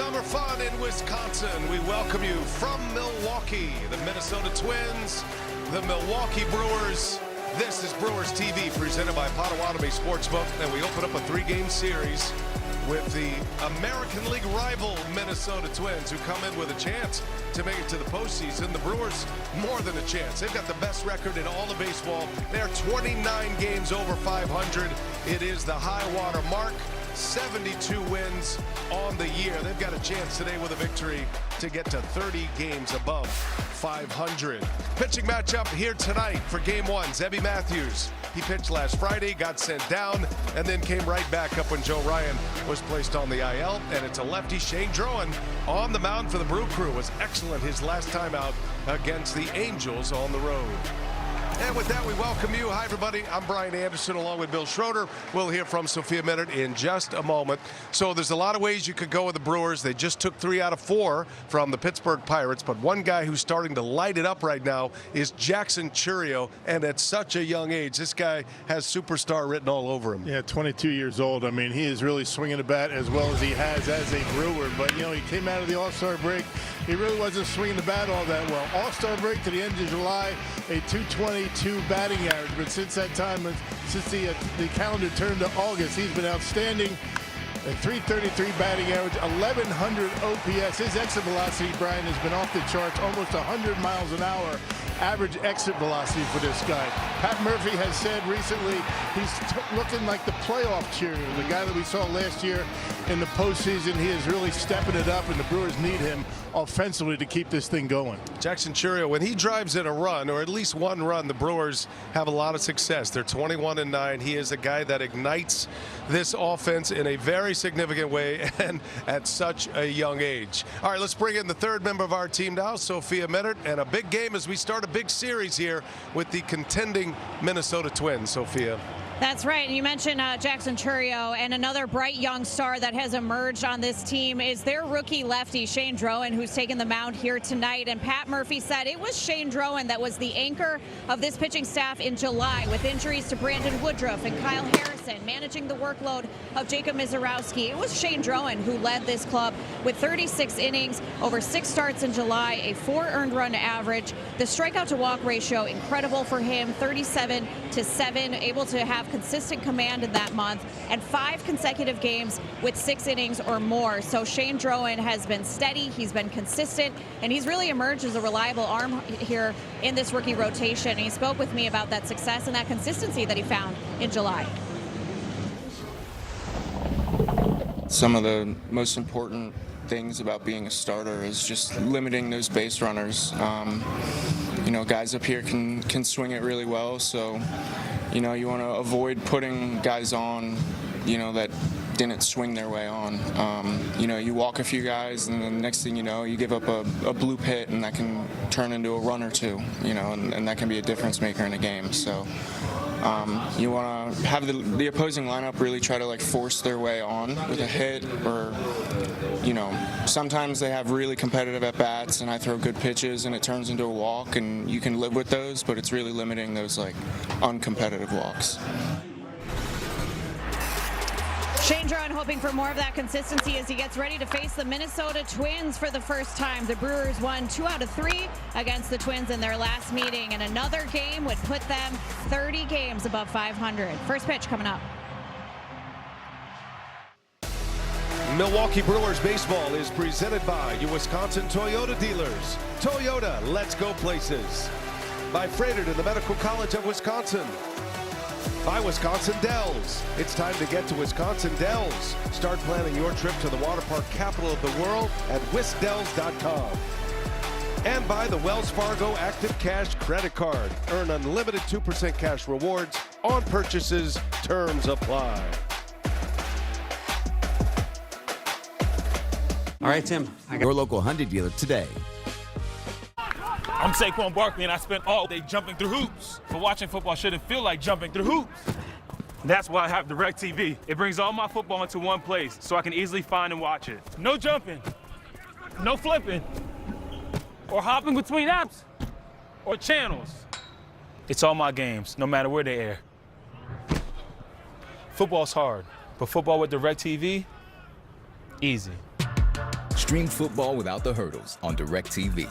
summer fun in Wisconsin. We welcome you from Milwaukee, the Minnesota Twins, the Milwaukee Brewers. This is Brewers TV presented by Potawatomi Sportsbook, and we open up a three-game series with the American League rival Minnesota Twins, who come in with a chance to make it to the postseason. The Brewers, more than a chance. They've got the best record in all of baseball. They're 29 games over 500. It is the high water mark. 72 wins on the year. They've got a chance today with a victory to get to 30 games above 500. Pitching matchup here tonight for game one. Zebby Matthews. He pitched last Friday, got sent down, and then came right back up when Joe Ryan was placed on the IL. And it's a lefty. Shane Drowan on the mound for the Brew Crew. Was excellent his last time out against the Angels on the road. And with that, we welcome you. Hi, everybody. I'm Brian Anderson along with Bill Schroeder. We'll hear from Sophia Minnaert in just a moment. So there's a lot of ways you could go with the Brewers. They just took 3 out of 4 from the Pittsburgh Pirates. But one guy who's starting to light it up right now is Jackson Chourio. And at such a young age, this guy has superstar written all over him. Yeah, 22 years old. I mean, he is really swinging the bat as well as he has as a Brewer. But, you know, he came out of the All-Star break. He really wasn't swinging the bat all that well. All-Star break to the end of July, a .222 batting average. But since that time, since the calendar turned to August, he's been outstanding. A .333 batting average, 1,100 OPS. His exit velocity, Brian, has been off the charts, almost 100 miles an hour. Average exit velocity for this guy. Pat Murphy has said recently he's looking like the playoff cheerleader, the guy that we saw last year in the postseason. He is really stepping it up, and the Brewers need him offensively to keep this thing going. Jackson Chourio, when he drives in a run, or at least one run, the Brewers have a lot of success. They're 21-9. He is a guy that ignites this offense in a very significant way and at such a young age. All right, let's bring in the third member of our team now, Sophia Minnaert, and a big game as we start a big series here with the contending Minnesota Twins. Sophia. That's right. And you mentioned Jackson Chourio, and another bright young star that has emerged on this team is their rookie lefty, Shane Drowan, who's taken the mound here tonight. And Pat Murphy said it was Shane Drowan that was the anchor of this pitching staff in July, with injuries to Brandon Woodruff and Kyle Harrison, managing the workload of Jacob Misiorowski. It was Shane Drowan who led this club with 36 innings, over 6 starts in July, a 4 earned run average. The strikeout to walk ratio, incredible for him, 37-7, able to have consistent command in that month, and 5 consecutive games with 6 innings or more. So Shane Drowan has been steady, he's been consistent, and he's really emerged as a reliable arm here in this rookie rotation. And he spoke with me about that success and that consistency that he found in July. Some of the most important things about being a starter is just limiting those base runners. You know, guys up here can swing it really well, so you know, you want to avoid putting guys on, you know, that didn't swing their way on. You know, you walk a few guys, and then next thing you know, you give up a blue pit, and that can turn into a run or two, you know, and that can be a difference maker in a game. So you want to have the opposing lineup really try to, like, force their way on with a hit, or, you know, sometimes they have really competitive at-bats, and I throw good pitches, and it turns into a walk, and you can live with those, but it's really limiting those, like, uncompetitive walks. Shane Drowan hoping for more of that consistency as he gets ready to face the Minnesota Twins for the first time. The Brewers won 2 out of 3 against the Twins in their last meeting, and another game would put them 30 games above 500. First pitch coming up. Milwaukee Brewers baseball is presented by your Wisconsin Toyota dealers. Toyota, let's go places. By Freighted and the Medical College of Wisconsin. By Wisconsin Dells. It's time to get to Wisconsin Dells. Start planning your trip to the water park capital of the world at wisdells.com. And by the Wells Fargo Active Cash Credit Card. Earn unlimited 2% cash rewards on purchases. Terms apply. All right, Tim, I got your local Hyundai dealer today. I'm Saquon Barkley, and I spent all day jumping through hoops. But watching football shouldn't feel like jumping through hoops. That's why I have DirecTV. It brings all my football into one place, so I can easily find and watch it. No jumping, no flipping, or hopping between apps, or channels. It's all my games, no matter where they air. Football's hard, but football with DirecTV, easy. Stream football without the hurdles on DirecTV.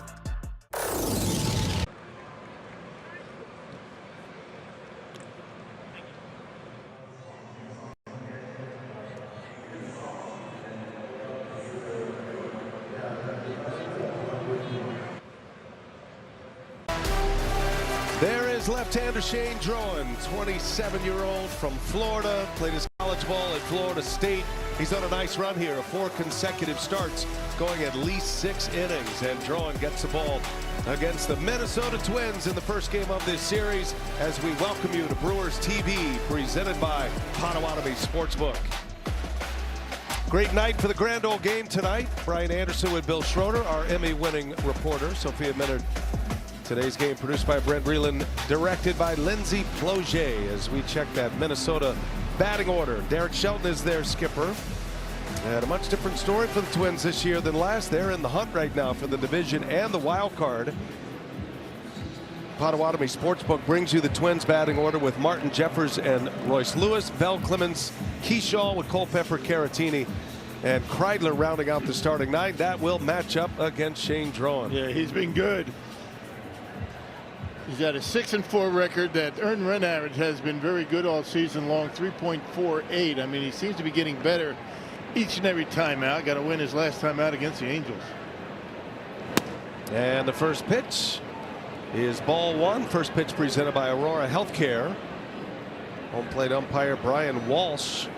There is left-hander Shane Drowan, 27-year-old from Florida, played his college ball at Florida State. He's on a nice run here of 4 consecutive starts, going at least 6 innings. And Drowan gets the ball against the Minnesota Twins in the first game of this series as we welcome you to Brewers TV, presented by Potawatomi Sportsbook. Great night for the Grand Ole game tonight. Brian Anderson with Bill Schroeder, our Emmy-winning reporter. Sophia Minard. Today's game produced by Brent Breland, directed by Lindsay Ploget as we check that Minnesota batting order. Derek Shelton is their skipper. And a much different story for the Twins this year than last. They're in the hunt right now for the division and the wild card. Potawatomi Sportsbook brings you the Twins batting order with Martin Jeffers and Royce Lewis, Vel Clemens, Keyshaw with Culpepper, Caratini, and Kreidler rounding out the starting 9. That will match up against Shane Drowan. Yeah, he's been good. He's got a 6-4 record. That earned run average has been very good all season long, 3.48. I mean, he seems to be getting better each and every time out. Got to win his last time out against the Angels. And the first pitch is ball 1. First pitch presented by Aurora Healthcare. Home plate umpire Brian Walsh.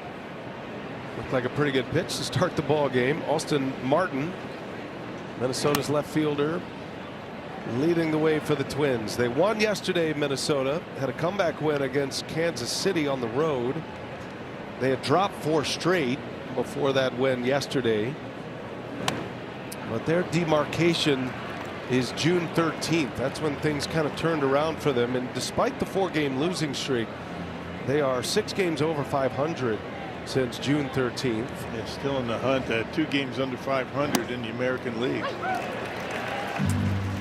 Looked like a pretty good pitch to start the ball game. Austin Martin, Minnesota's left fielder, leading the way for the Twins. They won yesterday. Minnesota had a comeback win against Kansas City on the road. They had dropped 4 straight before that win yesterday, but their demarcation is June 13th. That's when things kind of turned around for them, and despite the 4-game losing streak, they are 6 games over 500 since June 13th. They're still in the hunt at 2 games under 500 in the American League.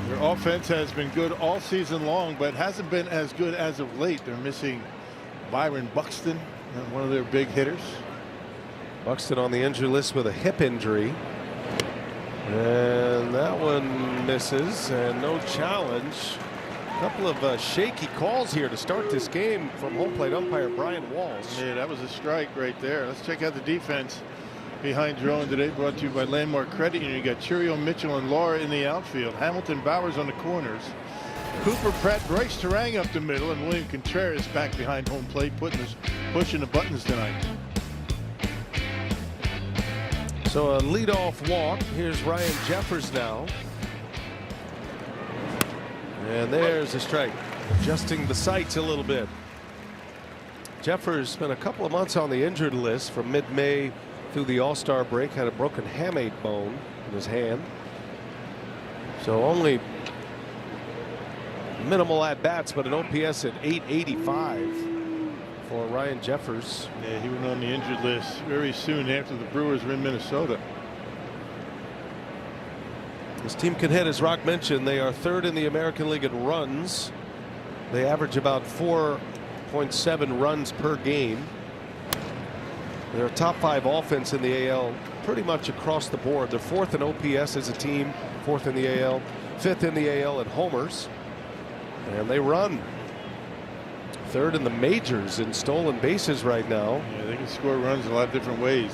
Their offense has been good all season long, but hasn't been as good as of late. They're missing Byron Buxton, one of their big hitters. Buxton on the injury list with a hip injury, and that one misses, and no challenge. A couple of shaky calls here to start this game from home plate umpire Brian Walsh. Yeah, that was a strike right there. Let's check out the defense behind Drowan today, brought to you by Landmark Credit Union. You got Churio, Mitchell, and Laura in the outfield. Hamilton, Bowers on the corners. Cooper, Pratt, Bryce Terang up the middle, and William Contreras back behind home plate, pushing the buttons tonight. So a leadoff walk. Here's Ryan Jeffers now. And there's a strike. Adjusting the sights a little bit. Jeffers spent a couple of months on the injured list from mid-May through the All-Star break. Had a broken hamate bone in his hand. So only minimal at-bats, but an OPS at 885 for Ryan Jeffers. Yeah, he went on the injured list very soon after the Brewers were in Minnesota. This team can hit, as Rock mentioned. They are 3rd in the American League in runs. They average about 4.7 runs per game. They're a top 5 offense in the AL pretty much across the board. They're 4th in OPS as a team, 4th in the AL, 5th in the AL in homers. And they run 3rd in the majors in stolen bases right now. Yeah, they can score runs a lot of different ways.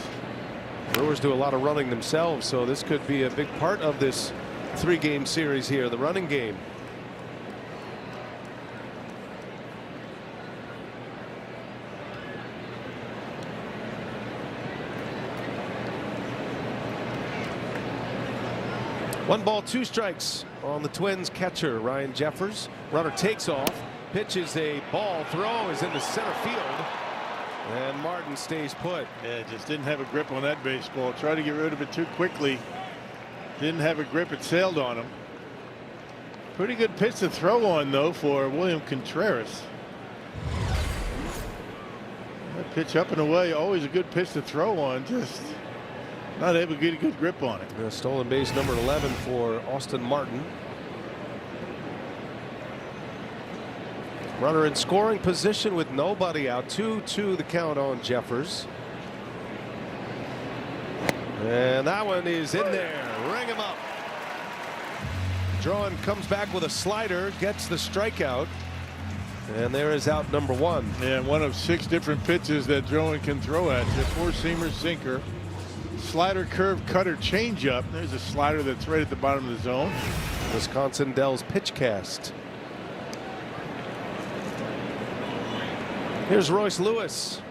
Brewers do a lot of running themselves, so this could be a big part of this 3-game series here, the running game. One ball, 2 strikes on the Twins catcher, Ryan Jeffers. Runner takes off, pitches a ball, throw is into center field, and Martin stays put. Yeah, just didn't have a grip on that baseball. Tried to get rid of it too quickly. Didn't have a grip. It sailed on him. Pretty good pitch to throw on, though, for William Contreras. That pitch up and away, always a good pitch to throw on. Just not able to get a good grip on it. Stolen base number 11 for Austin Martin. Runner in scoring position with nobody out. 2-2 the count on Jeffers. And that one is in there. Ring him up. Drowan comes back with a slider, gets the strikeout. And there is out number one. Yeah, one of 6 different pitches that Drowan can throw at you. 4-seamer, sinker, slider, curve, cutter, changeup. There's a slider that's right at the bottom of the zone. Wisconsin Dells pitch cast. Here's Royce Lewis.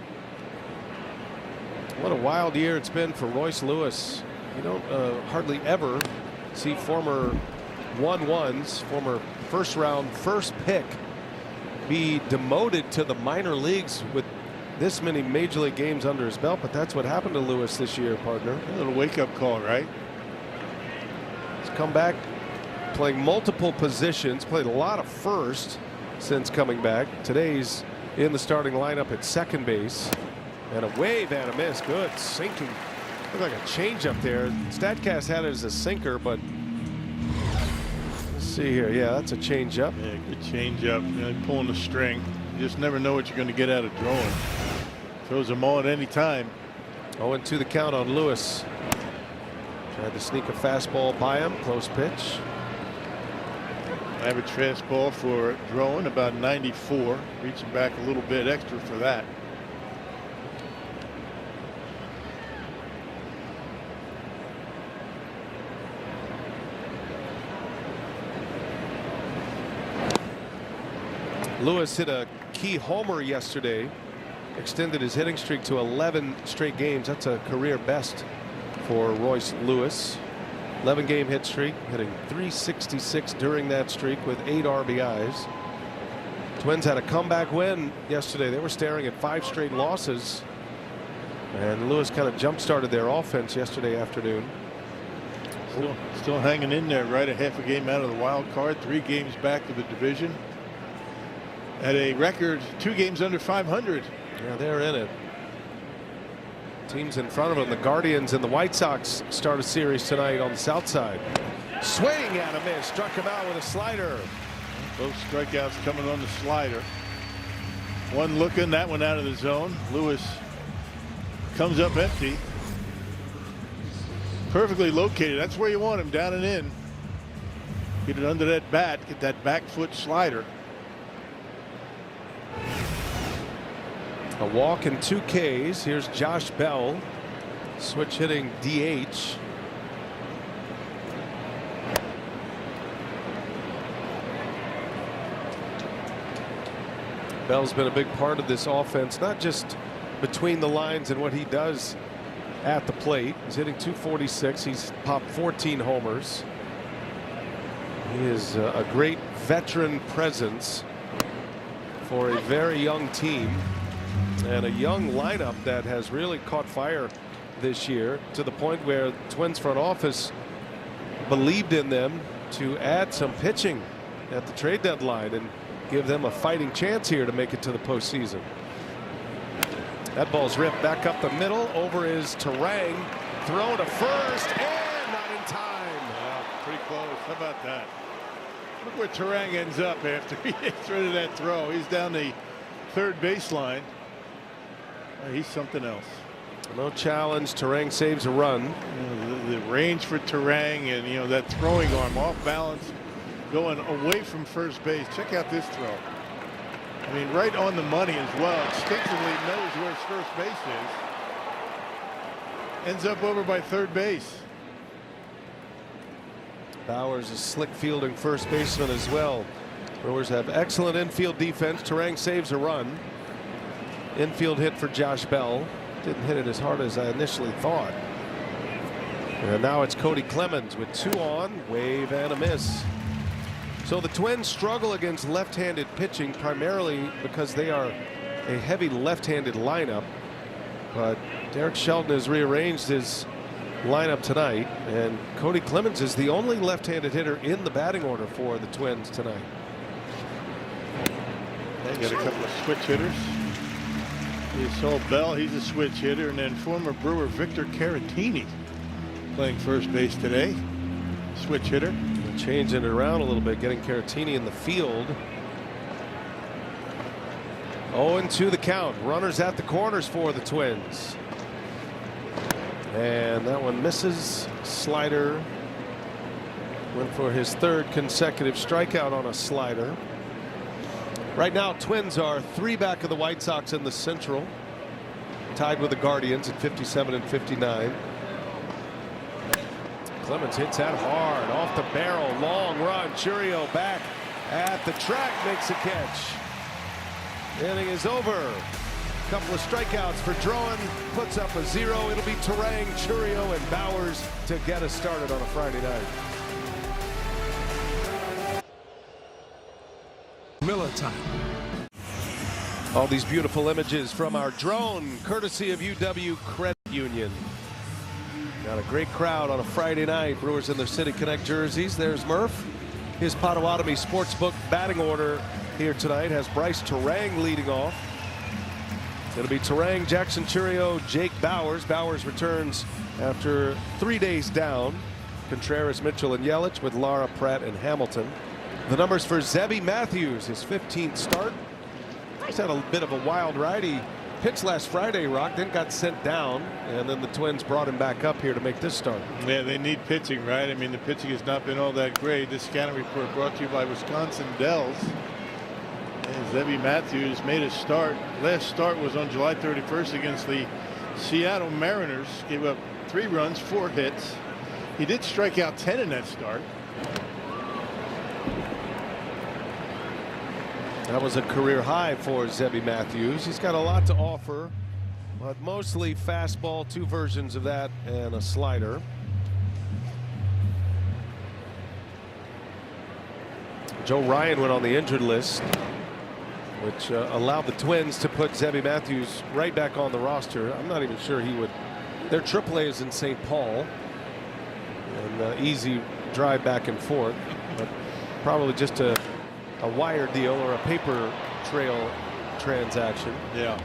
What a wild year it's been for Royce Lewis. You don't hardly ever see former 1-1s, former first round, first pick, be demoted to the minor leagues with this many major league games under his belt. But that's what happened to Lewis this year, partner. A little wake-up call, right? He's come back playing multiple positions, played a lot of first since coming back. Today's in the starting lineup at second base. And a wave and a miss. Good sinking. Looked like a changeup there. Statcast had it as a sinker, but let's see here. Yeah, that's a changeup. Yeah, good changeup. You know, pulling the string. You just never know what you're going to get out of Drowan. Throws them all at any time. 0-2 the count on Lewis. Tried to sneak a fastball by him. Close pitch. Average fastball for Drowan about 94. Reaching back a little bit extra for that. Lewis hit a key homer yesterday, extended his hitting streak to 11 straight games. That's a career best for Royce Lewis. 11-game hit streak, hitting .366 during that streak with 8 RBIs. Twins had a comeback win yesterday. They were staring at 5 straight losses, and Lewis kind of jump-started their offense yesterday afternoon. Still hanging in there, right? A half a game out of the wild card, 3 games back of the division. At a record 2 games under 500. Yeah, they're in it. Teams in front of them, the Guardians and the White Sox, start a series tonight on the south side. Swing and a miss. Struck him out with a slider. Both strikeouts coming on the slider. One looking, that one out of the zone. Lewis comes up empty. Perfectly located. That's where you want him, down and in. Get it under that bat, get that back foot slider. A walk and 2 Ks. Here's Josh Bell, switch hitting DH. Bell's been a big part of this offense, not just between the lines and what he does at the plate. He's hitting .246. He's popped 14 homers. He is a great veteran presence for a very young team. And a young lineup that has really caught fire this year, to the point where Twins front office believed in them to add some pitching at the trade deadline and give them a fighting chance here to make it to the postseason. That ball's ripped back up the middle. Over is Terang. Throw to first and not in time. Yeah, pretty close. How about that? Look where Terang ends up after he gets rid of that throw. He's down the third baseline. He's something else. No challenge. Terang saves a run. You know, the range for Terang, and you know that throwing arm off balance, going away from first base. Check out this throw. I mean, right on the money as well. Instinctively knows where his first base is. Ends up over by third base. Bowers is slick fielding first baseman as well. Brewers have excellent infield defense. Terang saves a run. Infield hit for Josh Bell. Didn't hit it as hard as I initially thought. And now it's Cody Clemens with 2 on, wave and a miss. So the Twins struggle against left-handed pitching primarily because they are a heavy left-handed lineup. But Derek Shelton has rearranged his lineup tonight, and Cody Clemens is the only left-handed hitter in the batting order for the Twins tonight. They got a couple of switch hitters. You saw Bell, he's a switch hitter, and then former Brewer Victor Caratini playing first base today. Switch hitter. Changing it around a little bit, getting Caratini in the field. 0-2 the count. Runners at the corners for the Twins. And that one misses. Slider. Went for his third consecutive strikeout on a slider. Right now, Twins are 3 back of the White Sox in the Central, tied with the Guardians at 57 and 59. Clemens hits that hard off the barrel. Long run. Churio back at the track, makes a catch. Inning is over. Couple of strikeouts for Drowan, puts up a 0. It'll be Turang, Churio, and Bowers to get us started on a Friday night. Miller time. All these beautiful images from our drone, courtesy of UW Credit Union. Got a great crowd on a Friday night. Brewers in their City Connect jerseys. There's Murph. His Potawatomi Sportsbook batting order here tonight has Bryce Turang leading off. It'll be Turang, Jackson Churio, Jake Bowers. Bowers returns after 3 days down. Contreras, Mitchell, and Yelich with Lara, Pratt, and Hamilton. The numbers for Zebby Matthews, his 15th start. He's had a bit of a wild ride. He pitched last Friday, Rock, then got sent down, and then the Twins brought him back up here to make this start. Yeah, they need pitching, right? I mean, the pitching has not been all that great. This scouting report brought to you by Wisconsin Dells. And Zebby Matthews made a start. Last start was on July 31st against the Seattle Mariners. Gave up 3 runs, 4 hits. He did strike out 10 in that start. That was a career high for Zebby Matthews. He's got a lot to offer, but mostly fastball, 2 versions of that, and a slider. Joe Ryan went on the injured list, which allowed the Twins to put Zebby Matthews right back on the roster. I'm not even sure he would. Their AAA is in St. Paul, and easy drive back and forth, but probably just a wire deal or a paper trail transaction. Yeah.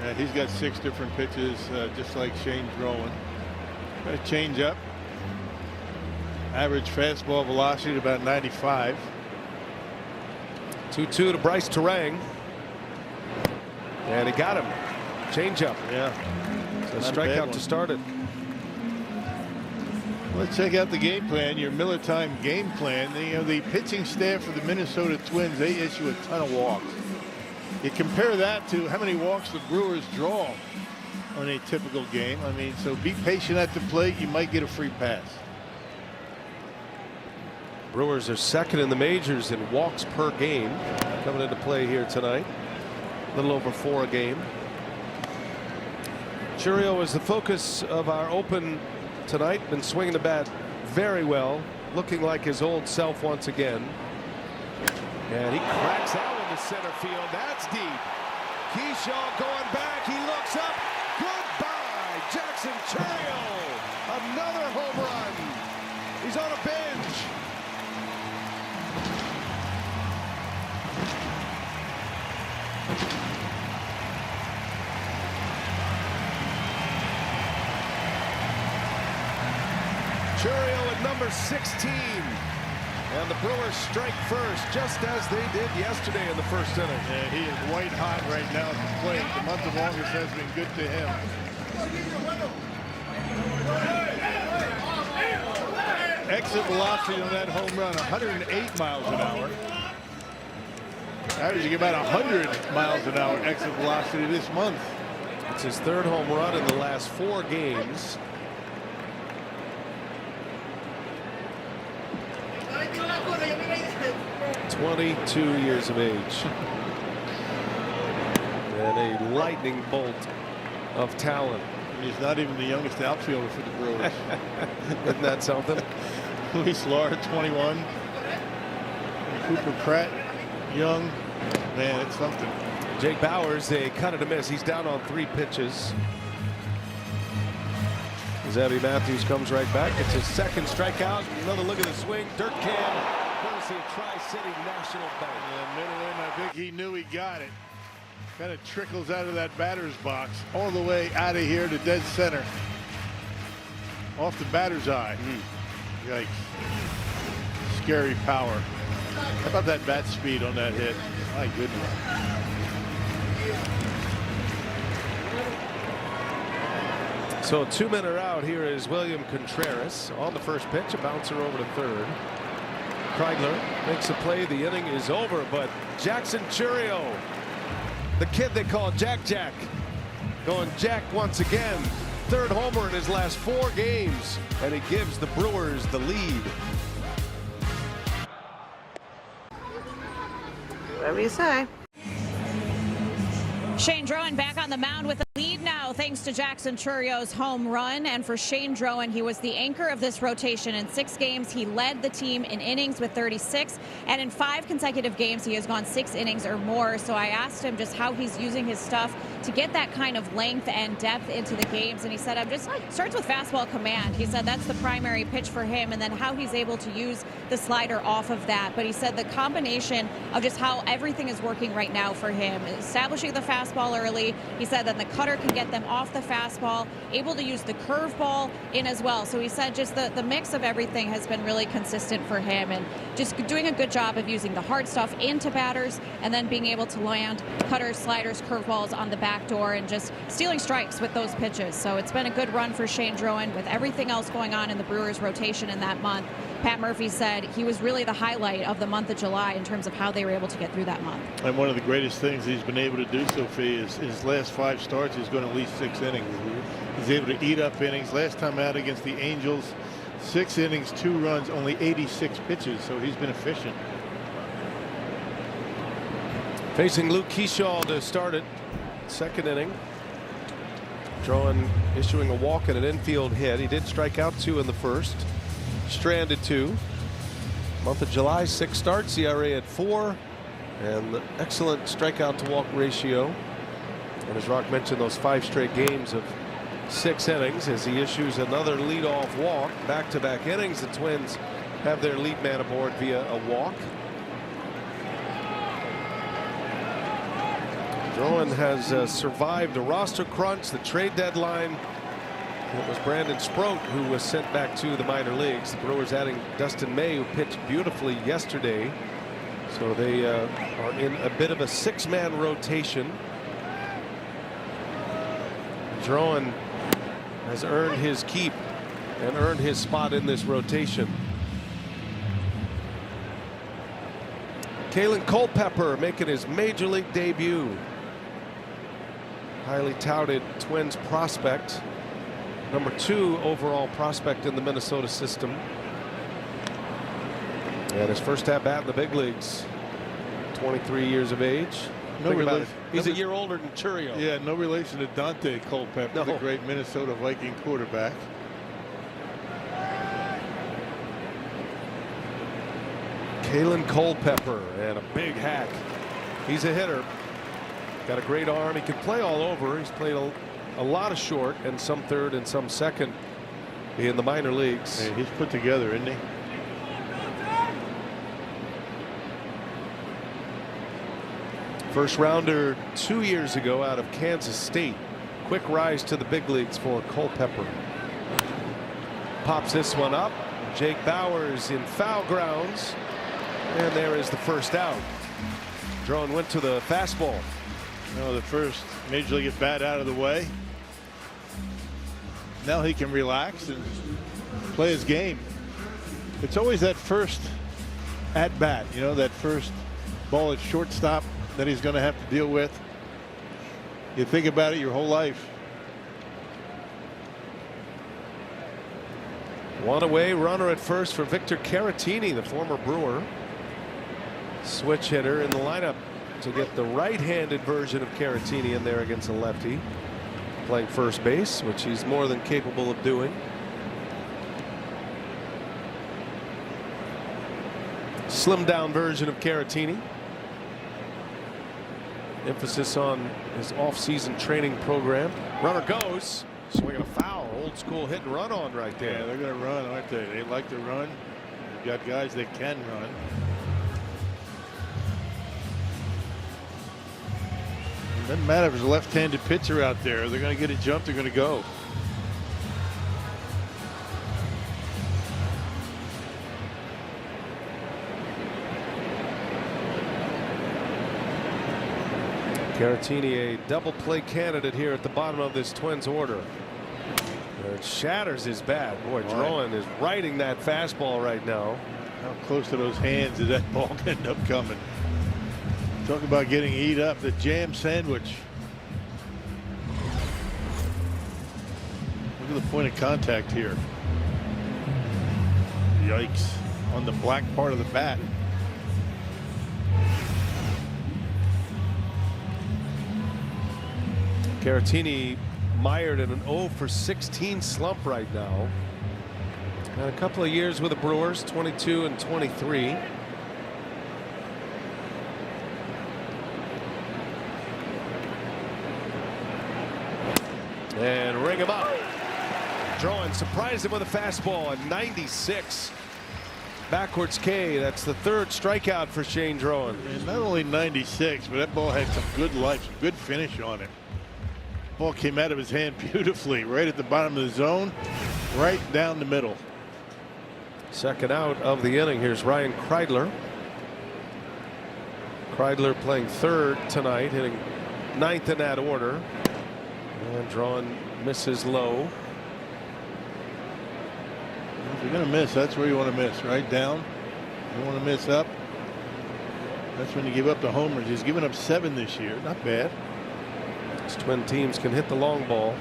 And he's got 6 different pitches, just like Shane Drowan. Got a change up. Average fastball velocity at about 95. 2-2 to Bryce Turang. And he got him. Change up. Yeah. So strikeout to start it. Let's check out the game plan, your Miller time game plan. The pitching staff for the Minnesota Twins, they issue a ton of walks. You compare that to how many walks the Brewers draw on a typical game. I mean, so be patient at the plate. You might get a free pass. Brewers are second in the majors in walks per game, coming into play here tonight. A little over 4 a game. Churio is the focus of our open tonight. Been swinging the bat very well, looking like his old self once again. And he cracks that one to center field. That's deep. Keyshaw going back. He looks up. Goodbye, Jackson Churio. Another home run. He's on a bench. Churio at number 16. And the Brewers strike first, just as they did yesterday in the first inning. Yeah, he is white hot right now at the plate. The month of August has been good to him. Exit velocity on that home run, 108 miles an hour. Averaging about 100 miles an hour exit velocity this month. It's his 3rd home run in the last 4 games. "22 years of age." And a lightning bolt of talent. And he's not even the youngest outfielder for the Brewers. Isn't that something? Luis Lara, 21. And Cooper Pratt, young. Man, it's something. Jake Bowers, a cut and a miss. He's down on 3 pitches. Zebby Matthews comes right back. It's his 2nd strikeout. Another look at the swing. Dirt can. Courtesy of Tri-City National Bank. Middle in, I think he knew he got it. Kind of trickles out of that batter's box all the way out of here to dead center. Off the batter's eye. Yikes. Scary power. How about that bat speed on that hit? My goodness. So 2 men are out. Here is William Contreras on the first pitch, a bouncer over to third. Kreidler makes a play. The inning is over, but Jackson Chourio, the kid they call Jack, going Jack once again. Third homer in his last 4 games, and he gives the Brewers the lead. Whatever you say. Shane Drowan back on the mound with a lead now thanks to Jackson Chourio's home run. And for Shane Drowan, he was the anchor of this rotation. In 6 games, he led the team in innings with 36. And in 5 consecutive games, he has gone 6 innings or more. So I asked him just how he's using his stuff to get that kind of length and depth into the games. And he said, starts with fastball command. He said that's the primary pitch for him, and then how he's able to use the slider off of that. But he said the combination of just how everything is working right now for him, establishing the fastball early. He said that the cutter can get them off the fastball, able to use the curveball in as well. So he said just the mix of everything has been really consistent for him, and just doing a good job of using the hard stuff into batters and then being able to land cutters, sliders, curveballs on the back door and just stealing strikes with those pitches. So it's been a good run for Shane Drowan with everything else going on in the Brewers rotation in that month. Pat Murphy said he was really the highlight of the month of July in terms of how they were able to get through that month. And one of the greatest things he's been able to do, Sophie, is his last 5 starts, he's going at least 6 innings. He's able to eat up innings. Last time out against the Angels, 6 innings, 2 runs, only 86 pitches. So he's been efficient. Facing Luke Keyshaw to start it. 2nd inning. Drowan issuing a walk and an infield hit. He did strike out 2 in the first. Stranded 2. Month of July, 6 starts, ERA at 4, and excellent strikeout to walk ratio. And as Rock mentioned, those 5 straight games of 6 innings as he issues another leadoff walk. Back-to-back innings. The Twins have their lead man aboard via a walk. Drowan has survived a roster crunch, the trade deadline. It was Brandon Sproat who was sent back to the minor leagues. The Brewers adding Dustin May, who pitched beautifully yesterday. So they are in a bit of a 6-man rotation. Drowan has earned his keep and earned his spot in this rotation. Kalen Culpepper making his major league debut. Highly touted Twins prospect, number 2 overall prospect in the Minnesota system, and his first at bat in the big leagues. 23 years of age. No relation. He's a year older than Chourio. Yeah, no relation to Dante Culpepper, the great Minnesota Viking quarterback. Kalen Culpepper, and a big hack. He's a hitter. Got a great arm. He can play all over. He's played a lot of short and some third and some second in the minor leagues. Hey, he's put together, isn't he? First rounder 2 years ago out of Kansas State. Quick rise to the big leagues for Culpepper. Pops this one up. Jake Bauers in foul grounds, and there is the first out. Drowan went to the fastball. No, the first major league at bat out of the way. Now he can relax and play his game. It's always that first at bat, you know, that first ball at shortstop that he's going to have to deal with. You think about it your whole life. One away, runner at first for Victor Caratini, the former Brewer. Switch hitter in the lineup to get the right-handed version of Caratini in there against a lefty. Playing first base, which he's more than capable of doing. Slimmed down version of Caratini. Emphasis on his off-season training program. Runner goes. Swinging a foul. Old school hit and run on right there. Yeah, they're going to run, aren't they? They like to run. You've got guys that can run. Doesn't matter if there's a left-handed pitcher out there. They're going to get a jump. They're going to go. Caratini, a double play candidate here at the bottom of this Twins order. It shatters his bat. Boy, Drowan is riding that fastball right now. How close to those hands did that ball end up coming? Talk about getting eat up. The jam sandwich. Look at the point of contact here. Yikes. On the black part of the bat. Caratini mired in an 0 for 16 slump right now. Had a couple of years with the Brewers, 22 and 23. And ring him up. Drowan surprised him with a fastball at 96. Backwards K. That's the third strikeout for Shane Drowan. And not only 96, but that ball had some good life, some good finish on it. Ball came out of his hand beautifully, right at the bottom of the zone, right down the middle. Second out of the inning. Here's Ryan Kreidler. Kreidler playing third tonight, hitting ninth in that order. And Drowan misses low. If you're going to miss, that's where you want to miss, right down. You want to miss up. That's when you give up the homers. He's given up 7 this year. Not bad. These twin teams can hit the long ball.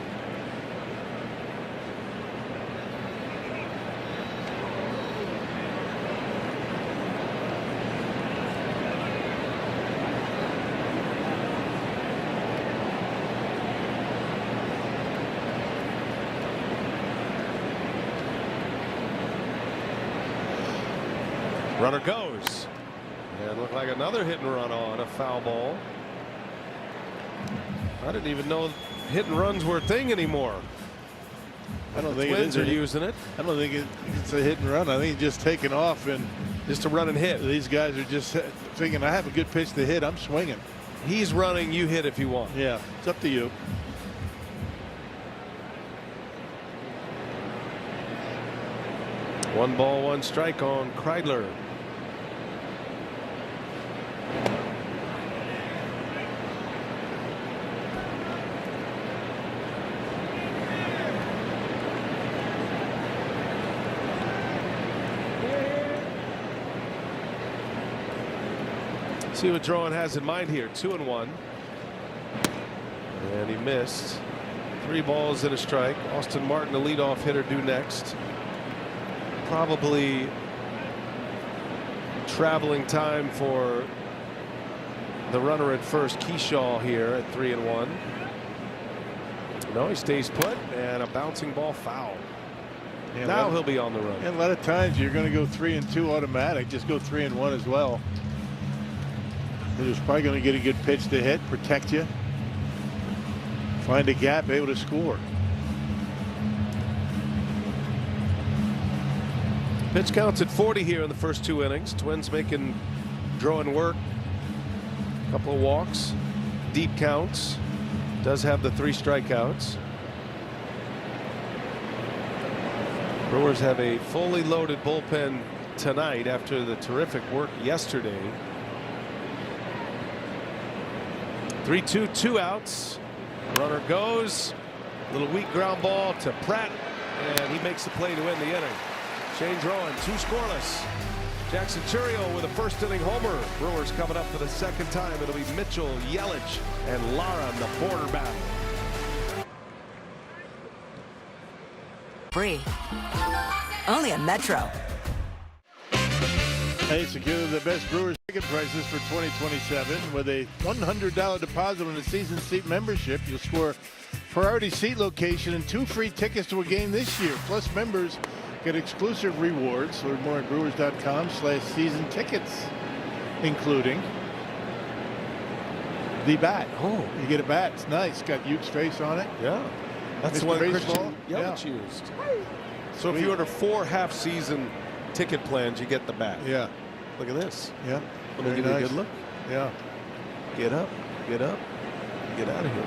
Runner goes. And looked like another hit and run on a foul ball. I didn't even know hit and runs were a thing anymore. I don't The think Twins it are is. using it. I don't think it's a hit and run. I think it's just taking off, and Just a run and hit. these guys are just thinking, I have a good pitch to hit. I'm swinging. He's running, you hit if you want. Yeah, it's up to you. One ball, one strike on Kreidler. See what Drowan has in mind here. 2-1. And he missed. 3 balls and a strike. Austin Martin, the leadoff hitter, due next. Probably traveling time for the runner at first, Keyshaw, here at 3-1. No, he stays put, and a bouncing ball foul. Yeah, Now he'll be on the run. And a lot of times you're going to go 3-2 automatic. Just go 3-1 as well. He's probably going to get a good pitch to hit, protect you, find a gap, able to score. Pitch counts at 40 here in the first 2 innings. Twins making Drowan work. A couple of walks, deep counts. Does have the 3 strikeouts. Brewers have a fully loaded bullpen tonight after the terrific work yesterday. 3-2, 2 outs. Runner goes. Little weak ground ball to Pratt, and he makes the play to end the inning. Shane Drowan, 2 scoreless. Jackson Churio with a first inning homer. Brewers coming up for the second time. It'll be Mitchell, Yelich, and Lara in the border battle. Free. Only at Metro. Hey, secure the best Brewers ticket prices for 2027 with a $100 deposit on a season seat membership. You'll score priority seat location and 2 free tickets to a game this year. Plus, members get exclusive rewards. Learn more at brewers.com/season tickets, including the bat. Oh, You get a bat. It's nice. Got Uke's face on it. yeah. That's Mr. the one Baseball? Christian Yelich Yeah. used. So if you order 4 half-season ticket plans, you get the bat. Yeah. Look at this. Yeah. Let me Very give you a nice. good look. Yeah. Get up, get up, get out of here.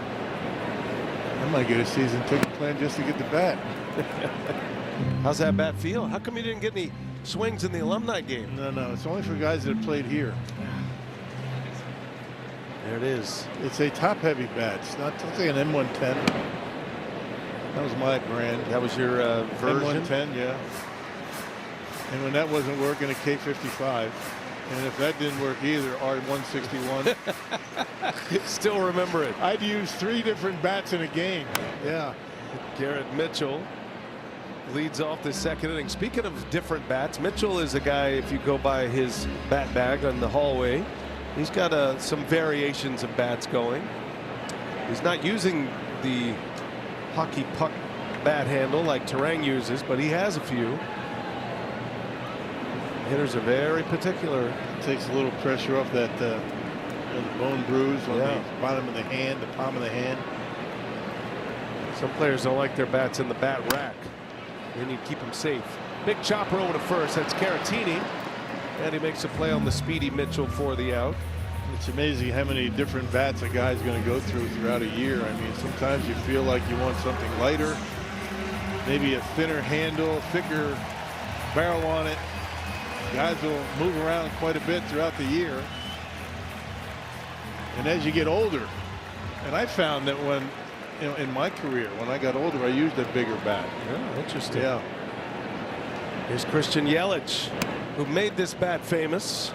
I might get a season ticket plan just to get the bat. How's that bat feel? How come you didn't get any swings in the alumni game? No, it's only for guys that have played here. There it is. It's a top-heavy bat. It's not like an M110. That was my brand. That was your version? M110, yeah. And when that wasn't working, a K55. And if that didn't work either, R161. Still remember it. I'd use 3 different bats in a game. Yeah. Garrett Mitchell leads off the second inning. Speaking of different bats, Mitchell is a guy, if you go by his bat bag on the hallway, he's got some variations of bats going. He's not using the hockey puck bat handle like Terang uses, but he has a few. Hitters are very particular. It takes a little pressure off that the bone bruise on the bottom of the hand, the palm of the hand. Some players don't like their bats in the bat rack. They need to keep them safe. Big chopper over to first. That's Caratini. And he makes a play on the speedy Mitchell for the out. It's amazing how many different bats a guy's going to go throughout a year. I mean, sometimes you feel like you want something lighter, maybe a thinner handle, thicker barrel on it. Guys will move around quite a bit throughout the year. And as you get older, and I found that when, in my career, when I got older, I used a bigger bat. Yeah, interesting. Yeah. Here's Christian Yelich, who made this bat famous.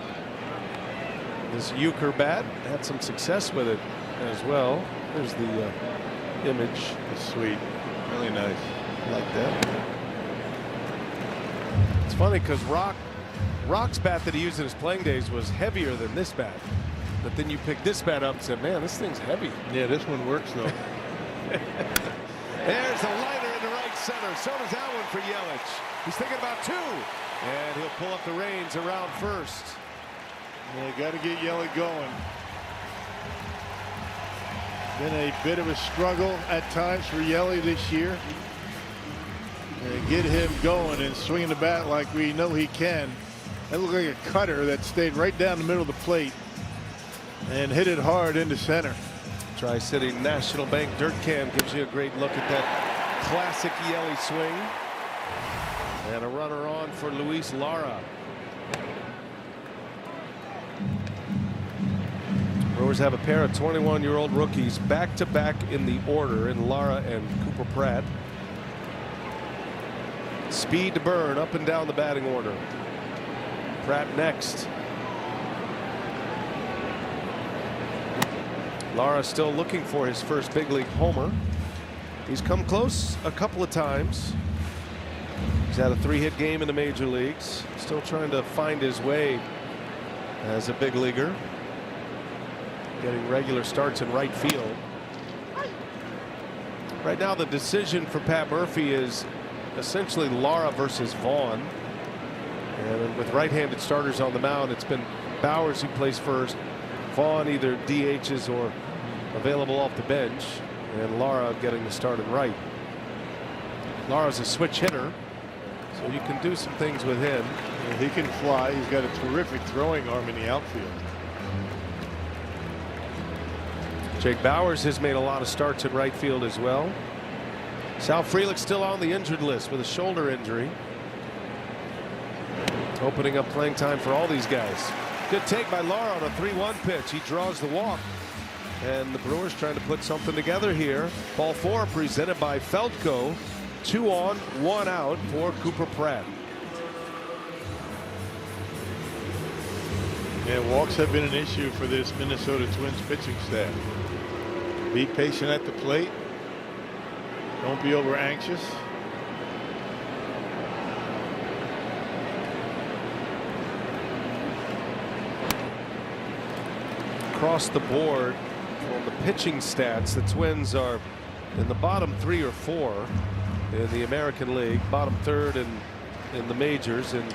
This Euchre bat, had some success with it as well. There's the image. It's sweet. Really nice. I like that. It's funny because Rock's bat that he used in his playing days was heavier than this bat. But then you pick this bat up and said, man, this thing's heavy. Yeah, this one works though. There's a liner into right center. So does that one for Yelich. He's thinking about 2. And he'll pull up the reins around first. Yeah, got to get Yelich going. Been a bit of a struggle at times for Yelich this year. And get him going and swinging the bat like we know he can. That looked like a cutter that stayed right down the middle of the plate and hit it hard into center. Tri-City National Bank Dirt Cam gives you a great look at that classic Yelich swing. And a runner on for Luis Lara. Brewers have a pair of 21-year-old rookies back-to-back in the order in Lara and Cooper Pratt. Speed to burn up and down the batting order. Pratt next. Lara still looking for his first big league homer. He's come close a couple of times. He's had a 3-hit game in the major leagues. Still trying to find his way as a big leaguer. Getting regular starts in right field. Right now the decision for Pat Murphy is essentially Lara versus Vaughn. And with right-handed starters on the mound, it's been Bowers who plays first. Vaughn either DHs or available off the bench. And Lara getting the start in right. Lara's a switch hitter, so you can do some things with him. And he can fly. He's got a terrific throwing arm in the outfield. Jake Bowers has made a lot of starts in right field as well. Sal Frelick still on the injured list with a shoulder injury. Opening up playing time for all these guys. Good take by Lara on a 3-1 pitch. He draws the walk. And the Brewers trying to put something together here. Ball 4 presented by Feldco. 2 on, 1 out for Cooper Pratt. Yeah, walks have been an issue for this Minnesota Twins pitching staff. Be patient at the plate. Don't be over anxious. Across the board on the pitching stats, the Twins are in the bottom 3 or 4 in the American League, bottom 3rd in the majors, and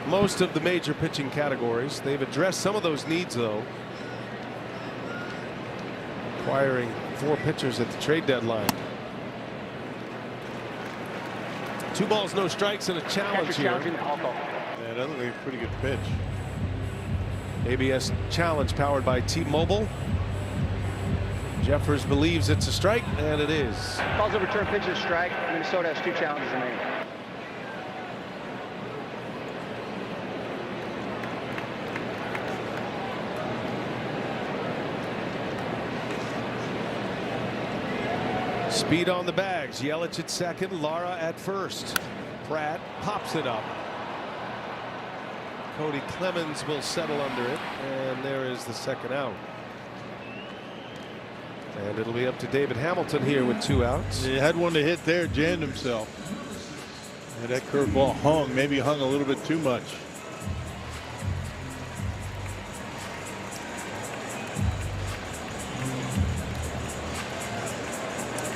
most of the major pitching categories. They've addressed some of those needs though, acquiring 4 pitchers at the trade deadline. 2 balls, no strikes, and a challenge here. Yeah, that looked like a pretty good pitch. ABS challenge powered by T-Mobile. Jeffers believes it's a strike, and it is. Calls a return pitch and strike. Minnesota has 2 challenges remaining. Speed on the bags. Yelich at second, Lara at first. Pratt pops it up. Cody Clemens will settle under it, and there is the second out. And it'll be up to David Hamilton here with 2 outs. He had one to hit there, jammed himself. And that curveball hung, maybe hung a little bit too much.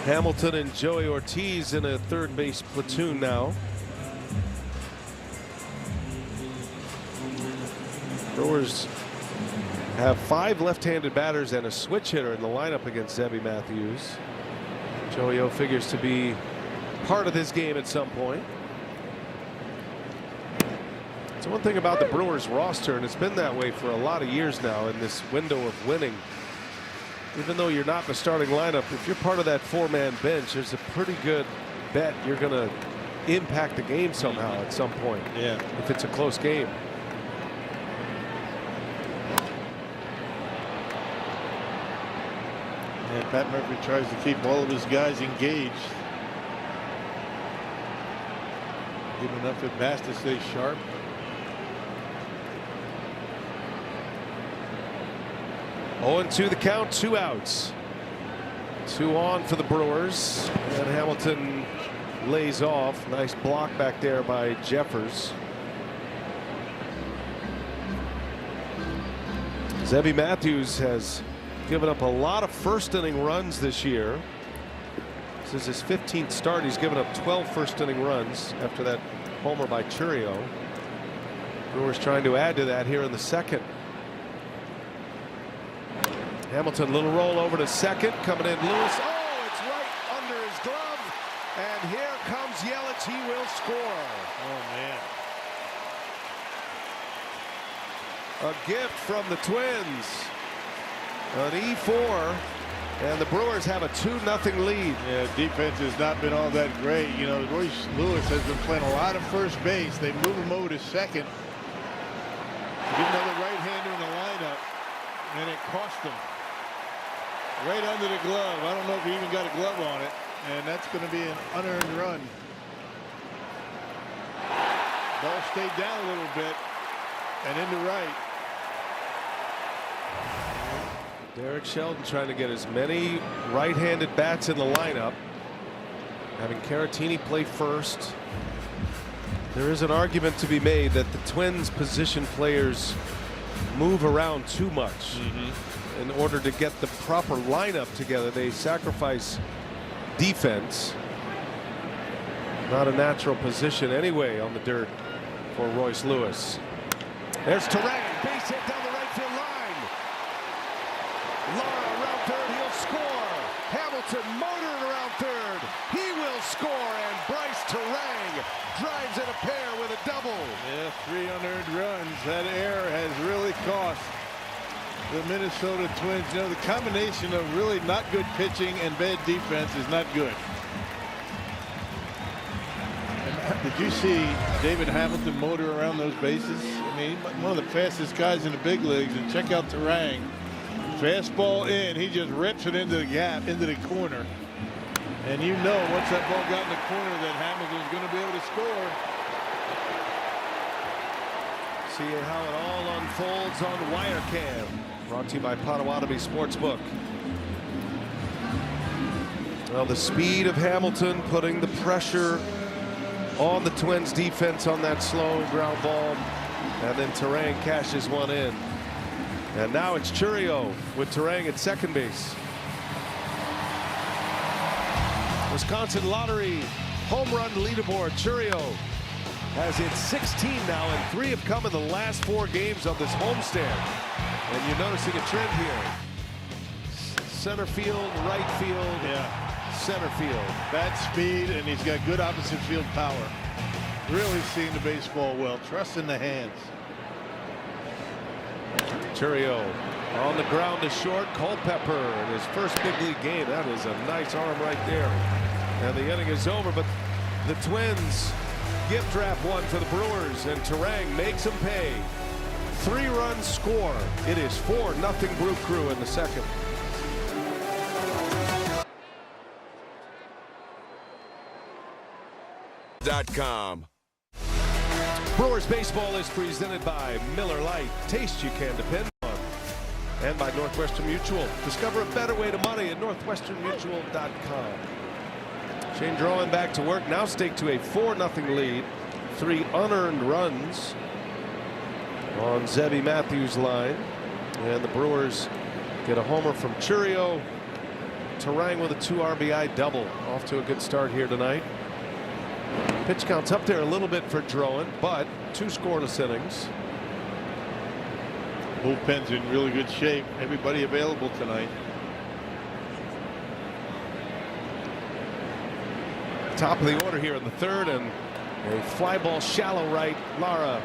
Hamilton and Joey Ortiz in a third base platoon now. Brewers have 5 left-handed batters and a switch hitter in the lineup against Zebby Matthews. Joey O figures to be part of this game at some point. It's one thing about the Brewers roster, and it's been that way for a lot of years now in this window of winning. Even though you're not in the starting lineup, if you're part of that 4-man bench, there's a pretty good bet you're going to impact the game somehow at some point. Yeah. If it's a close game. And Pat Murphy tries to keep all of his guys engaged. Give him enough at bats to stay sharp. Oh, and 2 the count, 2 outs. 2 on for the Brewers. And Hamilton lays off. Nice block back there by Jeffers. Zebby Matthews has given up a lot of first inning runs this year. This is his 15th start. He's given up 12 first inning runs after that homer by Churio. Brewers trying to add to that here in the second. Hamilton, little roll over to second, coming in Lewis. Oh, it's right under his glove. And here comes Yelich. He will score. Oh, man. A gift from the Twins. An E4. And the Brewers have a 2-0 lead. Yeah, defense has not been all that great. You know, Royce Lewis has been playing a lot of first base. They move him over to second. Get another right-hander in the lineup. And it cost him. Right under the glove. I don't know if he even got a glove on it. And that's going to be an unearned run. Ball stayed down a little bit. And into right. Derek Sheldon trying to get as many right-handed bats in the lineup. Having Caratini play first. There is an argument to be made that the Twins position players move around too much. In order to get the proper lineup together, they sacrifice defense. Not a natural position anyway on the dirt for Royce Lewis. There's Terang, base hit down the right field line. Lara around third, he'll score. Hamilton motoring around third, he will score, and Bryce Terang drives in a pair with a double. Yeah, 3 unearned runs. That error has really cost the Minnesota Twins. You know, the combination of really not good pitching and bad defense is not good. And did you see David Hamilton motor around those bases? I mean, one of the fastest guys in the big leagues. And check out Terang. Fastball in, he just rips it into the gap, into the corner. And you know, once that ball got in the corner, that Hamilton's going to be able to score. See how it all unfolds on Wirecam. Brought to you by Potawatomi Sportsbook. Well, the speed of Hamilton putting the pressure on the Twins defense on that slow ground ball. And then Terang cashes one in. And now it's Churio with Terang at second base. Wisconsin Lottery home run leaderboard. Churio has hit 16 now, and 3 have come in the last 4 games of this homestand. And you're noticing a trend here. Center field, right field, center field. Bad speed, and he's got good opposite field power. Really seeing the baseball well. Trust in the hands. Churio on the ground to short. Culpepper in his first big league game. That is a nice arm right there. And the inning is over, but the Twins gift wrap one for the Brewers, and Terang makes them pay. 3-run score. It is 4-0 Brew Crew in the second. BruersTV.com. Brewers baseball is presented by Miller Lite. Taste you can depend on. And by Northwestern Mutual. Discover a better way to money at northwesternmutual.com. Shane Drowan back to work. Now stake to a 4-0 lead. 3 unearned runs on Zebby Matthews' line. And the Brewers get a homer from Churio. Terang with a 2 RBI double. Off to a good start here tonight. Pitch count's up there a little bit for Drowan, but 2 scoreless innings. Bullpen's in really good shape. Everybody available tonight. Top of the order here in the 3rd, and a fly ball shallow right. Lara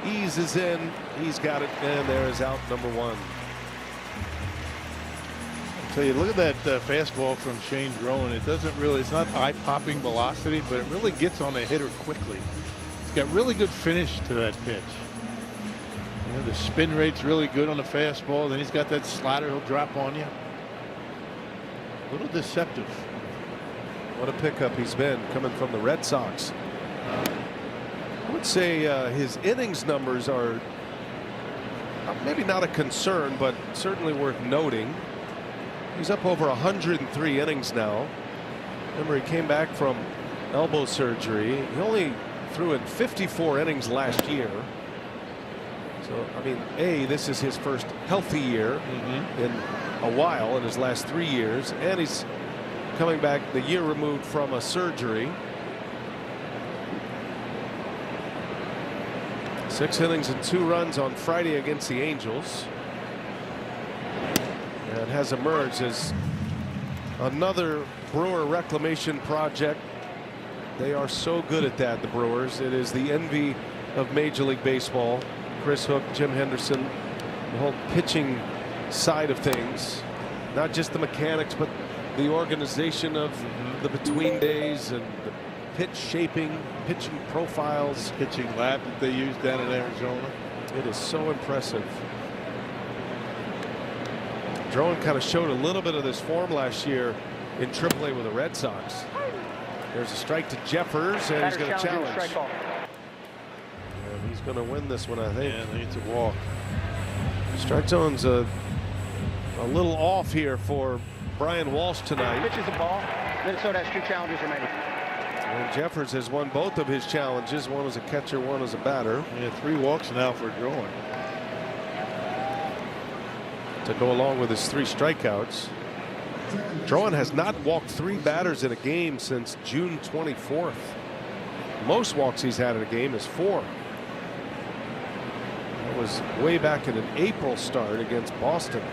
eases in. He's got it, and there is out number 1. So you look at that fastball from Shane Drowan. It doesn't really, it's not eye-popping velocity, but it really gets on the hitter quickly. It's got really good finish to that pitch. You know, the spin rate's really good on the fastball. Then he's got that slider he'll drop on you. A little deceptive. What a pickup he's been coming from the Red Sox. I would say his innings numbers are maybe not a concern, but certainly worth noting. He's up over 103 innings now. Remember, he came back from elbow surgery. He only threw in 54 innings last year. So, I mean, this is his first healthy year in a while, in his last 3 years. And he's coming back the year removed from a surgery. 6 innings and 2 runs on Friday against the Angels. And has emerged as another Brewer reclamation project. They are so good at that, the Brewers. It is the envy of Major League Baseball. Chris Hook, Jim Henderson, the whole pitching side of things. Not just the mechanics, but the organization of the between days and the pitch shaping, pitching profiles. Pitching lab that they use down in Arizona. It is so impressive. Drowan kind of showed a little bit of this form last year in AAA with the Red Sox. There's a strike to Jeffers, and he's going to challenge. And he's going to win this one, I think. Yeah, they need to walk. Strike zone's a little off here for Brian Walsh tonight. Pitches the ball. Minnesota has 2 challenges remaining. And Jeffers has won both of his challenges. One as a catcher, one as a batter. Yeah, 3 walks now for Drowan. To go along with his 3 strikeouts. Drowan has not walked 3 batters in a game since June 24th. Most walks he's had in a game is 4. That was way back in an April start against Boston.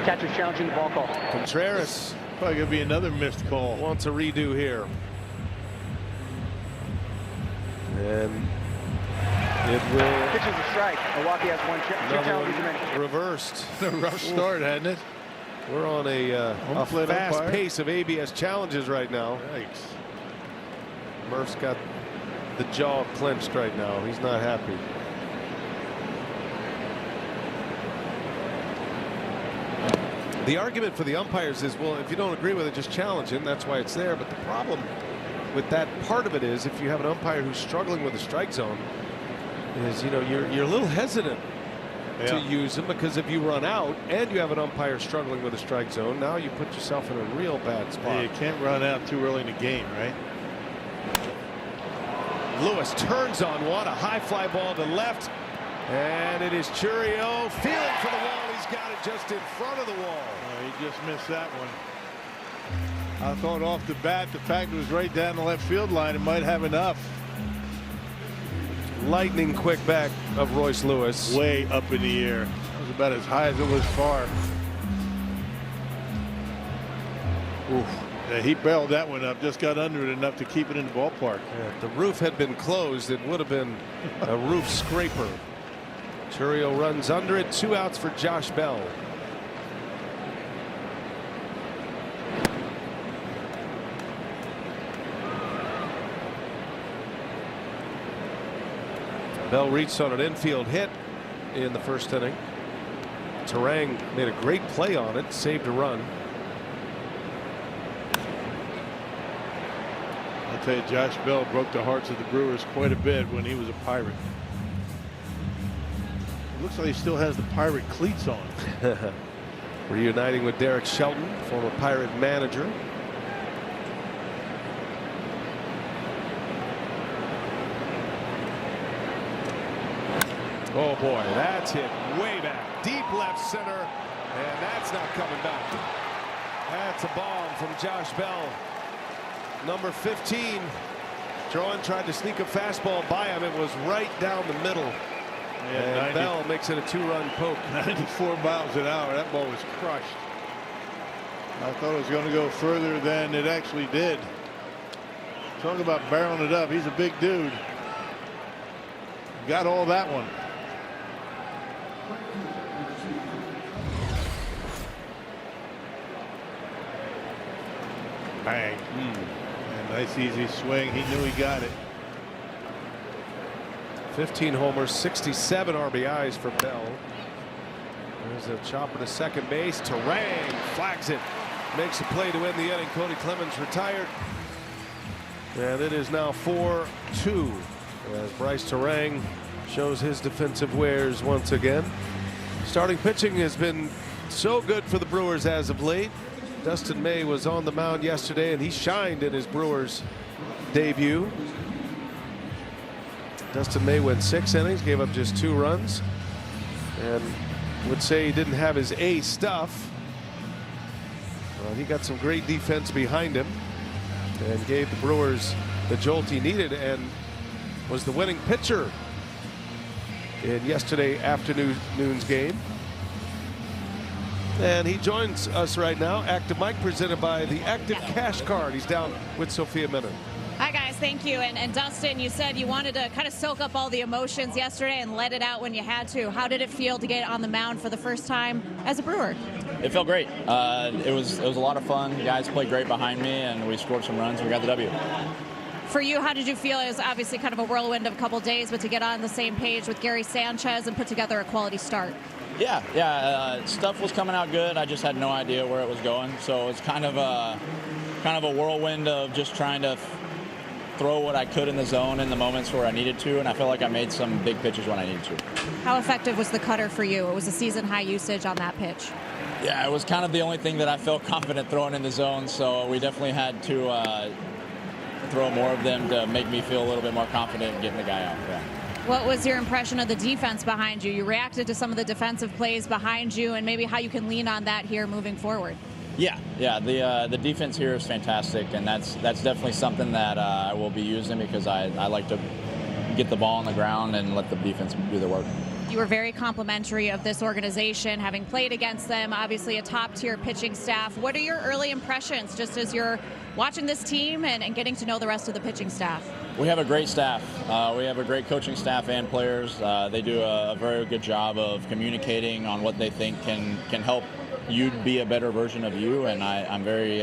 Catcher's challenging the ball call. Contreras probably going to be another missed call. Wants a redo here. And it will. Pitches a strike. Milwaukee has 2 challenges remaining. Reversed. A rough start, hadn't it? We're on a fast pace of ABS challenges right now. Yikes. Murph's got the jaw clenched right now. He's not happy. The argument for the umpires is, well, if you don't agree with it, just challenge him. That's why it's there. But the problem with that part of it is, if you have an umpire who's struggling with the strike zone, is, you know, you're a little hesitant to use him, because if you run out and you have an umpire struggling with the strike zone, now you put yourself in a real bad spot. Yeah, you can't run out too early in the game, right? Lewis turns on one, a high fly ball to left, and it is Churio feeling for the wall. He's got it just in front of the wall. He just missed that one. I thought off the bat, the fact it was right down the left field line, it might have enough. Lightning quick back of Royce Lewis. Way up in the air. That was about as high as it was far. Oof. Yeah, he barreled that one up, just got under it enough to keep it in the ballpark. Yeah, if the roof had been closed, it would have been a roof scraper. Churio runs under it. 2 outs for Josh Bell. Bell reached on an infield hit in the first inning. Terang made a great play on it, saved a run. I'll tell you, Josh Bell broke the hearts of the Brewers quite a bit when he was a Pirate. It looks like he still has the Pirate cleats on. Reuniting with Derek Shelton, former Pirate manager. Oh boy, that's hit way back, deep left center, and that's not coming back. That's a bomb from Josh Bell. Number 15. Trowan tried to sneak a fastball by him. It was right down the middle. And Bell makes it a 2-run poke. 94 miles an hour. That ball was crushed. I thought it was going to go further than it actually did. Talk about barreling it up. He's a big dude. Got all that one. Bang. And nice easy swing. He knew he got it. 15 homers, 67 RBIs for Bell. There's a chopper to second base. Terang flags it. Makes a play to end the inning. Cody Clemens retired. And it is now 4-2 as Bryce Terang shows his defensive wares once again. Starting pitching has been so good for the Brewers as of late. Dustin May was on the mound yesterday and he shined in his Brewers debut. Dustin May went 6 innings, gave up just 2 runs, and would say he didn't have his A stuff. Well, he got some great defense behind him and gave the Brewers the jolt he needed and was the winning pitcher in yesterday afternoon's game. And he joins us right now. Active Mike, presented by the Active Cash Card. He's down with Sophia Minner. Hi guys, thank you. And Dustin, you said you wanted to kind of soak up all the emotions yesterday and let it out when you had to. How did it feel to get on the mound for the first time as a Brewer? It felt great. It was a lot of fun. The guys played great behind me, and we scored some runs. And we got the W. For you, how did you feel? It was obviously kind of a whirlwind of a couple days, but to get on the same page with Gary Sanchez and put together a quality start. Yeah. Stuff was coming out good. I just had no idea where it was going. So it's kind of a whirlwind of just trying to throw what I could in the zone in the moments where I needed to, and I felt like I made some big pitches when I needed to. How effective was the cutter for you? It was a season high usage on that pitch. Yeah, it was kind of the only thing that I felt confident throwing in the zone, so we definitely had to throw more of them to make me feel a little bit more confident in getting the guy out. Yeah. What was your impression of the defense behind you? You reacted to some of the defensive plays behind you, and maybe how you can lean on that here moving forward. Yeah. The defense here is fantastic, and that's definitely something that I will be using because I like to get the ball on the ground and let the defense do the work. You were very complimentary of this organization, having played against them, obviously a top-tier pitching staff. What are your early impressions just as you're watching this team and getting to know the rest of the pitching staff? We have a great staff. We have a great coaching staff and players. They do a very good job of communicating on what they think can help you be a better version of you, and I'm very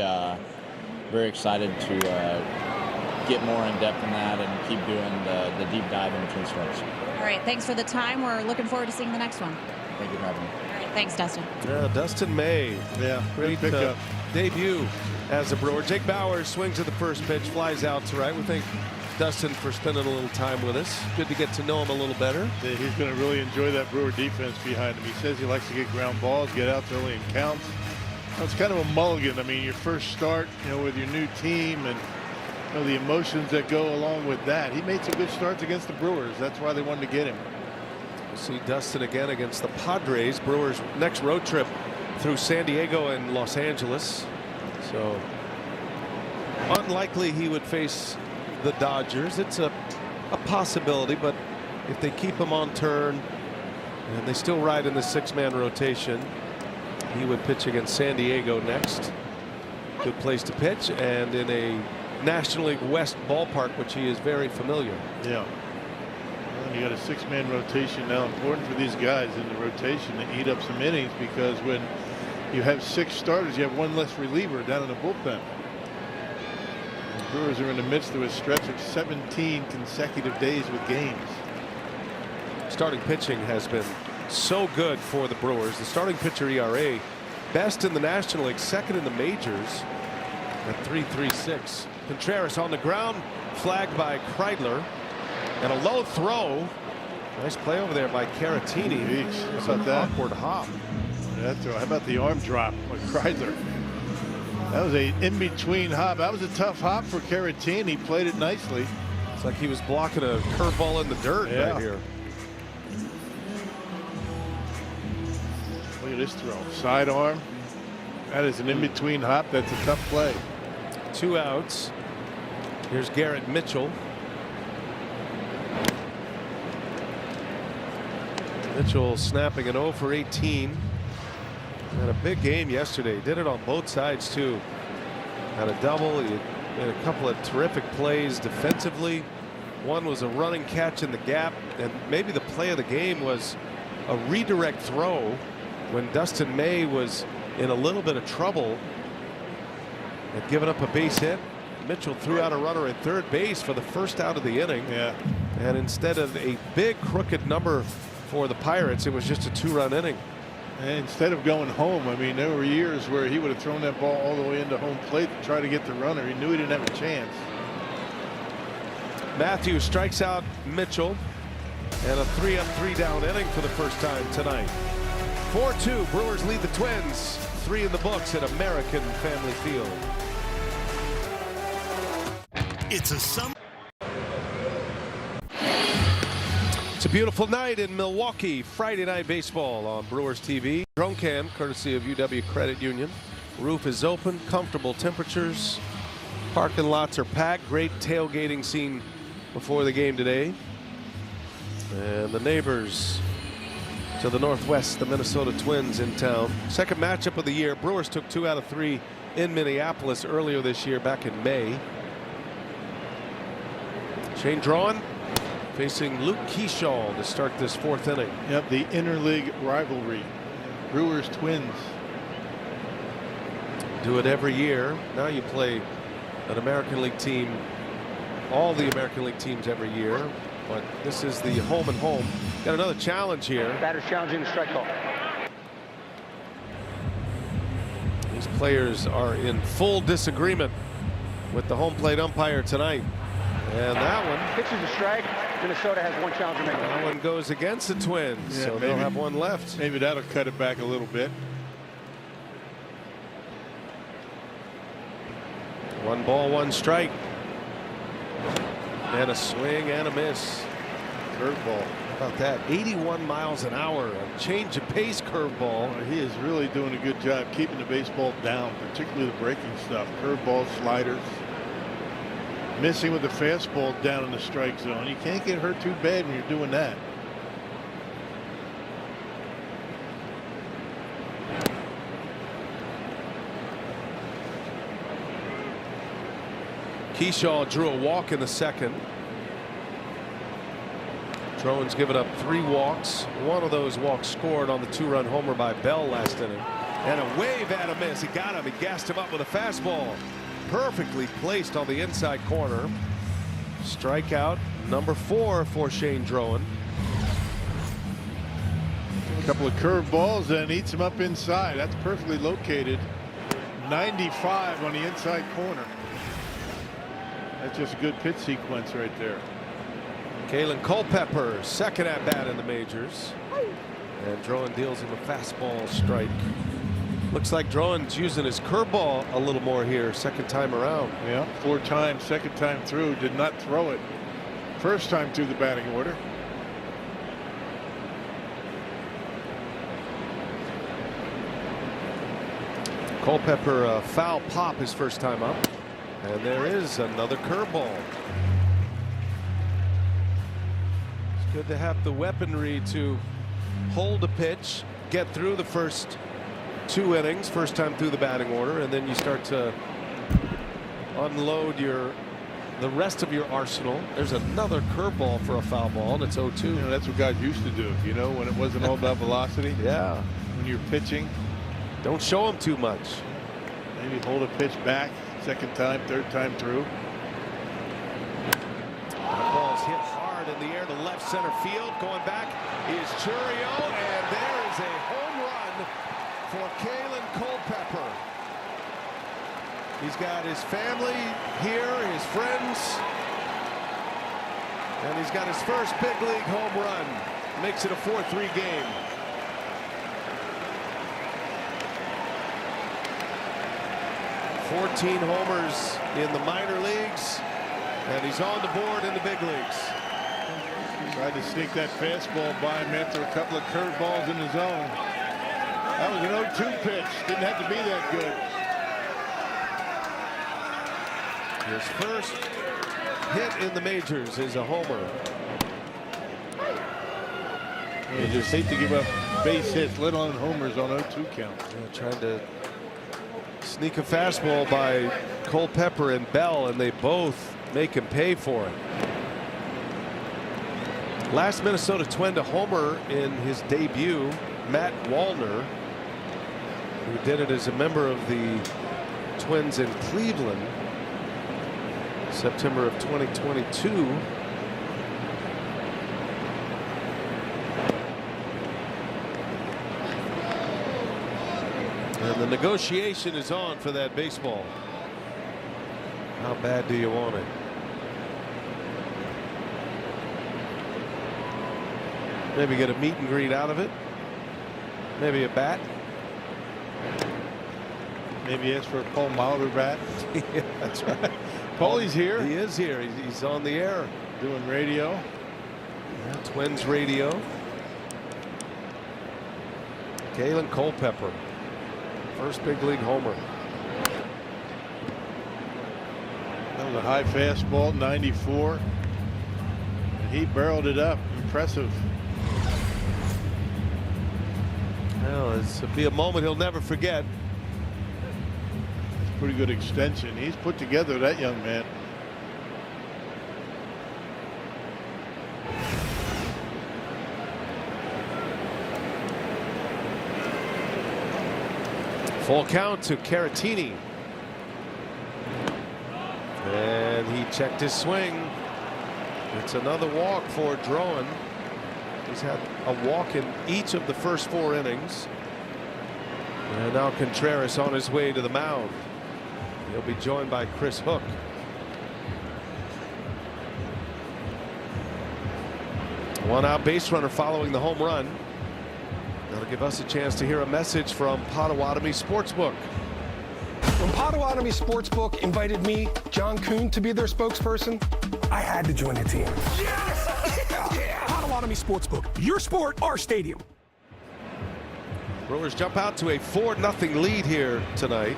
excited to get more in depth in that and keep doing the deep dive in between strikes. All right, thanks for the time. We're looking forward to seeing the next one. Thank you for having me. All right, thanks, Dustin. Yeah, Dustin May. Yeah, great pickup. Debut as a Brewer. Jake Bauers swings at the first pitch, flies out to right. We thank Dustin for spending a little time with us. Good to get to know him a little better. Yeah, he's going to really enjoy that Brewer defense behind him. He says he likes to get ground balls, get out early in counts. It's kind of a mulligan. I mean, your first start, with your new team and the emotions that go along with that. He made some good starts against the Brewers. That's why they wanted to get him. We'll see Dustin again against the Padres. Brewers' next road trip through San Diego and Los Angeles. So unlikely he would face the Dodgers. It's a possibility, but if they keep him on turn and they still ride in the 6-man rotation, he would pitch against San Diego next. Good place to pitch, and in a National League West ballpark, which he is very familiar. Yeah. Well, you got a 6-man rotation now. Important for these guys in the rotation to eat up some innings, because when you have 6 starters, you have 1 less reliever down in the bullpen. The Brewers are in the midst of a stretch of 17 consecutive days with games. Starting pitching has been so good for the Brewers. The starting pitcher ERA best in the National League, second in the majors at 3.36. Contreras on the ground, flagged by Kreidler, and a low throw. Nice play over there by Caratini. Jeez, how about that? Awkward hop. How about the arm drop by Kreidler? That was a in-between hop. That was a tough hop for Caratini. He played it nicely. It's like he was blocking a curveball in the dirt right here. Look at this throw. Sidearm. That is an in-between hop. That's a tough play. 2 outs. Here's Garrett Mitchell. Mitchell snapping an 0 for 18. Had a big game yesterday. Did it on both sides too. Had a double. He made a couple of terrific plays defensively. One was a running catch in the gap, and maybe the play of the game was a redirect throw when Dustin May was in a little bit of trouble. Had given up a base hit. Mitchell threw out a runner at third base for the first out of the inning. Yeah. And instead of a big crooked number for the Pirates, it was just a 2-run inning. And instead of going home, I mean, there were years where he would have thrown that ball all the way into home plate to try to get the runner. He knew he didn't have a chance. Matthews strikes out Mitchell, and a 3-up, 3-down inning for the first time tonight. 4-2, Brewers lead the Twins. 3 in the books at American Family Field. It's a summer. It's a beautiful night in Milwaukee. Friday night baseball on Brewers TV. Drone cam courtesy of UW Credit Union. Roof is open, comfortable temperatures. Parking lots are packed. Great tailgating scene before the game today. And the neighbors to the northwest, the Minnesota Twins in town. Second matchup of the year. Brewers took 2 out of 3 in Minneapolis earlier this year, back in May. Shane Drawn facing Luke Keyshaw to start this 4th inning. Yep, the interleague rivalry. Brewers Twins. Do it every year. Now you play an American League team, all the American League teams every year. But this is the home and home. Got another challenge here. Batter's challenging the strike call. These players are in full disagreement with the home plate umpire tonight. And that one. Pitches a strike. Minnesota has 1 challenge remaining. That one goes against the Twins, Yeah, so they'll have 1 left. Maybe that'll cut it back a little bit. 1 ball, 1 strike. And a swing and a miss. Curveball. How about that? 81 miles an hour. A change of pace curveball. He is really doing a good job keeping the baseball down, particularly the breaking stuff. Curveballs, sliders. Missing with the fastball down in the strike zone. You can't get hurt too bad when you're doing that. Keyshaw drew a walk in the second. Drone's given up 3 walks. One of those walks scored on the 2-run homer by Bell last inning. And a wave at a miss. He got him. He gassed him up with a fastball. Perfectly placed on the inside corner. Strikeout number 4 for Shane Drowan. A couple of curveballs and eats him up inside. That's perfectly located. 95 on the inside corner. That's just a good pitch sequence right there. Kalen Culpepper, second at bat in the majors. And Drowan deals him a fastball strike. Looks like Drowan's using his curveball a little more here, second time around. Yeah, 4 times, second time through, did not throw it. First time through the batting order. Culpepper, a foul pop his first time up. And there is another curveball. It's good to have the weaponry to hold a pitch, get through the first 2 innings, first time through the batting order, and then you start to unload the rest of your arsenal. There's another curveball for a foul ball, and it's 0-2. You know, that's what guys used to do, you know, when it wasn't all about velocity. Yeah. When you're pitching. Don't show them too much. Maybe hold a pitch back, second time, third time through. That ball's hit hard in the air to left center field. Going back is Churio, and there is a home run for Kalen Culpepper. He's got his family here, his friends, and he's got his first big league home run. Makes it a 4-3 game. "14 homers in the minor leagues, and he's on the board in the big leagues." Tried to sneak that fastball by him after a couple of curveballs in the zone. That was an 0-2 pitch. Didn't have to be that good. His first hit in the majors is a homer. You just hate to give up base hits, let alone homers on 0-2 count. Trying to sneak a fastball by Culpepper and Bell, and they both make him pay for it. Last Minnesota Twin to homer in his debut, Matt Wallner, who did it as a member of the Twins in Cleveland, September of 2022. And the negotiation is on for that baseball. How bad do you want it? Maybe get a meet and greet out of it. Maybe a bat. Maybe ask for a Paul Molitor bat. Yeah, that's right. Paulie's here. He is here. He's on the air. Doing radio. Yeah, Twins radio. Kalen Culpepper. First big league homer. That was a high fastball, 94. And he barreled it up. Impressive. Well, this will be a moment he'll never forget. It's pretty good extension. He's put together, that young man. Full count to Caratini. And he checked his swing. It's another walk for Drowan. He's had a walk in each of the first 4 innings. And now Contreras on his way to the mound. He'll be joined by Chris Hook. One out base runner following the home run. That'll give us a chance to hear a message from Potawatomi Sportsbook. When Potawatomi Sportsbook invited me, John Kuhn, to be their spokesperson, I had to join the team. Yes! Yeah! Potawatomi Sportsbook. Your sport, our stadium. Brewers jump out to a 4-0 lead here tonight.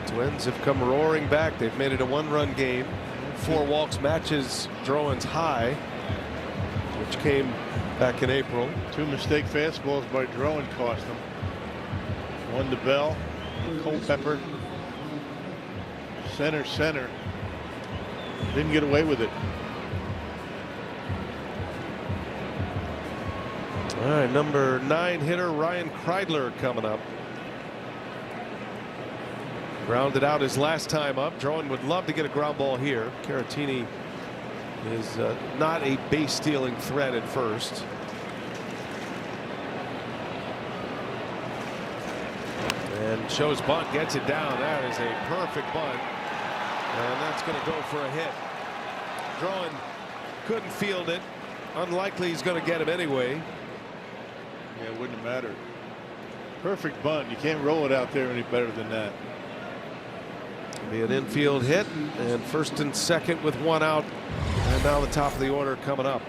Twins have come roaring back. They've made it a 1-run game. 4 walks matches Drowan's high, which came back in April. 2 mistake fastballs by Drowan cost him. One to Bell. Culpepper. Center. Didn't get away with it. All right, number 9 hitter Ryan Kreidler coming up. Grounded out his last time up. Drowan would love to get a ground ball here. Caratini is not a base stealing threat at first. And shows bunt, gets it down. That is a perfect bunt. And that's going to go for a hit. Drowan couldn't field it. Unlikely he's going to get him anyway. Yeah, it wouldn't have mattered. Perfect bunt. You can't roll it out there any better than that. Be an infield hit, and first and second with 1 out. And now the top of the order coming up.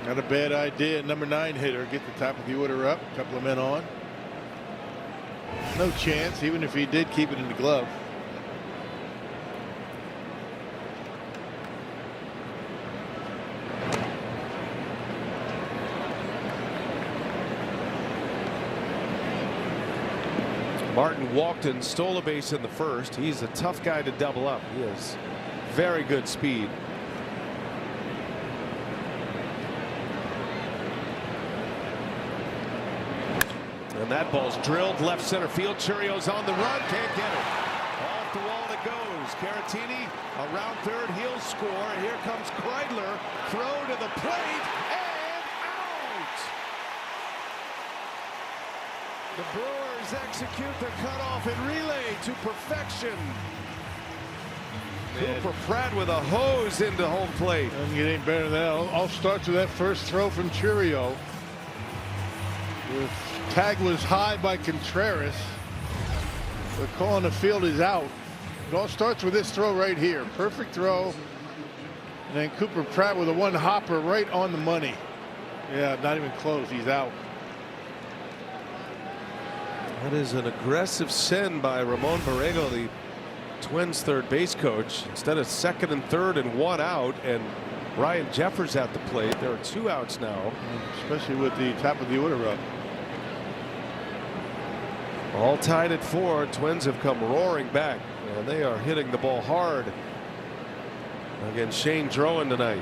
Not a bad idea. Number 9 hitter, get the top of the order up. A couple of men on. No chance, even if he did keep it in the glove. Martin walked and stole a base in the first. He's a tough guy to double up. He has very good speed. And that ball's drilled left center field. Churio's on the run, can't get it. All off the wall it goes. Caratini around third, he'll score. Here comes Kreidler, throw to the plate, and out! The Brewers execute the cutoff and relay to perfection. Cooper Pratt with a hose into home plate. Doesn't get any better than that. All starts with that first throw from Churio. The tag was high by Contreras. The call on the field is out. It all starts with this throw right here. Perfect throw. And then Cooper Pratt with a one hopper right on the money. Yeah, not even close. He's out. That is an aggressive send by Ramon Borrego, the Twins third base coach. Instead of second and third and one out, and Ryan Jeffers at the plate. There are 2 outs now. Especially with the top of the order up. All tied at 4. Twins have come roaring back, and they are hitting the ball hard against Shane Drowan tonight.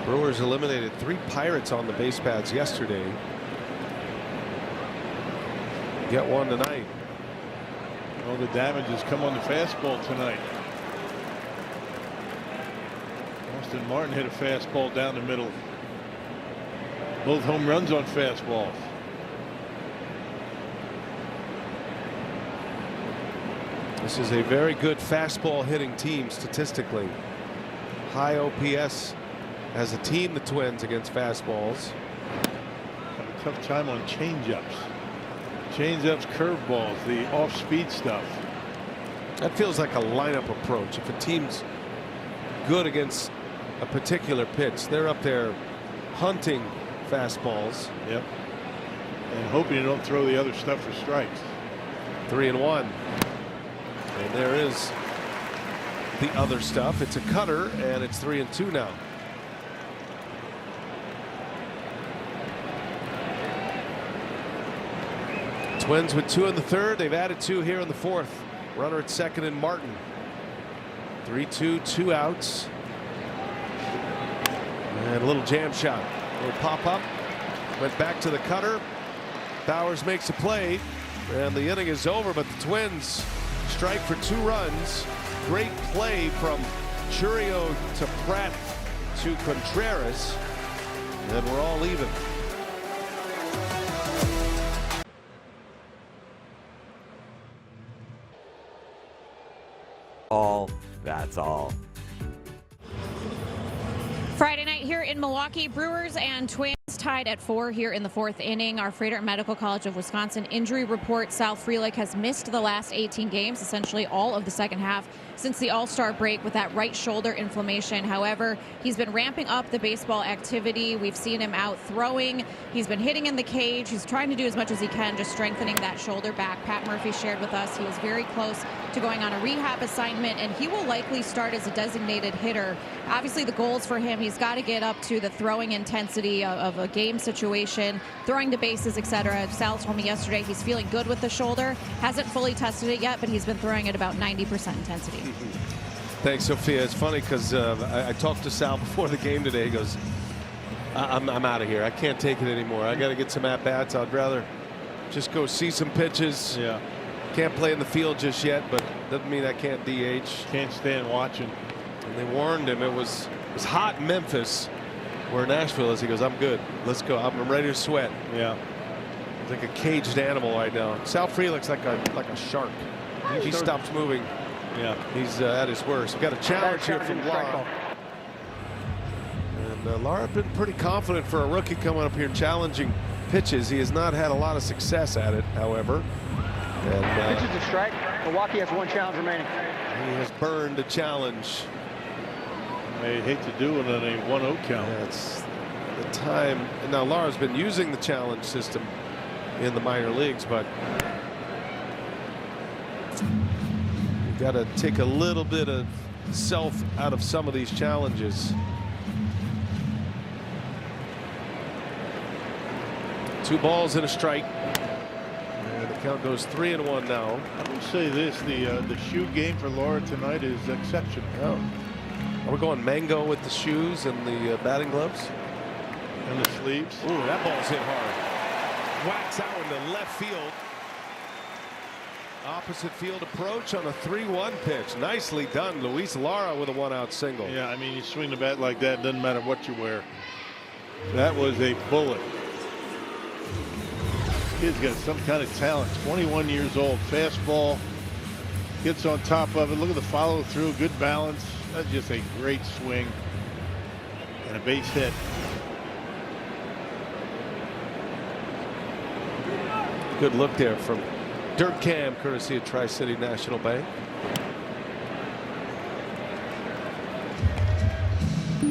Brewers eliminated 3 Pirates on the base paths yesterday. Get one tonight. All the damage has come on the fastball tonight. Austin Martin hit a fastball down the middle. Both home runs on fastballs. This is a very good fastball hitting team statistically. High OPS as a team, the Twins, against fastballs. Have a tough time on changeups. Changeups, curveballs, the off-speed stuff. That feels like a lineup approach. If a team's good against a particular pitch, they're up there hunting fastballs. Yep. And hoping you don't throw the other stuff for strikes. 3-1. And there is the other stuff. It's a cutter, and it's 3-2 now. Twins with 2 in the third. They've added 2 here in the fourth. Runner at second and Martin. 3-2, 2 outs. And a little jam shot. A little pop up. Went back to the cutter. Bowers makes a play. And the inning is over, but the Twins strike for 2 runs. Great play from Churio to Pratt to Contreras. And we're all even. That's all. Friday night here in Milwaukee, Brewers and Twins tied at 4 here in the 4th inning. Our Freighter Medical College of Wisconsin injury report: Sal Frelick has missed the last 18 games, essentially all of the second half since the All-Star break with that right shoulder inflammation. However, he's been ramping up the baseball activity. We've seen him out throwing. He's been hitting in the cage. He's trying to do as much as he can, just strengthening that shoulder back. Pat Murphy shared with us he is very close to going on a rehab assignment, and he will likely start as a designated hitter. Obviously, the goals for him, he's got to get up to the throwing intensity of a game situation, throwing to bases, etc. Sal told me yesterday he's feeling good with the shoulder. Hasn't fully tested it yet, but he's been throwing at about 90% intensity. Thanks, Sophia. It's funny because I talked to Sal before the game today. He goes, I'm out of here. I can't take it anymore. I got to get some at-bats. I'd rather just go see some pitches. Yeah. Can't play in the field just yet, but doesn't mean I can't DH. Can't stand watching. And they warned him. It was hot in Memphis, where Nashville is. He goes, I'm good. Let's go. I'm ready to sweat. Yeah. He's like a caged animal right now. Sal Frelick's like a shark. He stops moving. Yeah. He's at his worst. We've got a challenge here from Lara. And Lara been pretty confident for a rookie coming up here challenging pitches. He has not had a lot of success at it, however. And pitches to strike. Milwaukee has 1 challenge remaining. He has burned a challenge. I hate to do it on a 1-0 count. That's the time. And now Lara's been using the challenge system in the minor leagues, but you've got to take a little bit of self out of some of these challenges. 2 balls and a strike. And the Count goes 3-1 now. I will say this: the shoe game for Laura tonight is exceptional. Oh. Are we going mango with the shoes and the batting gloves and the sleeves? Ooh, that ball's hit hard. Whacks out into left field. Opposite field approach on a 3-1 pitch. Nicely done. Luis Lara with a 1-out single. Yeah, I mean, you swing the bat like that, doesn't matter what you wear. That was a bullet. Kid's got some kind of talent. 21 years old. Fastball. Gets on top of it. Look at the follow through. Good balance. That's just a great swing. And a base hit. Good look there from Dirt Cam, courtesy of Tri-City National Bank. Do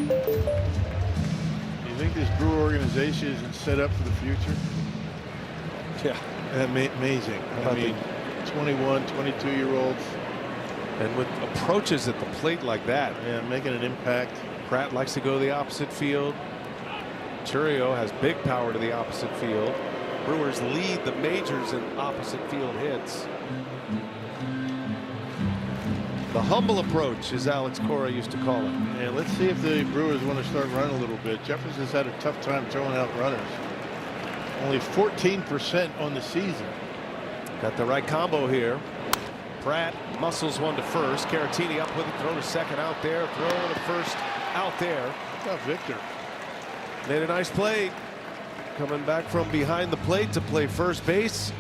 you think this Brewer organization isn't set up for the future? Yeah. Amazing. I mean, 21, 22-year-olds. And with approaches at the plate like that. Yeah, making an impact. Pratt likes to go to the opposite field. Churio has big power to the opposite field. Brewers lead the majors in opposite field hits. The humble approach, as Alex Cora used to call it. Yeah, let's see if the Brewers want to start running a little bit. Jefferson's had a tough time throwing out runners. Only 14% on the season. Got the right combo here. Pratt muscles one to first. Caratini up with it, throw to second out there, throw to first out there. How about Victor? Made a nice play. Coming back from behind the plate to play first base.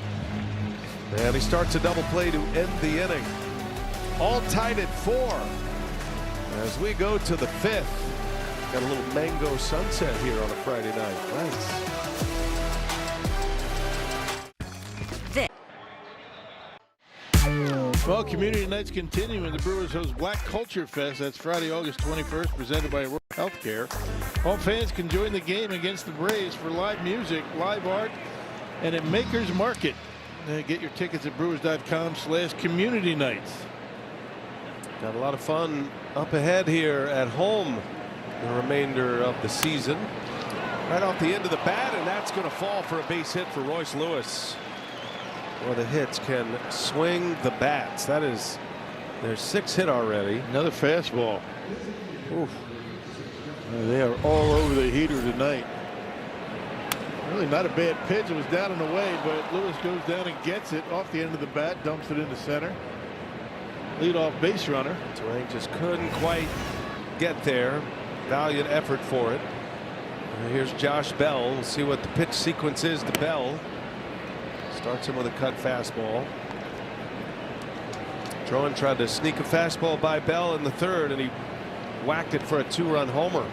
And he starts a double play to end the inning. All tied at 4. As we go to the 5th. Got a little mango sunset here on a Friday night. Nice. Well, community nights continue and the Brewers host Black Culture Fest. That's Friday, August 21st, presented by Royal Healthcare. All fans can join the game against the Braves for live music, live art, and a Maker's Market. Get your tickets at brewers.com/community nights. Got a lot of fun up ahead here at home the remainder of the season. Right off the end of the bat, and that's going to fall for a base hit for Royce Lewis. Well, the hits can swing the bats. That is their 6th hit already. Another fastball. Oof. They are all over the heater tonight. Really not a bad pitch. It was down and away, but Lewis goes down and gets it off the end of the bat, dumps it into center. Leadoff base runner. Dwayne just couldn't quite get there. Valiant effort for it. And here's Josh Bell. We'll see what the pitch sequence is to Bell. Starts him with a cut fastball. Drowan tried to sneak a fastball by Bell in the 3rd, and he whacked it for a 2-run homer.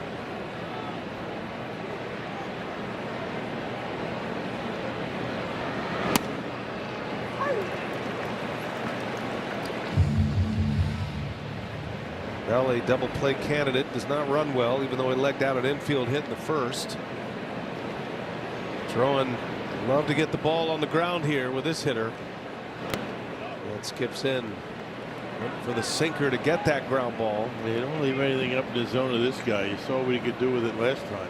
Bell, a double play candidate, does not run well, even though he legged out an infield hit in the 1st. Drowan love to get the ball on the ground here with this hitter. That skips in. Went for the sinker to get that ground ball. They don't leave anything up in the zone of this guy. You saw what he could do with it last time.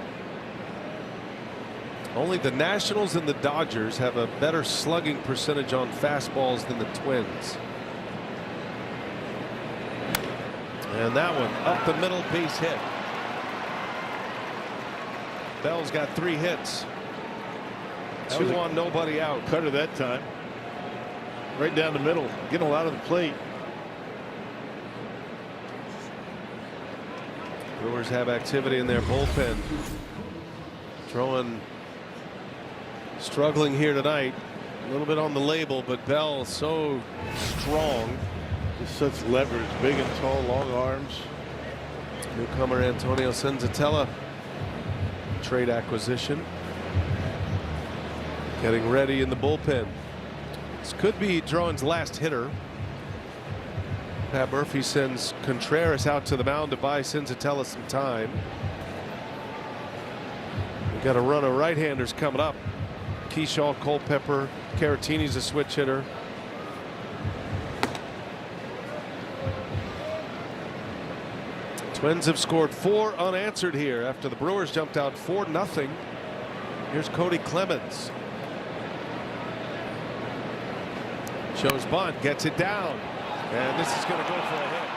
Only the Nationals and the Dodgers have a better slugging percentage on fastballs than the Twins. And that one up the middle, base hit. Bell's got 3 hits. 2 on, nobody out. Cutter that time. Right down the middle. Getting a lot of the plate. Brewers have activity in their bullpen. Drowan struggling here tonight. A little bit on the label, but Bell so strong. Just such leverage. Big and tall, long arms. Newcomer Antonio Senzatella. Trade acquisition. Getting ready in the bullpen. This could be Drowan's last hitter. Pat Murphy sends Contreras out to the mound to buy Senzatella some time. We got a run of right-handers coming up. Keyshaw, Culpepper, Caratini's a switch hitter. Twins have scored 4 unanswered here after the Brewers jumped out 4-0. Here's Cody Clemens. Shows bunt, gets it down, and this is going to go for a hit.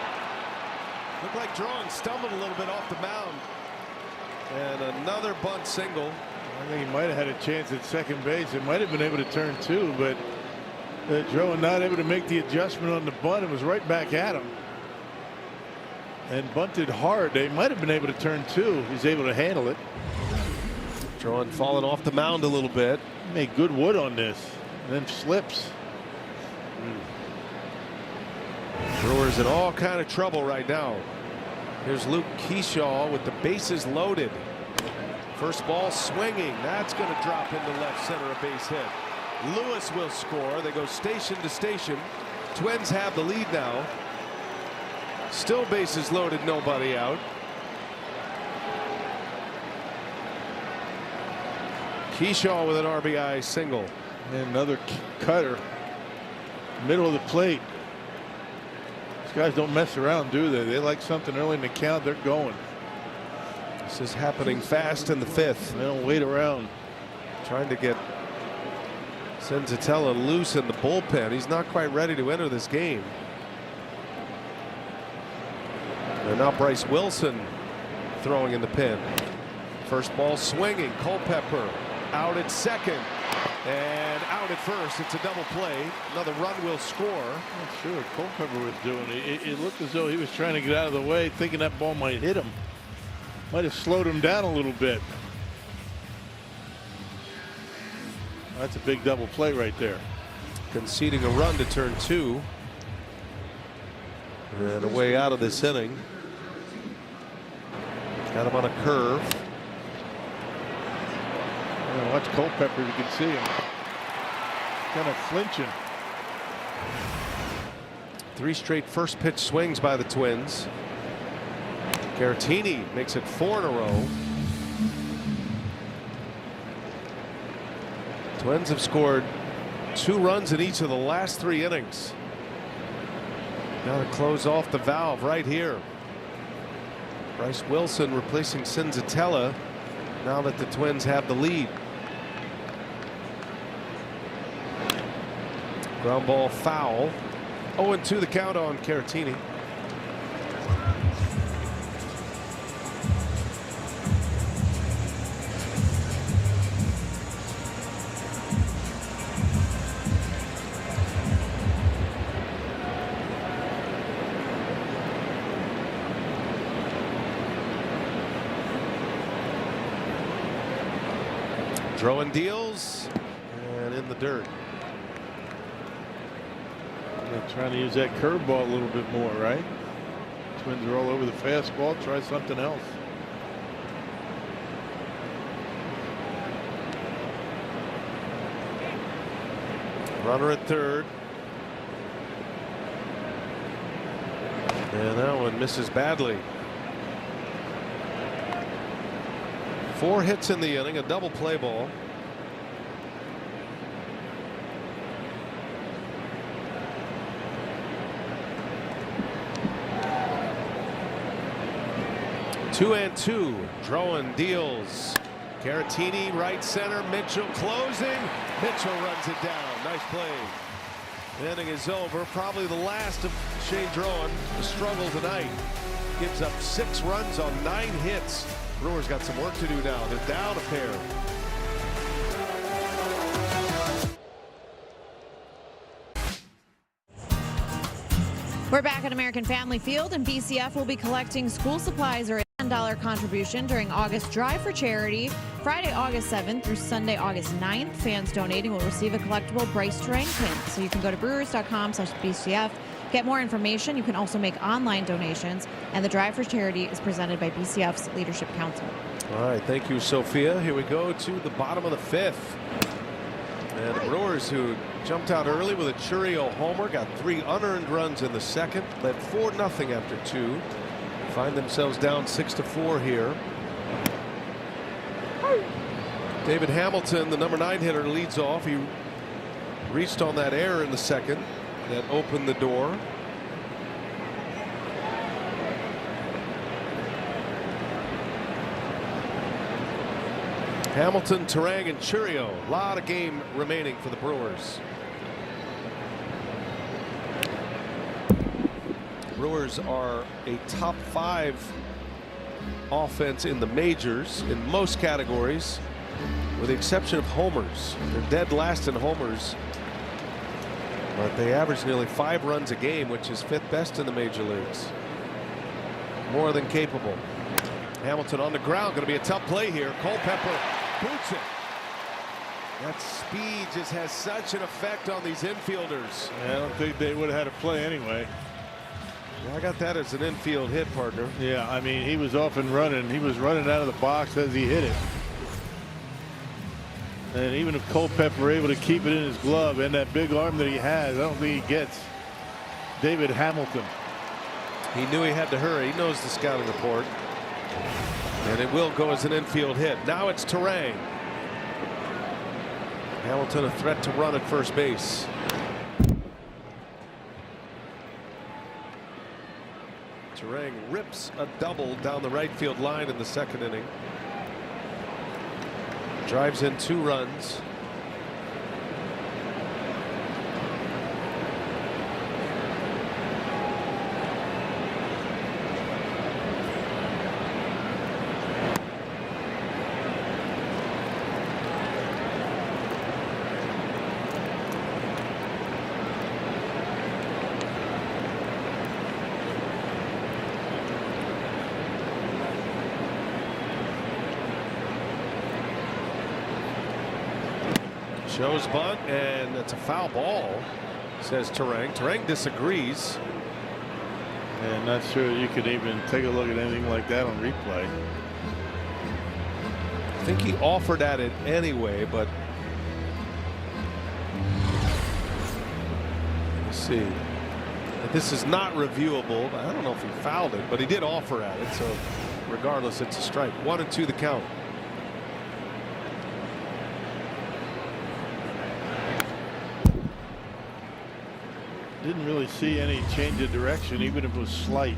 Looked like Drawn stumbled a little bit off the mound. And another bunt single. I think he might have had a chance at second base. It might have been able to turn two, but Drawn not able to make the adjustment on the bunt. It was right back at him. And bunted hard. They might have been able to turn two. He's able to handle it. Drawn falling off the mound a little bit. Made good wood on this. And then slips. Brewers in all kind of trouble right now. Here's Luke Keyshaw with the bases loaded. First ball swinging. That's going to drop into left center, a base hit. Lewis will score. They go station to station. Twins have the lead now. Still bases loaded, nobody out. Keyshaw with an RBI single. And another cutter. Middle of the plate. These guys don't mess around, do they? They like something early in the count, they're going. This is happening fast in the fifth. They don't wait around. Trying to get Senzatella loose in the bullpen. He's not quite ready to enter this game. And now Bryce Wilson throwing in the pen. First ball swinging. Culpepper out at second and out at first. It's a double play. Another run will score. Not sure what Culpepper was doing. It looked as though he was trying to get out of the way, thinking that ball might hit him. Might have slowed him down a little bit. That's a big double play right there. Conceding a run to turn two. And a way out of this inning. Got him on a curve. Yeah, watch Culpepper, you can see him kind of flinching. 3 straight first pitch swings by the Twins. Caratini makes it 4 in a row. Twins have scored 2 runs in each of the last 3 innings. Got to close off the valve right here. Bryce Wilson replacing Senzatella now that the Twins have the lead. Ground ball foul. 0-2 the count on Caratini. Throwing deals and in the dirt. They're trying to use that curveball a little bit more, right? Twins are all over the fastball. Try something else. Runner at third. And that one misses badly. 4 hits in the inning, a double play ball. Two and two. Drowan deals. Caratini right center. Mitchell closing. Mitchell runs it down. Nice play. The inning is over. Probably the last of Shane Drowan. The struggle tonight. Gives up 6 runs on 9 hits. Brewers got some work to do now. They're down a pair. We're back at American Family Field, and BCF will be collecting school supplies or a $10 contribution during August Drive for Charity. Friday, August 7th through Sunday, August 9th. Fans donating will receive a collectible Bryce Terang pin. So you can go to brewers.com/BCF. Get more information. You can also make online donations. And the Drive for Charity is presented by BCF's Leadership Council. All right. Thank you, Sophia. Here we go to the bottom of the 5th. And the Brewers, who jumped out early with a Churio homer, got 3 unearned runs in the second, led 4-0 after 2. Find themselves down 6-4 here. David Hamilton, the number 9 hitter, leads off. He reached on that error in the second that opened the door. Hamilton, Terang, and Churio. A lot of game remaining for the Brewers. Brewers are a top 5 offense in the majors in most categories, with the exception of homers. They're dead last in homers, but they average nearly 5 runs a game, which is 5th best in the major leagues. More than capable. Hamilton on the ground, going to be a tough play here. Culpepper boots it. That speed just has such an effect on these infielders. Yeah, I don't think they would have had a play anyway. I got that as an infield hit, partner. Yeah, I mean, he was off and running. He was running out of the box as he hit it. And even if Culpepper were able to keep it in his glove and that big arm that he has, I don't think he gets David Hamilton. He knew he had to hurry. He knows the scouting report. And it will go as an infield hit. Now it's Terang. Hamilton a threat to run at first base. Terang rips a double down the right field line in the 2nd inning. Drives in 2 runs. Shows bunt, and it's a foul ball, says Terang. Terang disagrees. And not sure you could even take a look at anything like that on replay. I think he offered at it anyway, but let's see. This is not reviewable. I don't know if he fouled it, but he did offer at it. So regardless, it's a strike. 1-2 the count. Didn't really see any change of direction, even if it was slight.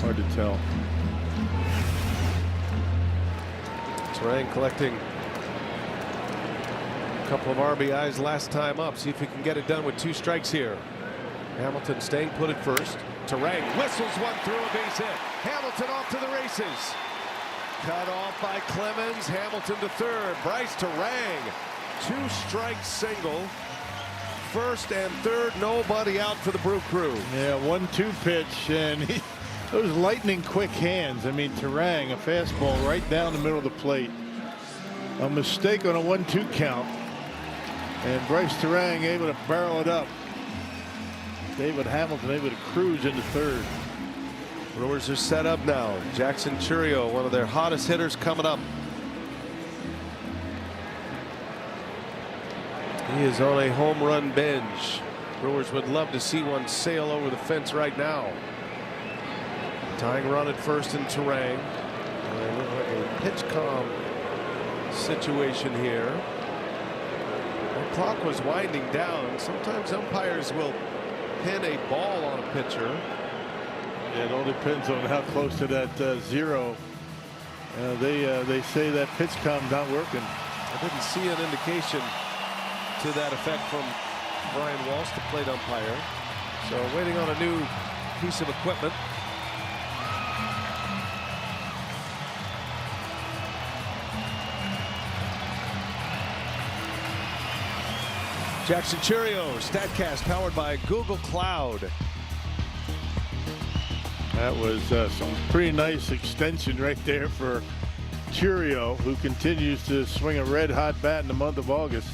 Hard to tell. Terang collecting a couple of RBIs last time up. See if he can get it done with 2 strikes here. Hamilton staying put at first. Terang whistles one through, a base hit. Hamilton off to the races. Cut off by Clemens. Hamilton to third. Bryce Terang. 2-strike single. 1st and 3rd, nobody out for the Brew Crew. Yeah, 1-2 pitch, and those lightning quick hands. I mean, Terang, a fastball right down the middle of the plate. A mistake on a 1-2 count, and Bryce Terang able to barrel it up. David Hamilton able to cruise into 3rd. Brewers are set up now. Jackson Churio, one of their hottest hitters, coming up. He is on a home run bench. Brewers would love to see one sail over the fence right now. Tying run at first in Terang. A pitch calm situation here. The clock was winding down. Sometimes umpires will pin a ball on a pitcher. Yeah, it all depends on how close to that 0. They say that pitch calm's not working. I didn't see an indication to that effect from Brian Walsh, the plate umpire. So waiting on a new piece of equipment. Jackson Churio, StatCast powered by Google Cloud. That was some pretty nice extension right there for Churio, who continues to swing a red-hot bat in the month of August.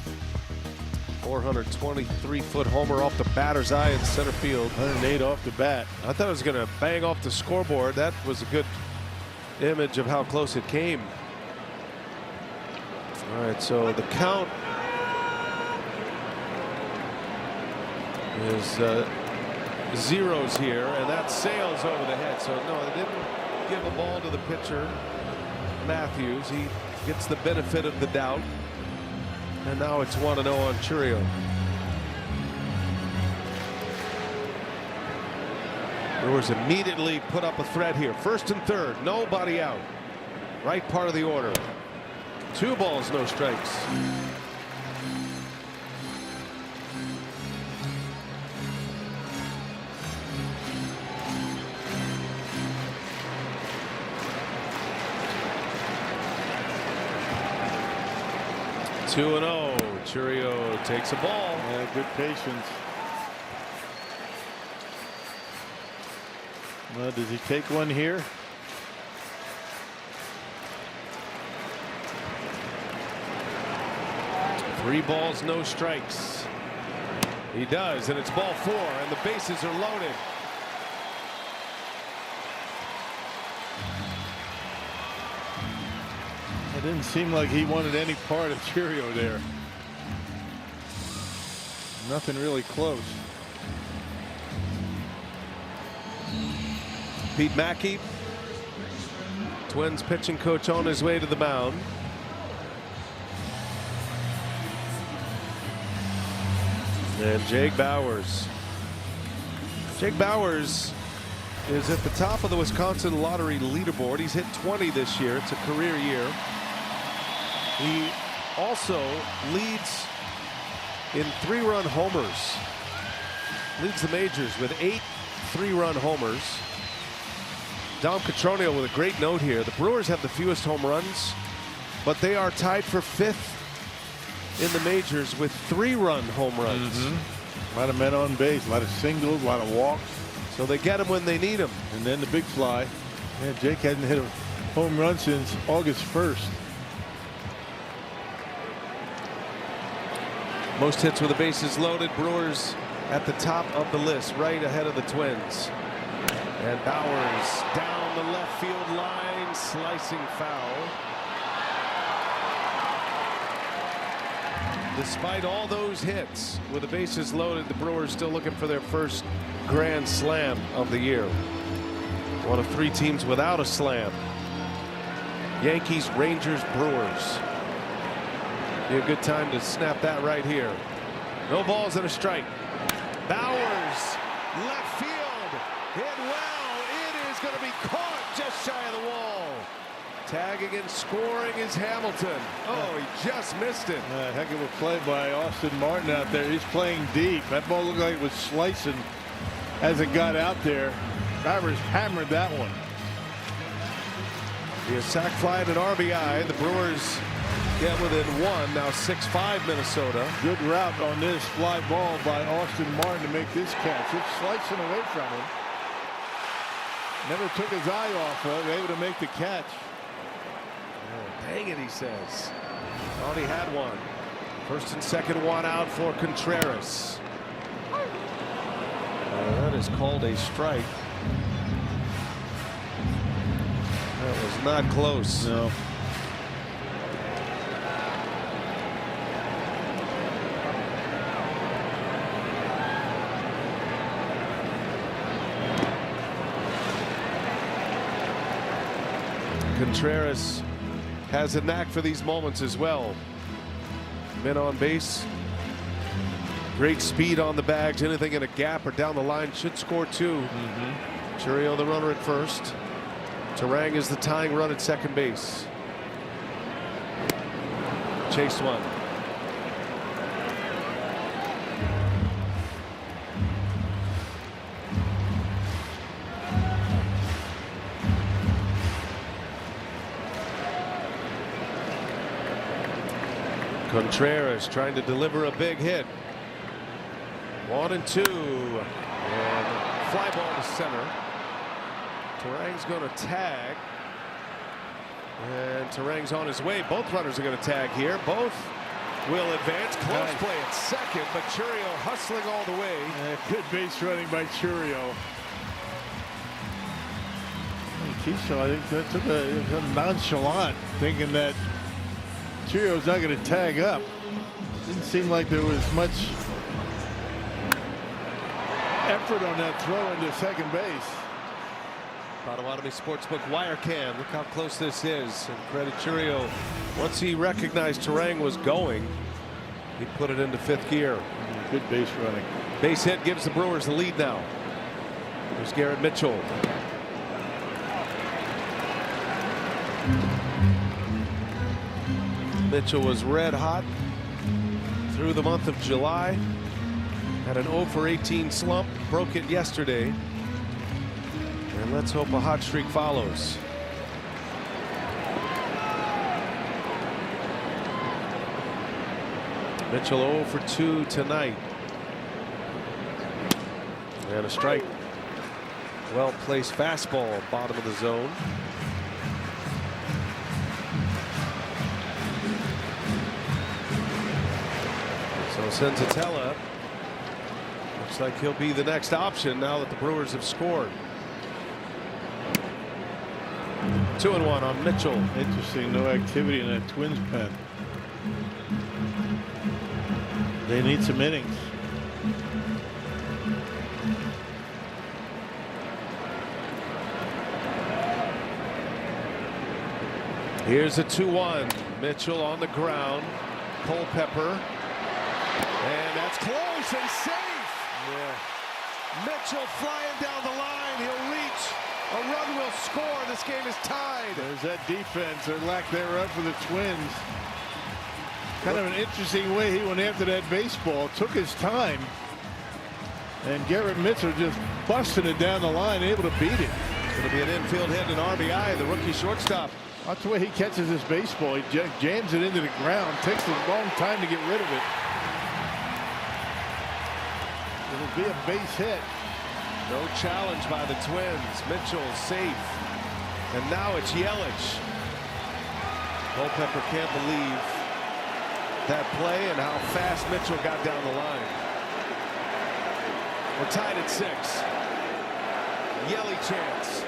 423-foot homer off the batter's eye in center field. 108 off the bat. I thought it was going to bang off the scoreboard. That was a good image of how close it came. All right, so the count is zeros here, and that sails over the head. So no, they didn't give a ball to the pitcher, Matthews. He gets the benefit of the doubt. And now it's 1-0 on Churio. Brewers immediately put up a threat here. 1st and 3rd, nobody out. Right part of the order. 2 balls, no strikes. 2-0. Churio takes a ball. Yeah, good patience. Well, does he take one here? Three balls, no strikes. He does, and it's ball 4, and the bases are loaded. It didn't seem like he wanted any part of Churio there. Nothing really close. Pete Mackey, Twins pitching coach, on his way to the mound. And Jake Bauers. Jake Bauers is at the top of the Wisconsin lottery leaderboard. He's hit 20 this year. It's a career year. He also leads in 3-run homers. Leads the majors with 8 3-run homers. Dom Catronio with a great note here. The Brewers have the fewest home runs, but they are tied for 5th in the majors with 3-run home runs. A lot of men on base, a lot of singles, a lot of walks. So they get them when they need them. And then the big fly. Yeah, Jake hasn't hit a home run since August 1st. Most hits with the bases loaded. Brewers at the top of the list, right ahead of the Twins. And Bauers down the left field line, slicing foul. Despite all those hits with the bases loaded, the Brewers still looking for their first grand slam of the year. One of 3 teams without a slam. Yankees, Rangers, Brewers. Be a good time to snap that right here. No balls and a strike. Bauers, left field. Hit well. It is going to be caught just shy of the wall. Tagging and scoring is Hamilton. Oh, he just missed it. Heck of a play by Austin Martin out there. He's playing deep. That ball looked like it was slicing as it got out there. Bauers hammered that one. The sac fly and an RBI. The Brewers get within 1. Now 6-5 Minnesota. Good route on this fly ball by Austin Martin to make this catch. It's slicing away from him. Never took his eye off of it. Able to make the catch. Oh, dang it, he says. Thought he had one. First and second, one out for Contreras. That is called a strike. That was not close. No. Contreras has a knack for these moments as well. Men on base. Great speed on the bags. Anything in a gap or down the line should score 2. Churio the runner at first. Turang is the tying run at second base. Chase one. Contreras trying to deliver a big hit. 1 and 2. And fly ball to center. Turang's going to tag. And Turang's on his way. Both runners are going to tag here. Both will advance. Close play at second, but Churio hustling all the way. Good base running by Churio. Keyshaw, I think that took a nonchalant, thinking that Churio's not going to tag up. Didn't seem like there was much effort on that throw into second base. Potawatomi Sportsbook wire cam. Look how close this is. And credit Churio. Once he recognized Turang was going, he put it into 5th gear. Good base running. Base hit gives the Brewers the lead now. There's Garrett Mitchell. Mitchell was red hot through the month of July. Had an 0 for 18 slump. Broke it yesterday. And let's hope a hot streak follows. Mitchell 0 for 2 tonight. And a strike. Well placed fastball, bottom of the zone. So Senzatella looks like he'll be the next option now that the Brewers have scored. 2-1 on Mitchell. Interesting, no activity in that Twins pen. They need some innings. Here's a 2-1. Mitchell on the ground. Culpepper. And that's close and safe. Yeah. Mitchell flying down the line. He'll reach. A run will score. This game is tied. There's that defense, or lack thereof, for the Twins. Kind of an interesting way he went after that baseball. Took his time. And Garrett Mitchell just busting it down the line, able to beat it. It's going to be an infield hit and an RBI. The rookie shortstop. That's the way he catches this baseball. He jams it into the ground. Takes a long time to get rid of it. It'll be a base hit. No challenge by the Twins. Mitchell safe. And now it's Yelich. Culpepper can't believe that play and how fast Mitchell got down the line. We're tied at 6. Yelich chance.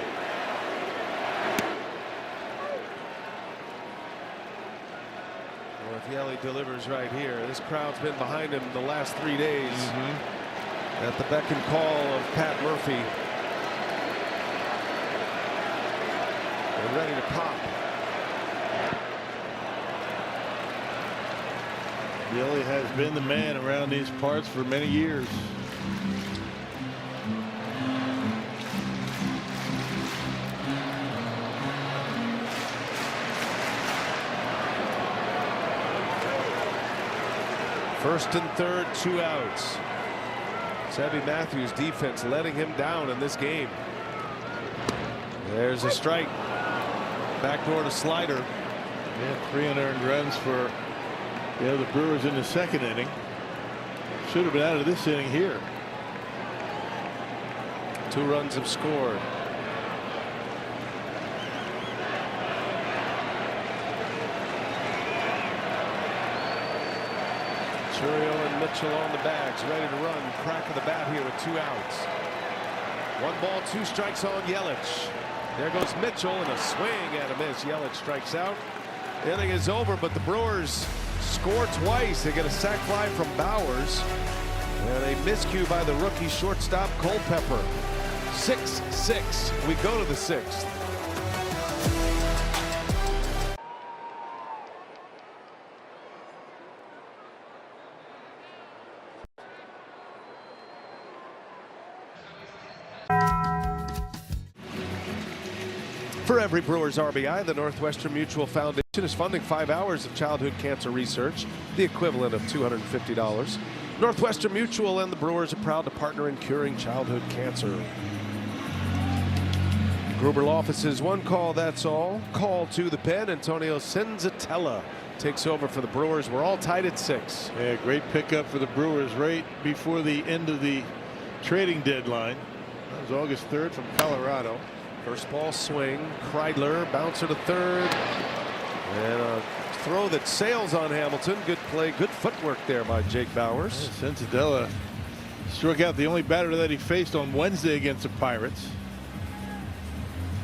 Well, if Yelich delivers right here, this crowd's been behind him the last 3 days. At the beck and call of Pat Murphy. They're ready to pop. Yelich has been the man around these parts for many years. First and third, 2 outs. Savvy Matthews' defense letting him down in this game. There's a strike. Backdoor to slider. Yeah, 3 unearned runs for the Brewers in the second inning. Should have been out of this inning here. 2 runs have scored. Churio and Mitchell on the bags, ready to run. Crack of the bat here with 2 outs. 1 ball, 2 strikes on Yelich. There goes Mitchell and a swing and a miss. Yelich strikes out. The inning is over, but the Brewers score twice. They get a sac fly from Bowers and a miscue by the rookie shortstop Culpepper. 6-6. We go to the 6th. For every Brewers RBI, the Northwestern Mutual Foundation is funding 5 hours of childhood cancer research, the equivalent of $250. Northwestern Mutual and the Brewers are proud to partner in curing childhood cancer. Gruber Law Offices, 1 call, that's all. Call to the pen. Antonio Senzatella takes over for the Brewers. We're all tied at 6. Yeah, great pickup for the Brewers right before the end of the trading deadline. That was August 3rd from Colorado. First ball swing. Kreidler, bouncer to third. And a throw that sails on Hamilton. Good play, good footwork there by Jake Bowers. Yeah, Senzatella struck out the only batter that he faced on Wednesday against the Pirates.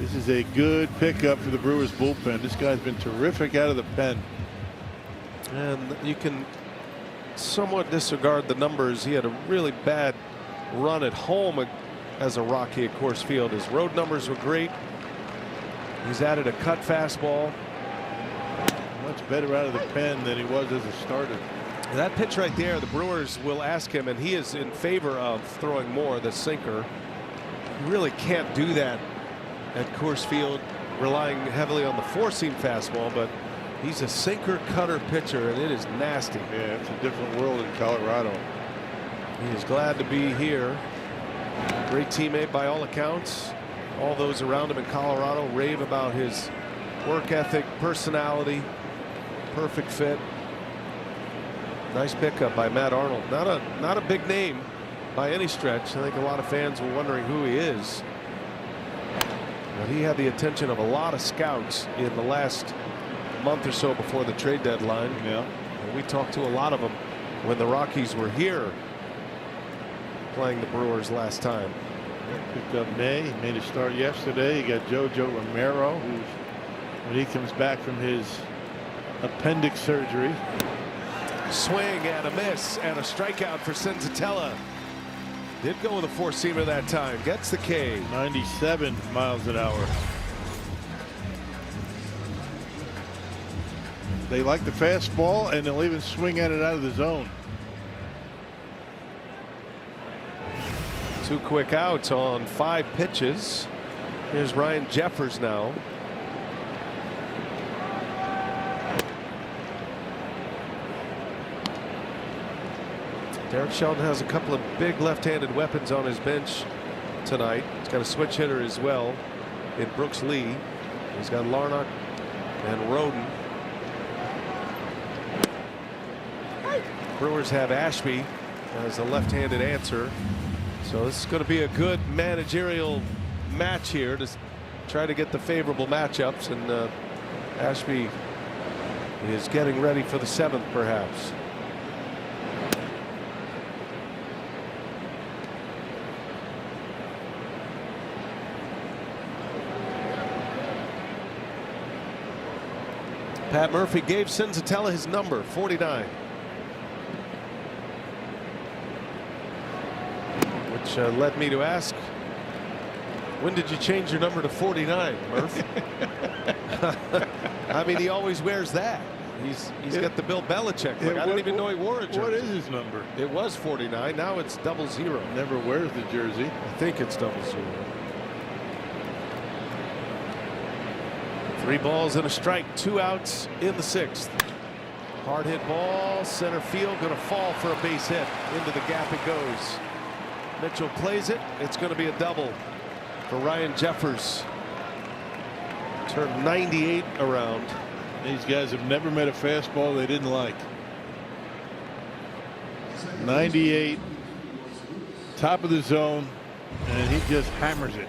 This is a good pickup for the Brewers bullpen. This guy's been terrific out of the pen. And you can somewhat disregard the numbers. He had a really bad run at home as a Rocky at Coors Field. His road numbers were great. He's added a cut fastball. Much better out of the pen than he was as a starter. That pitch right there, the Brewers will ask him, and he is in favor of throwing more, the sinker. You really can't do that at Coors Field, relying heavily on the 4-seam fastball, but he's a sinker cutter pitcher, and it is nasty. Yeah, it's a different world in Colorado. He is glad to be here. Great teammate by all accounts. All those around him in Colorado rave about his work ethic, personality, perfect fit. Nice pickup by Matt Arnold. Not a big name by any stretch. I think a lot of fans were wondering who he is. But he had the attention of a lot of scouts in the last month or so before the trade deadline. Yeah. And we talked to a lot of them when the Rockies were here playing the Brewers last time. Picked up May. He made a start yesterday. You got JoJo Romero, who's when he comes back from his appendix surgery. Swing and a miss and a strikeout for Senzatella. Did go with a four-seamer that time. Gets the K. 97 miles an hour. They like the fastball, and they'll even swing at it out of the zone. 2 quick outs on 5 pitches. Here's Ryan Jeffers now. Derek Shelton has a couple of big left-handed weapons on his bench tonight. He's got a switch hitter as well in Brooks Lee. He's got Larnach and Roden. Brewers have Ashby as a left-handed answer. So this is going to be a good managerial match here to try to get the favorable matchups, and Ashby is getting ready for the 7th perhaps. Pat Murphy gave Senzatella his number, 49. Which led me to ask, when did you change your number to 49, Murph? I mean, he always wears that. He's got the Bill Belichick look. I didn't even know he wore a jersey. What is his number? It was 49. Now it's 00. Never wears the jersey. I think it's 00. 3 balls and a strike, 2 outs in the 6th. Hard hit ball, center field, going to fall for a base hit. Into the gap it goes. Mitchell plays it. It's going to be a double for Ryan Jeffers. Turned 98 around. These guys have never met a fastball they didn't like. 98, top of the zone, and he just hammers it.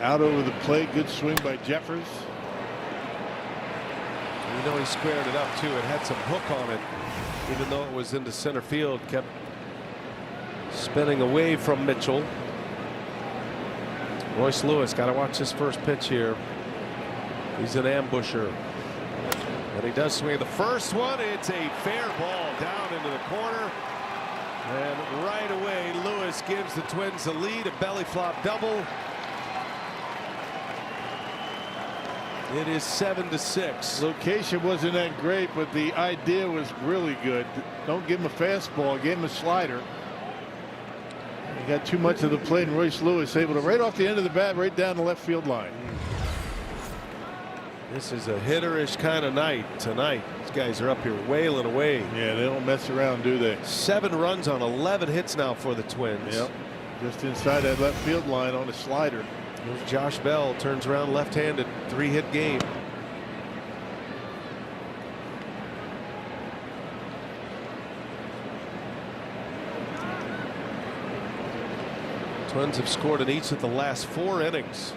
Out over the plate, good swing by Jeffers. You know, he squared it up too. It had some hook on it, even though it was into center field. Kept spinning away from Mitchell. Royce Lewis got to watch his first pitch here. He's an ambusher, and he does swing the first one. It's a fair ball down into the corner, and right away Lewis gives the Twins a lead. A belly flop double. It is 7-6. Location wasn't that great, but the idea was really good. Don't give him a fastball, give him a slider. He got too much of the plate, and Royce Lewis able to right off the end of the bat, right down the left field line. This is a hitterish kind of night tonight. These guys are up here wailing away. Yeah, they don't mess around, do they? 7 runs on 11 hits now for the Twins. Yep. Just inside that left field line on a slider. Here's Josh Bell, turns around left-handed, 3-hit game. Twins have scored in each of the last 4 innings.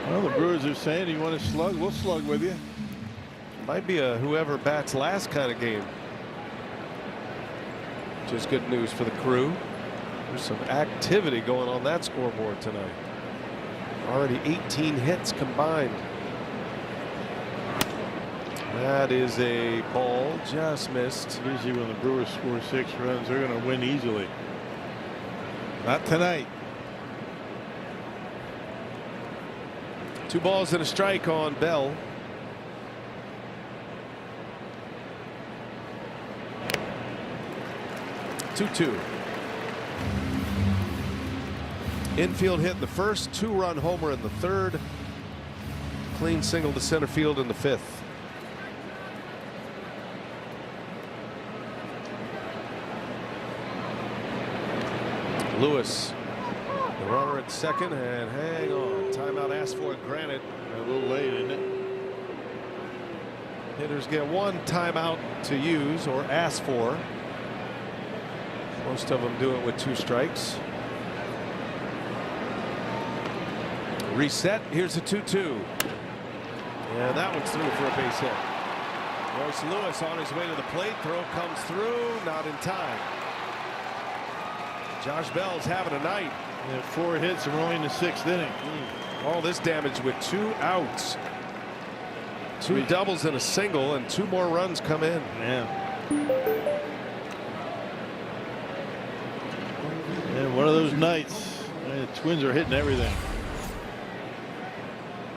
Well, the Brewers are saying, you want to slug? We'll slug with you. Might be a whoever bats last kind of game. Which is good news for the Crew. There's some activity going on that scoreboard tonight. Already 18 hits combined. That is a ball, just missed. Usually when the Brewers score 6 runs, they're going to win easily. Not tonight. 2 balls and a strike on Bell. Two. Infield hit in the first, 2-run homer in the 3rd. Clean single to center field in the 5th. Lewis, the runner at at second, and hang on. Timeout asked for and granted. A little late, isn't it? Hitters get one timeout to use or ask for. Most of them do it with 2 strikes. Reset. Here's a 2-2. And that one's through for a base hit. Royce Lewis on his way to the plate. Throw comes through. Not in time. Josh Bell's having a night. 4 hits and we're only in the 6th inning. All this damage with 2 outs. 2 doubles and a single, and 2 more runs come in. Yeah. And one of those nights, the Twins are hitting everything.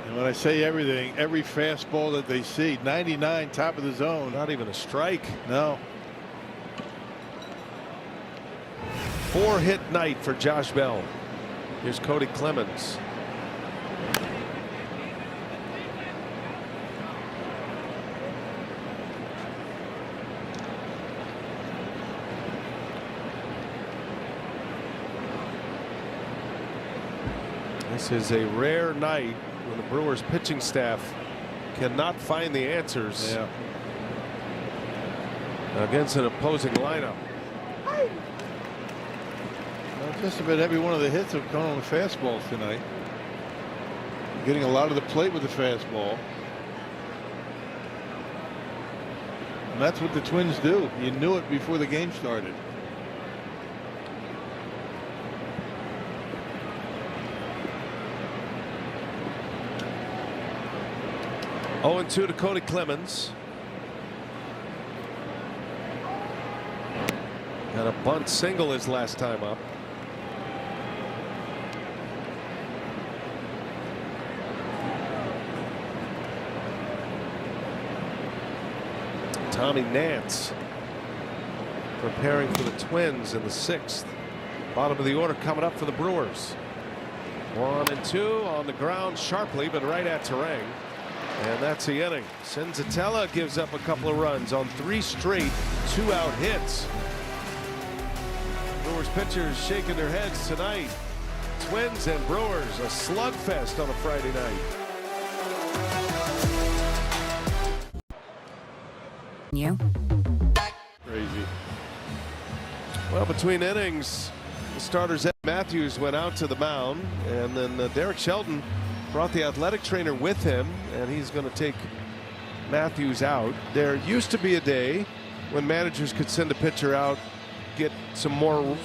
And when I say everything, every fastball that they see, 99 top of the zone. Not even a strike. No. 4-hit night for Josh Bell. Here's Cody Clemens. This is a rare night when the Brewers pitching staff cannot find the answers against an opposing lineup. Well, just about every one of the hits have come on the fastballs tonight. Getting a lot of the plate with the fastball. And that's what the Twins do. You knew it before the game started. 0-2 to Cody Clemens. Got a bunt single his last time up. Tommy Nance preparing for the Twins in the 6th. Bottom of the order coming up for the Brewers. 1-2 on the ground sharply, but right at Terang. And that's the inning. Senzatella gives up a couple of runs on 3 straight 2-out hits. Brewers pitchers shaking their heads tonight. Twins and Brewers, a slugfest on a Friday night. You? Crazy. Well, between innings, the starter Zeb Matthews went out to the mound, and then Derek Shelton brought the athletic trainer with him, and he's going to take Matthews out. There used to be a day when managers could send a pitcher out, get some more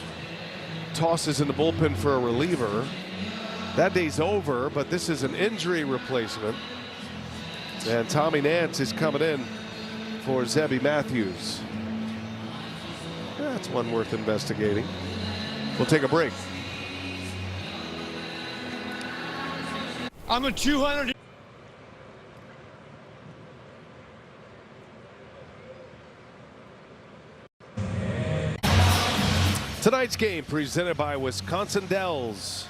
tosses in the bullpen for a reliever. That day's over, but this is an injury replacement, and Tommy Nance is coming in for Zebby Matthews. That's one worth investigating. We'll take a break. I'm a 200. Tonight's game presented by Wisconsin Dells.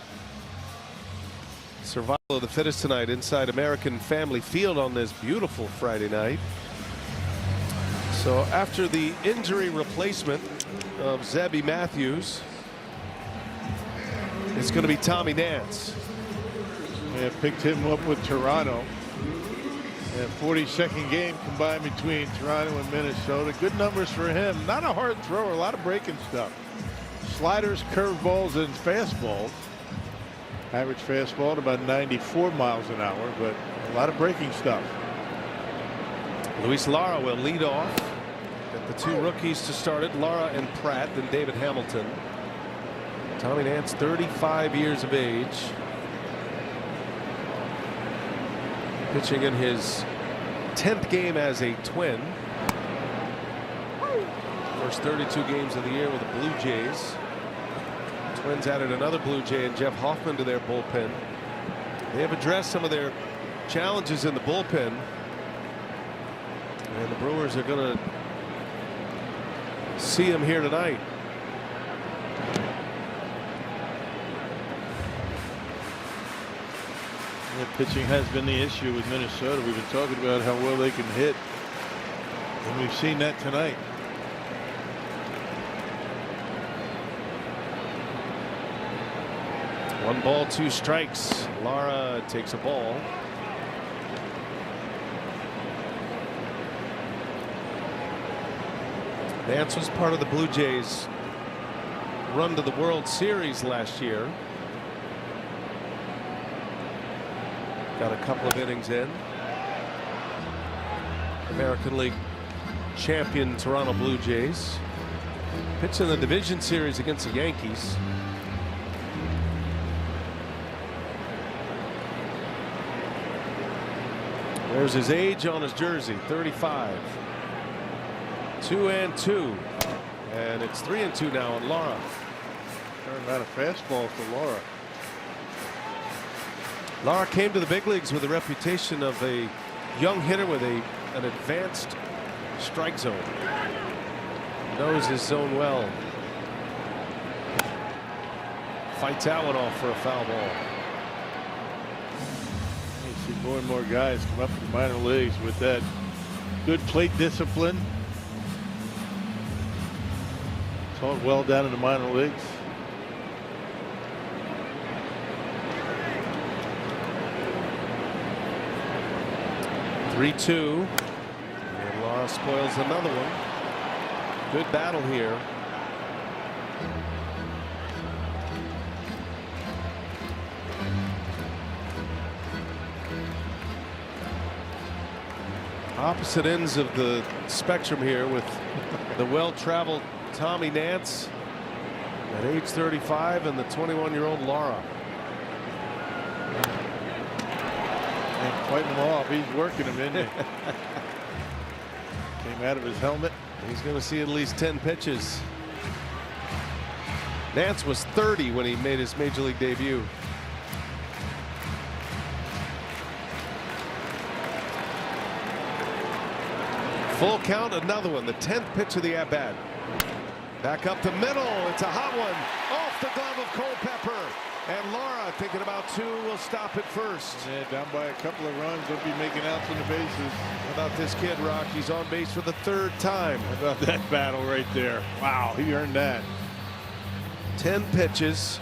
Survival of the fittest tonight inside American Family Field on this beautiful Friday night. So after the injury replacement of Zebby Matthews, it's going to be Tommy Nance. Yeah, picked him up with Toronto. And 42nd game combined between Toronto and Minnesota. Good numbers for him. Not a hard thrower, a lot of breaking stuff. Sliders, curveballs, and fastballs. Average fastball at about 94 miles an hour, but a lot of breaking stuff. Luis Lara will lead off. Got the 2 rookies to start it, Lara and Pratt, then David Hamilton. Tommy Nance, 35 years of age. Pitching in his 10th game as a Twin. First 32 games of the year with the Blue Jays. Twins added another Blue Jay and Jeff Hoffman to their bullpen. They have addressed some of their challenges in the bullpen. And the Brewers are going to see him here tonight. Yeah, pitching has been the issue with Minnesota. We've been talking about how well they can hit, and we've seen that tonight. 1 ball, 2 strikes. Lara takes a ball. Nance was part of the Blue Jays' run to the World Series last year. Got a couple of innings in. American League champion Toronto Blue Jays. Pitched in the division series against the Yankees. There's his age on his jersey, 35. 2-2. And it's 3-2 now on Lara. Turned out a fastball for Lara. Lara came to the big leagues with a reputation of a young hitter with an advanced strike zone. Knows his zone well. Fights that one off for a foul ball. You see more and more guys come up to the minor leagues with that good plate discipline. Taught well down in the minor leagues. (3-2) and Lara spoils another one. Good battle here. Opposite ends of the spectrum here with the well-traveled Tommy Nance at age 35 and the 21-year-old Lara. And fighting him off. He's working him, isn't he? Came out of his helmet. He's going to see at least 10 pitches. Nance was 30 when he made his major league debut. Full count, another one, the 10th pitch of the at-bat. Back up the middle, it's a hot one off the glove of Culpepper. And Lara, thinking about 2, will stop at first. Yeah, down by a couple of runs, they'll be making outs on the bases. How about this kid, Rock? He's on base for the 3rd time. How about that battle right there? Wow, he earned that. 10 pitches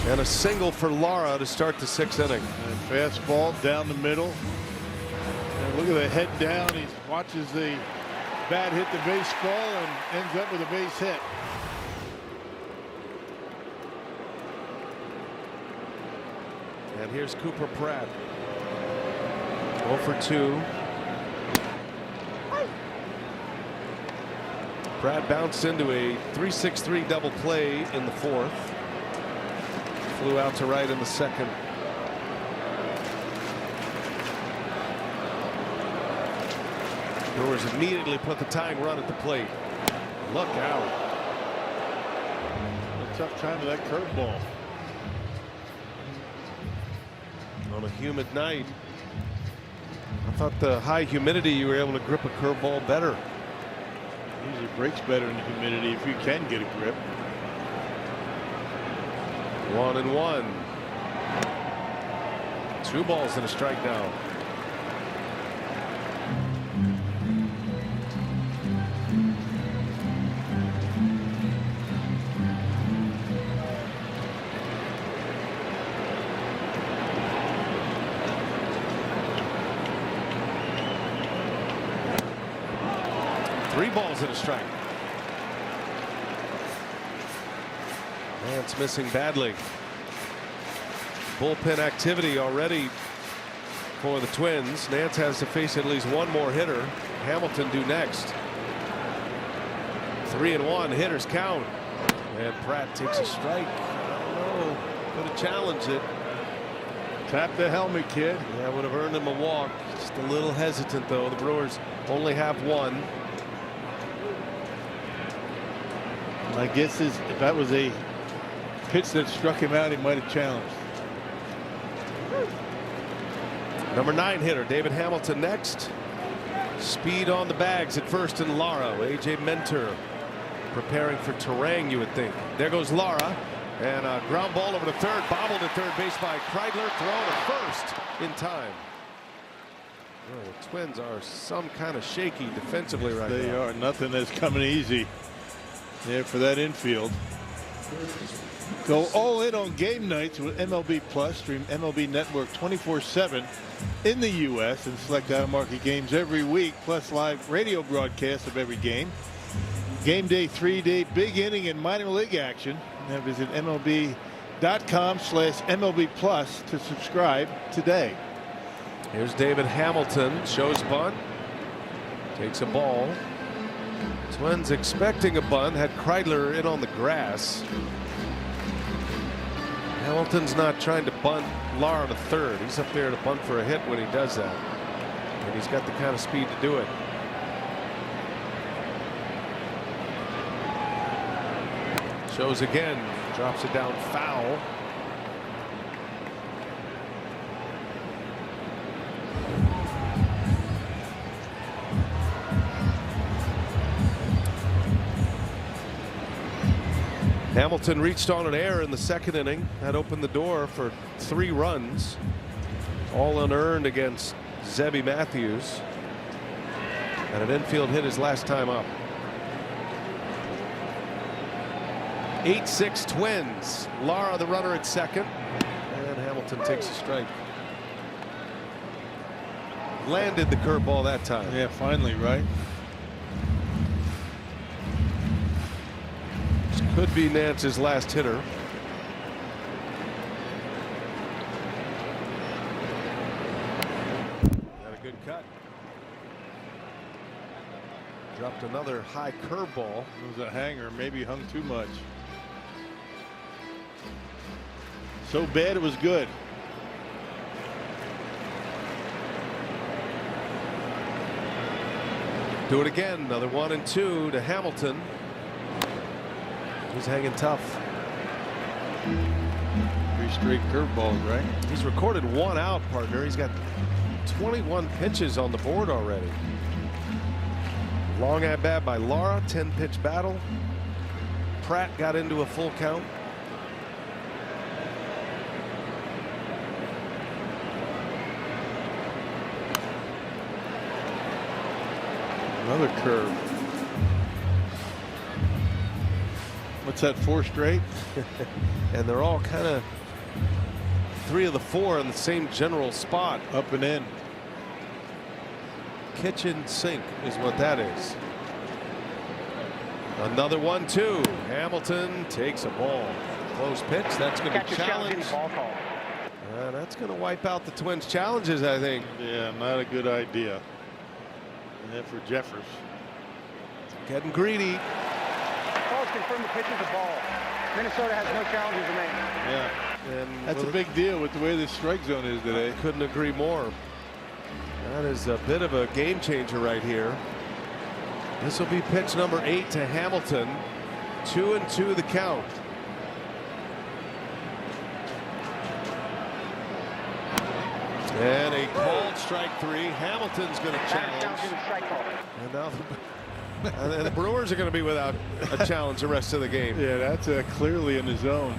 and a single for Lara to start the 6th inning. And fastball down the middle. And look at the head down. He watches the bat hit the baseball and ends up with a base hit. And here's Cooper Pratt. 0 for 2. Pratt bounced into a 3-6-3 double play in the 4th. Flew out to right in the 2nd. Brewers immediately put the tying run at the plate. Look out. A tough time with that curveball. On a humid night. I thought the high humidity you were able to grip a curveball better. Usually breaks better in the humidity if you can get a grip. 1-1. 2 balls and a strike now. And a strike. Nance missing badly. Bullpen activity already for the Twins. Nance has to face at least one more hitter. Hamilton due next. 3-1 hitters count. And Pratt takes a strike. I don't know. Could have challenged it. Tap the helmet, kid. Yeah, would have earned him a walk. Just a little hesitant though. The Brewers only have 1. My guess is if that was a pitch that struck him out, he might have challenged. Number 9 hitter David Hamilton next. Speed on the bags at first and Lara. A.J. Mentor preparing for Terang, you would think. There goes Lara. And a ground ball over to third. Bobbled at third base by Kreidler. Thrown to first in time. Well, the Twins are some kind of shaky defensively right now. They are. Nothing is coming easy there for that infield. Go all in on game nights with MLB Plus. Stream MLB Network 24/7 in the U.S. and select out-of-market games every week, plus live radio broadcasts of every game. Game day, 3-day, big inning and minor league action. Now visit MLB.com/MLB Plus to subscribe today. Here's David Hamilton, shows bunt, takes a ball. Twins expecting a bunt, had Kreidler in on the grass. Hamilton's not trying to bunt Lara to third. He's up there to bunt for a hit when he does that. And he's got the kind of speed to do it. Shows again, drops it down foul. Hamilton reached on an error in the second inning. That opened the door for 3 runs. All unearned against Zebby Matthews. And an infield hit his last time up. 8-6 Twins. Lara the runner at second. And Hamilton takes a strike. Landed the curveball that time. Yeah, finally, right? Could be Nance's last hitter. Got a good cut. Dropped another high curveball. It was a hanger, maybe hung too much. So bad it was good. Do it again. Another 1-2 to Hamilton. He's hanging tough. 3 straight curveballs, right? He's recorded 1 out, partner. He's got 21 pitches on the board already. Long at bat by Lara, 10-pitch battle. Pratt got into a full count. Another curve. What's that, 4 straight? And they're all kind of 3 of the 4 in the same general spot. Up and in. Kitchen sink is what that is. Another 1-2. Hamilton takes a ball. Close pitch. That's going to be challenged. That's going to wipe out the Twins' challenges, I think. Yeah, not a good idea. And for Jeffers. Getting greedy. Confirm the pitch is a ball. Minnesota has no challenges remaining. Yeah, and that's a big deal with the way the strike zone is today. Couldn't agree more. That is a bit of a game changer right here. This will be pitch number 8 to Hamilton. 2-2 the count. And a called strike 3. Hamilton's going to challenge. And now and the Brewers are going to be without a challenge the rest of the game. Yeah, that's clearly in the zone.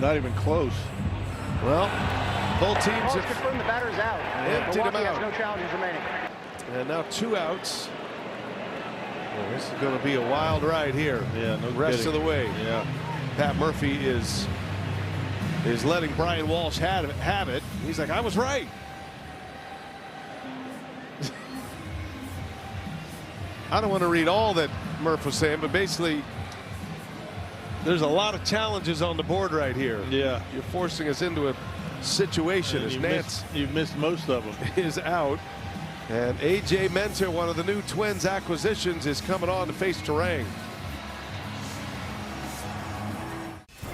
Not even close. Well, both teams have confirmed the batter's out. Emptied him out. Has no challenges remaining. And now 2 outs. Well, this is going to be a wild ride here. Yeah, no rest kidding. of the way. Yeah. Pat Murphy is letting Brian Walsh have it. He's like, I was right. I don't want to read all that Murph was saying, but basically there's a lot of challenges on the board right here. Yeah. You're forcing us into a situation as Nance you've missed most of them. is out. And A.J. Mentor, one of the new Twins acquisitions, is coming on to face Terang.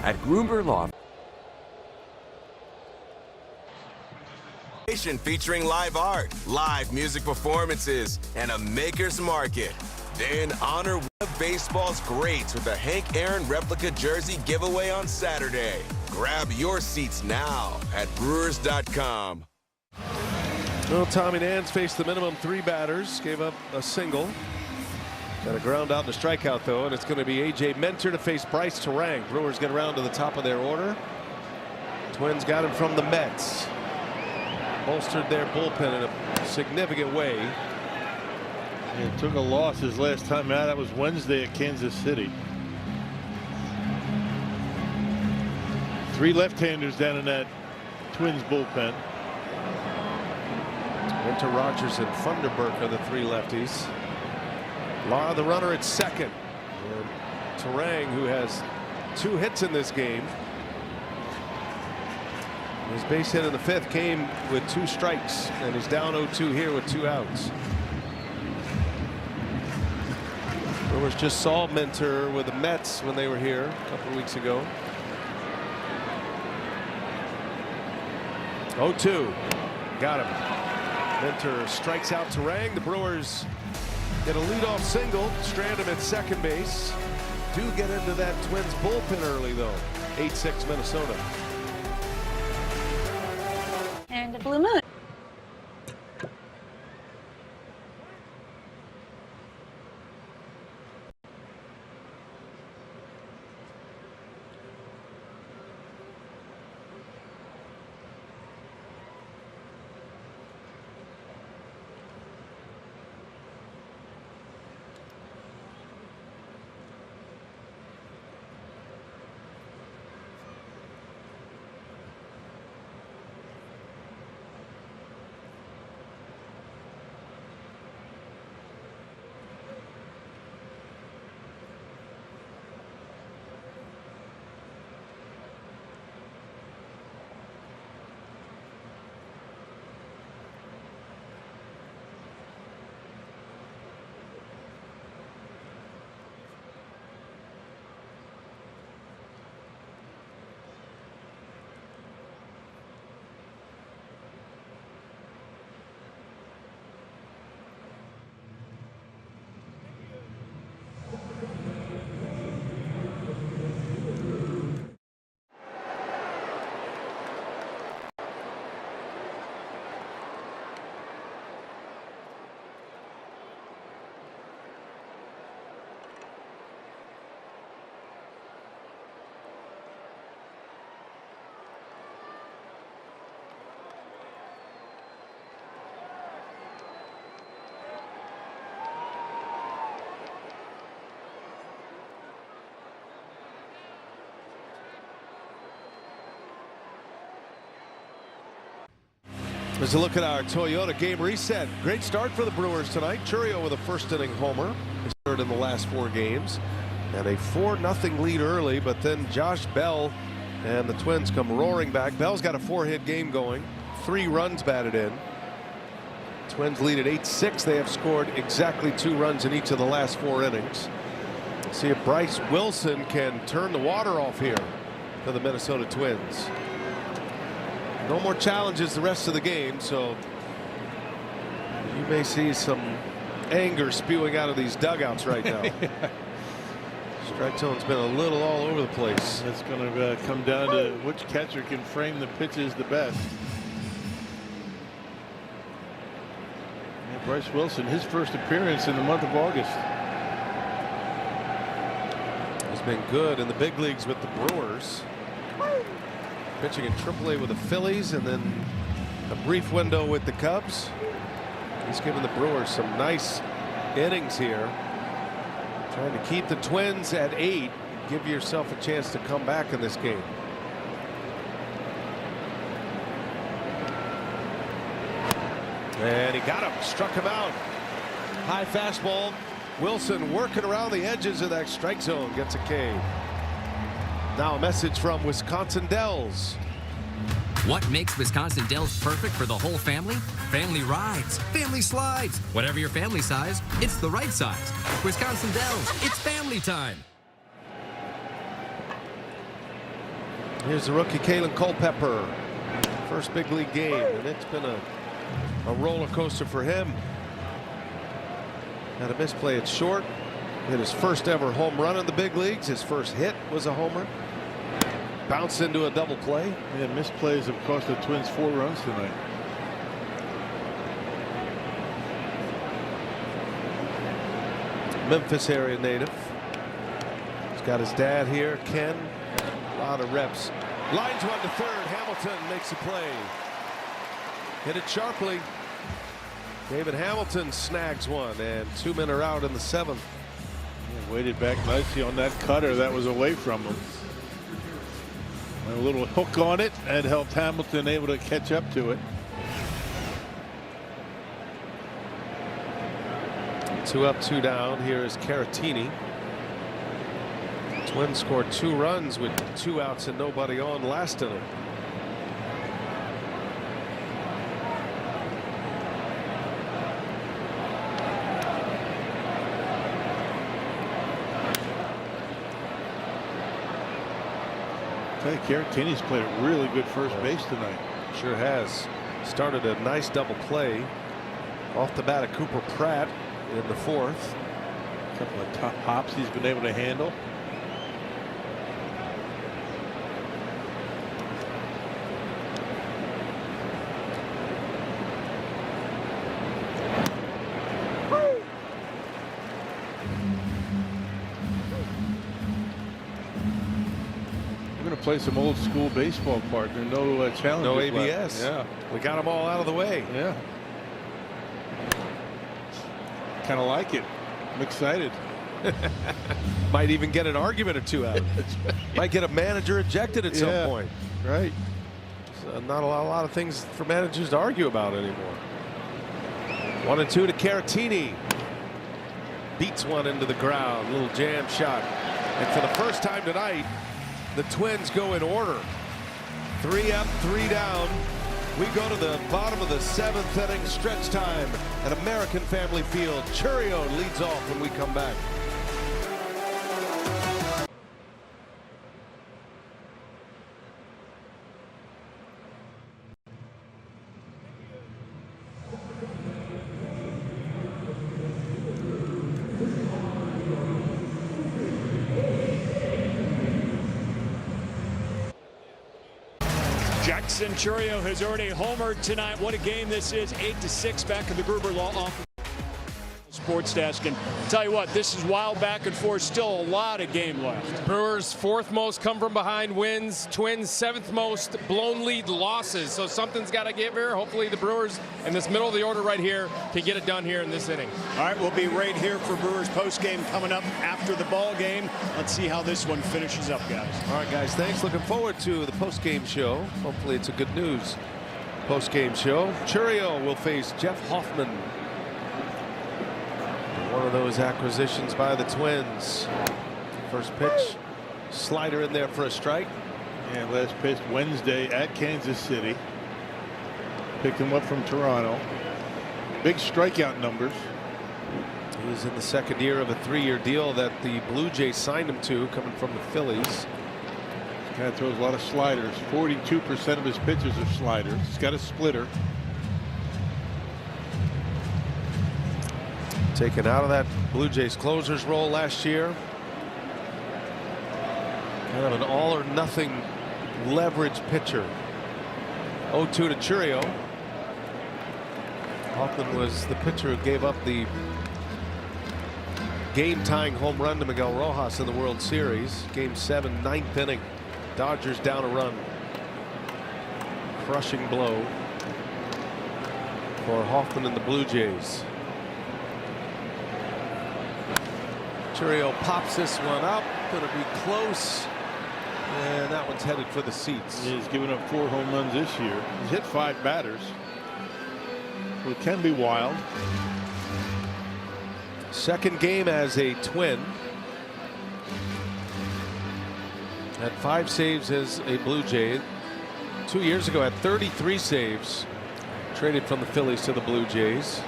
At Groomer Law. Featuring live art, live music performances, and a maker's market. Then honor one of baseball's greats with a Hank Aaron replica jersey giveaway on Saturday. Grab your seats now at Brewers.com. Well, Tommy Nance faced the minimum 3 batters, gave up a single. Got a ground out and a strikeout, though, and it's going to be A.J. Mentor to face Bryce Terang. Brewers get around to the top of their order. Twins got him from the Mets. Bolstered their bullpen in a significant way. It took a loss his last time out. That was Wednesday at Kansas City. 3 left-handers down in that Twins bullpen. Winter, Rogers, and Funderburk are the 3 lefties. Lara, the runner, at second. And Terang, who has 2 hits in this game. His base hit in the 5th came with 2 strikes, and he's down 0-2 here with 2 outs. Brewers just saw Minter with the Mets when they were here a couple of weeks ago. 0-2. Got him. Minter strikes out Terang. The Brewers get a leadoff single. Strand him at second base. Do get into that Twins bullpen early, though. 8-6 Minnesota. And a blue moon. As a look at our Toyota game reset. Great start for the Brewers tonight. Chourio with a first inning homer. His third in the last 4 games. And a 4-0 lead early, but then Josh Bell and the Twins come roaring back. Bell's got a 4-hit game going. 3 runs batted in. Twins lead at 8-6. They have scored exactly 2 runs in each of the last 4 innings. See if Bryce Wilson can turn the water off here for the Minnesota Twins. No more challenges the rest of the game, so you may see some anger spewing out of these dugouts right now. Strike zone's been a little all over the place. It's going to come down to which catcher can frame the pitches the best. Yeah, Bryce Wilson, his first appearance in the month of August. He's been good in the big leagues with the Brewers. Pitching in AAA with the Phillies and then a brief window with the Cubs. He's given the Brewers some nice innings here. Trying to keep the Twins at 8. Give yourself a chance to come back in this game. And he got him, struck him out. High fastball. Wilson working around the edges of that strike zone, gets a K. Now a message from Wisconsin Dells. What makes Wisconsin Dells perfect for the whole family? Family rides, family slides. Whatever your family size, it's the right size. Wisconsin Dells, it's family time. Here's the rookie Kalen Culpepper. First big league game, and it's been a roller coaster for him. Had a misplay at short. Hit his first ever home run in the big leagues. His first hit was a homer. Bounced into a double play. Yeah, misplays have cost the Twins 4 runs tonight. Memphis area native. He's got his dad here, Ken. A lot of reps. Lines one to third. Hamilton makes a play. Hit it sharply. David Hamilton snags one, and 2 men are out in the 7th. Yeah, waited back nicely on that cutter that was away from him. A little hook on it and helped Hamilton able to catch up to it. 2 up, 2 down. Here is Caratini. Twins scored 2 runs with 2 outs and nobody on last inning. Caratini's played a really good first base tonight. Sure has. Started a nice double play off the bat of Cooper Pratt in the 4th. A couple of top hops he's been able to handle. Play some old school baseball partner. No challenges. No ABS. Left. Yeah. We got them all out of the way. Yeah. Kind of like it. I'm excited. Might even get an argument or 2 out. Might get a manager ejected at some point. Right. So not a lot of things for managers to argue about anymore. 1 and 2 to Caratini. Beats one into the ground. Little jam shot. And for the first time tonight, the Twins go in order. 3 up, 3 down. We go to the bottom of the 7th inning, stretch time at American Family Field. Churio leads off when we come back. Jackson Churio has already homered tonight. What a game this is. 8-6 back in the Gruber Law Office Sports Desk. And tell you what, this is wild back and forth. Still a lot of game left. Brewers 4th most come from behind wins. Twins 7th most blown lead losses. So something's got to give here. Hopefully the Brewers in this middle of the order right here can get it done here in this inning. All right, we'll be right here for Brewers postgame coming up after the ball game. Let's see how this one finishes up, guys. All right, guys, thanks. Looking forward to the postgame show. Hopefully it's a good news postgame show. Churio will face Jeff Hoffman. One of those acquisitions by the Twins. First pitch, slider in there for a strike. And last pitch Wednesday at Kansas City. Picked him up from Toronto. Big strikeout numbers. He was in the 2nd year of a 3-year deal that the Blue Jays signed him to, coming from the Phillies. This guy throws a lot of sliders. 42% of his pitches are sliders. He's got a splitter. Taken out of that Blue Jays closer's role last year. Kind of an all or nothing leverage pitcher. 0-2 to Churio. Hoffman was the pitcher who gave up the game-tying home run to Miguel Rojas in the World Series. Game 7, 9th inning. Dodgers down a run. Crushing blow for Hoffman and the Blue Jays. Churio pops this one up. Going to be close. And that one's headed for the seats. He's given up 4 home runs this year. He's hit 5 batters. So it can be wild. Second game as a Twin. Had 5 saves as a Blue Jay. 2 years ago had 33 saves. Traded from the Phillies to the Blue Jays.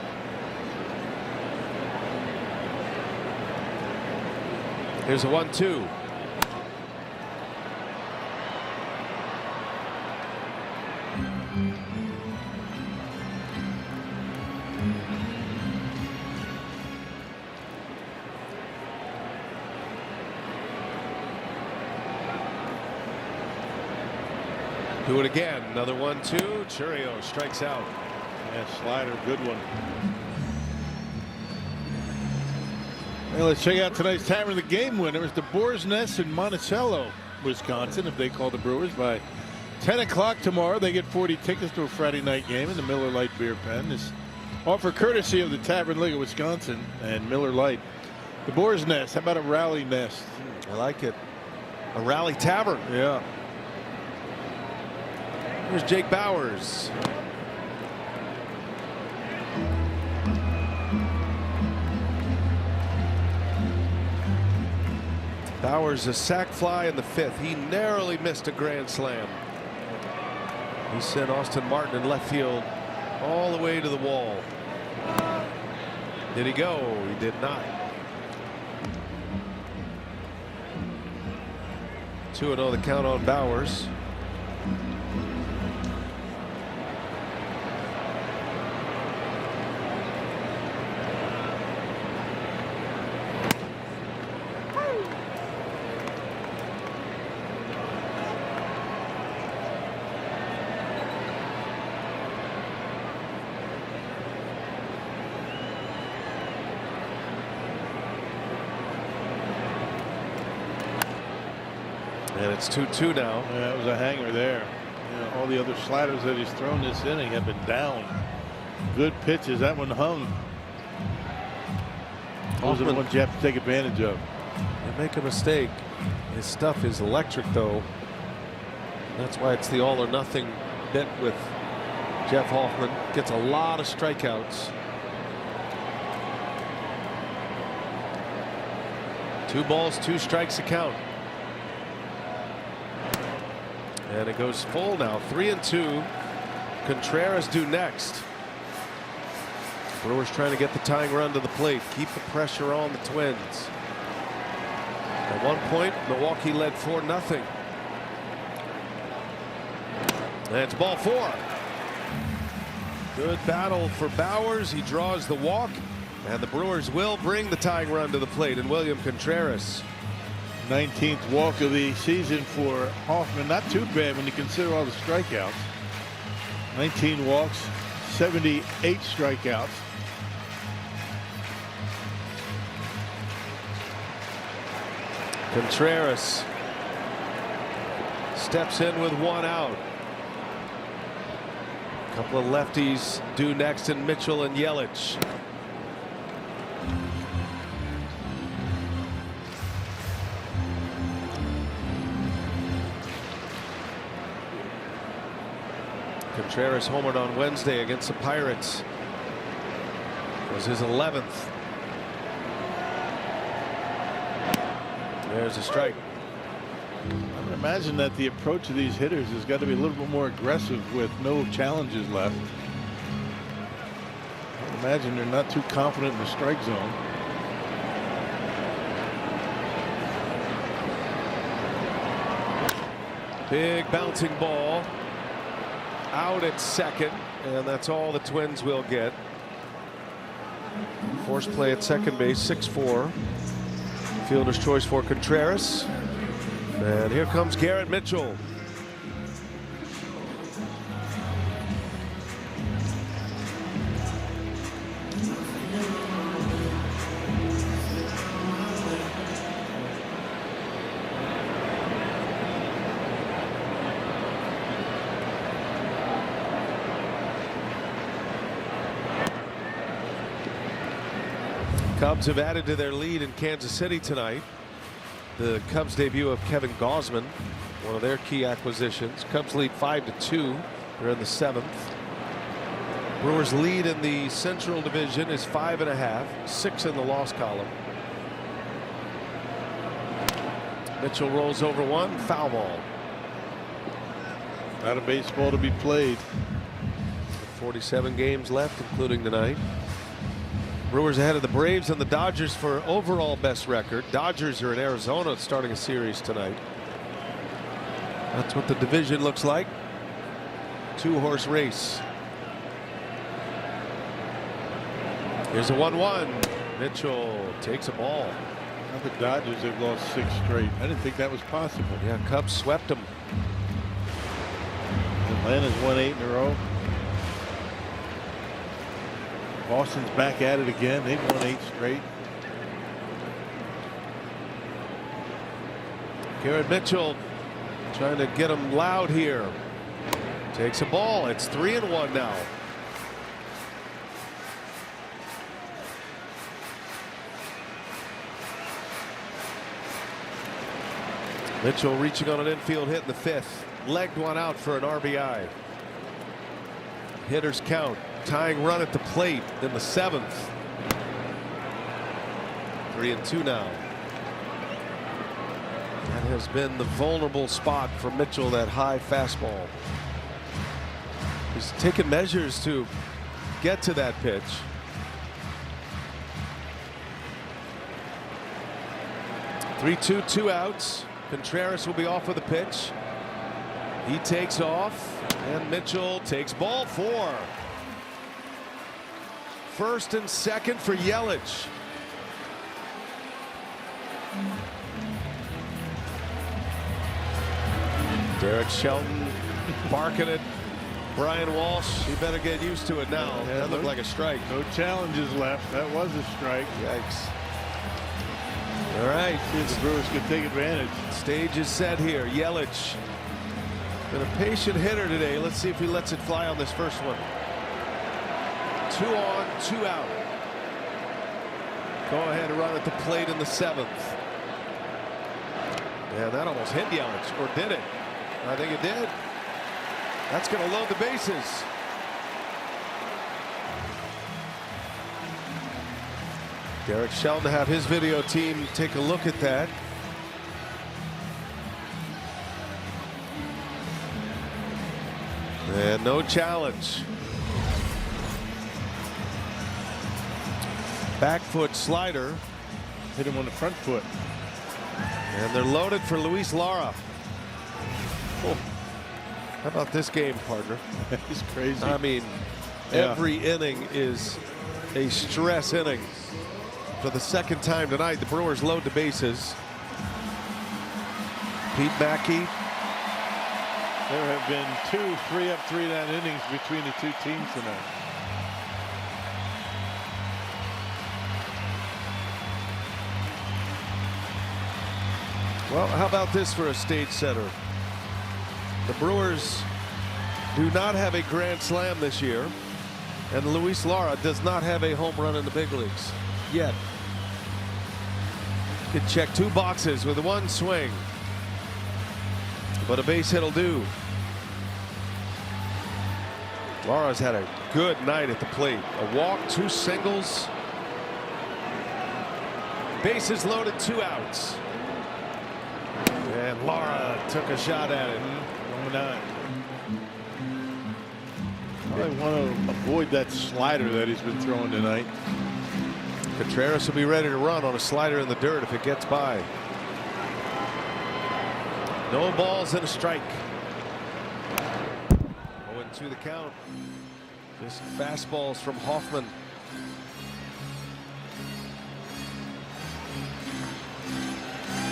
Here's a 1-2. Do it again. Another 1-2. Churio strikes out. Yeah, slider, good one. Well, let's check out tonight's Tavern of the Game winner. It's the Boar's Nest in Monticello, Wisconsin. If they call the Brewers by 10 o'clock tomorrow, they get 40 tickets to a Friday night game in the Miller Lite Beer Pen. This offer courtesy of the Tavern League of Wisconsin and Miller Lite. The Boar's Nest. How about a rally nest? I like it. A rally tavern. Yeah. Here's Jake Bauers. Bauers a sac fly in the 5th. He narrowly missed a grand slam. He sent Austin Martin in left field all the way to the wall. Did he go? He did not. 2-0 the count on Bauers. And it's 2-2 now. Yeah, it was a hanger there. You know, all the other sliders that he's thrown this inning have been down. Good pitches. That one hung. Those are the ones you have to take advantage of. You make a mistake. His stuff is electric, though. That's why it's the all or nothing bit with Jeff Hoffman. Gets a lot of strikeouts. 2 balls, 2 strikes a count. And it goes full now. 3-2. Contreras due next. Brewers trying to get the tying run to the plate. Keep the pressure on the Twins. At one point, Milwaukee led 4-0. And it's ball 4. Good battle for Bauers. He draws the walk. And the Brewers will bring the tying run to the plate in William Contreras. 19th walk of the season for Hoffman. Not too bad when you consider all the strikeouts. 19 walks, 78 strikeouts. Contreras steps in with 1 out. A couple of lefties due next in Mitchell and Yelich. Contreras homered on Wednesday against the Pirates. It was his 11th. There's a strike. I would imagine that the approach of these hitters has got to be a little bit more aggressive with no challenges left. I would imagine they're not too confident in the strike zone. Big bouncing ball. Out at second, and that's all the Twins will get. Forced play at second base, 6-4. Fielder's choice for Contreras. And here comes Garrett Mitchell. Cubs have added to their lead in Kansas City tonight. The Cubs debut of Kevin Gausman, one of their key acquisitions. Cubs lead 5-2. They're in the 7th. Brewers lead in the Central Division is 5.5, 6 in the loss column. Mitchell rolls over 1, foul ball. Not a baseball to be played. 47 games left, including tonight. Brewers ahead of the Braves and the Dodgers for overall best record. Dodgers are in Arizona starting a series tonight. That's what the division looks like. 2-horse race. Here's a 1-1. Mitchell takes a ball. Now the Dodgers have lost 6 straight. I didn't think that was possible. Yeah, Cubs swept them. Atlanta's won 8 in a row. Boston's back at it again. They've won 8 straight. Garrett Mitchell trying to get him loud here. Takes a ball. It's 3-1 now. Mitchell reaching on an infield hit in the 5th. Legged one out for an RBI. hitters count. Tying run at the plate in the 7th. 3-2 now. That has been the vulnerable spot for Mitchell, that high fastball. He's taken measures to get to that pitch. (3-2), 2 outs. Contreras will be off with the pitch. He takes off, and Mitchell takes ball 4. First and second for Yelich. Derek Shelton barking at Brian Walsh. He better get used to it now. Yeah, that looked like a strike. No challenges left. That was a strike. Yikes. All right. See if the Brewers could take advantage. Stage is set here. Yelich. Been a patient hitter today. Let's see if he lets it fly on this first one. 2 on, 2 out. Go ahead and run at the plate in the 7th. Yeah, that almost hit Yelich, or did it? I think it did. That's going to load the bases. Derek Shelton to have his video team take a look at that. And no challenge. Back foot slider. Hit him on the front foot. And they're loaded for Luis Lara. Oh. How about this game, partner? He's crazy. I mean, every inning is a stress inning. For the second time tonight, the Brewers load the bases. Pete Mackey. There have been 2 3-up, 3-down innings between the two teams tonight. Well, how about this for a stage setter? The Brewers do not have a grand slam this year, and Luis Lara does not have a home run in the big leagues yet. Could check 2 boxes with 1 swing, but a base hit will do. Lara's had a good night at the plate. A walk, 2 singles. Bases loaded, 2 outs. And Lara took a shot at it. I want to avoid that slider that he's been throwing tonight. Contreras will be ready to run on a slider in the dirt if it gets by. No balls and a strike. 0-2 the count. Just fastballs from Hoffman.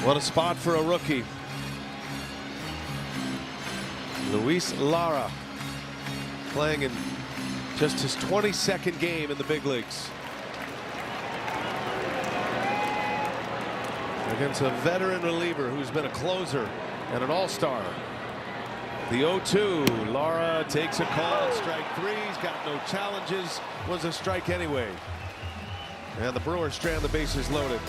What a spot for a rookie. Luis Lara playing in just his 22nd game in the big leagues. Against a veteran reliever who's been a closer and an all-star. The 0-2. Lara takes a call. Strike 3. He's got no challenges. Was a strike anyway. And the Brewers strand the bases loaded.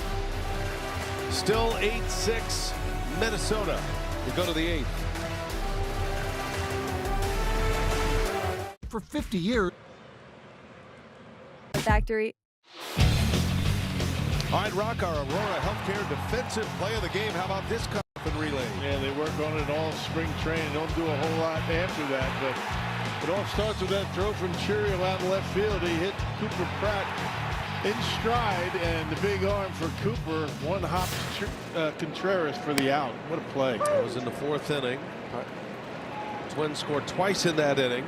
Still 8-6 Minnesota. We go to the 8th. For 50 years. Factory. All right, Rock, our Aurora Healthcare defensive play of the game. How about this coffin relay? Yeah, they work on it all spring training. Don't do a whole lot after that, but it all starts with that throw from Churio out in left field. He hit Cooper Pratt in stride, and the big arm for Cooper. One hops Contreras for the out. What a play. That was in the 4th inning. Twins scored twice in that inning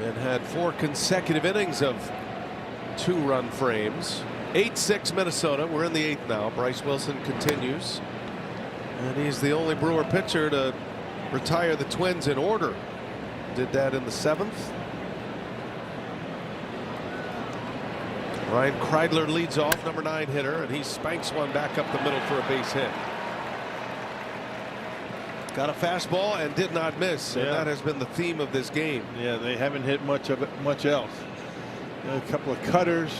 and had 4 consecutive innings of 2-run frames. 8-6 Minnesota. We're in the 8th now. Bryce Wilson continues, and he's the only Brewer pitcher to retire the Twins in order. Did that in the 7th. Ryan Kreidler leads off, number 9 hitter, and he spanks one back up the middle for a base hit. Got a fastball and did not miss, and that has been the theme of this game. Yeah, they haven't hit much else. A couple of cutters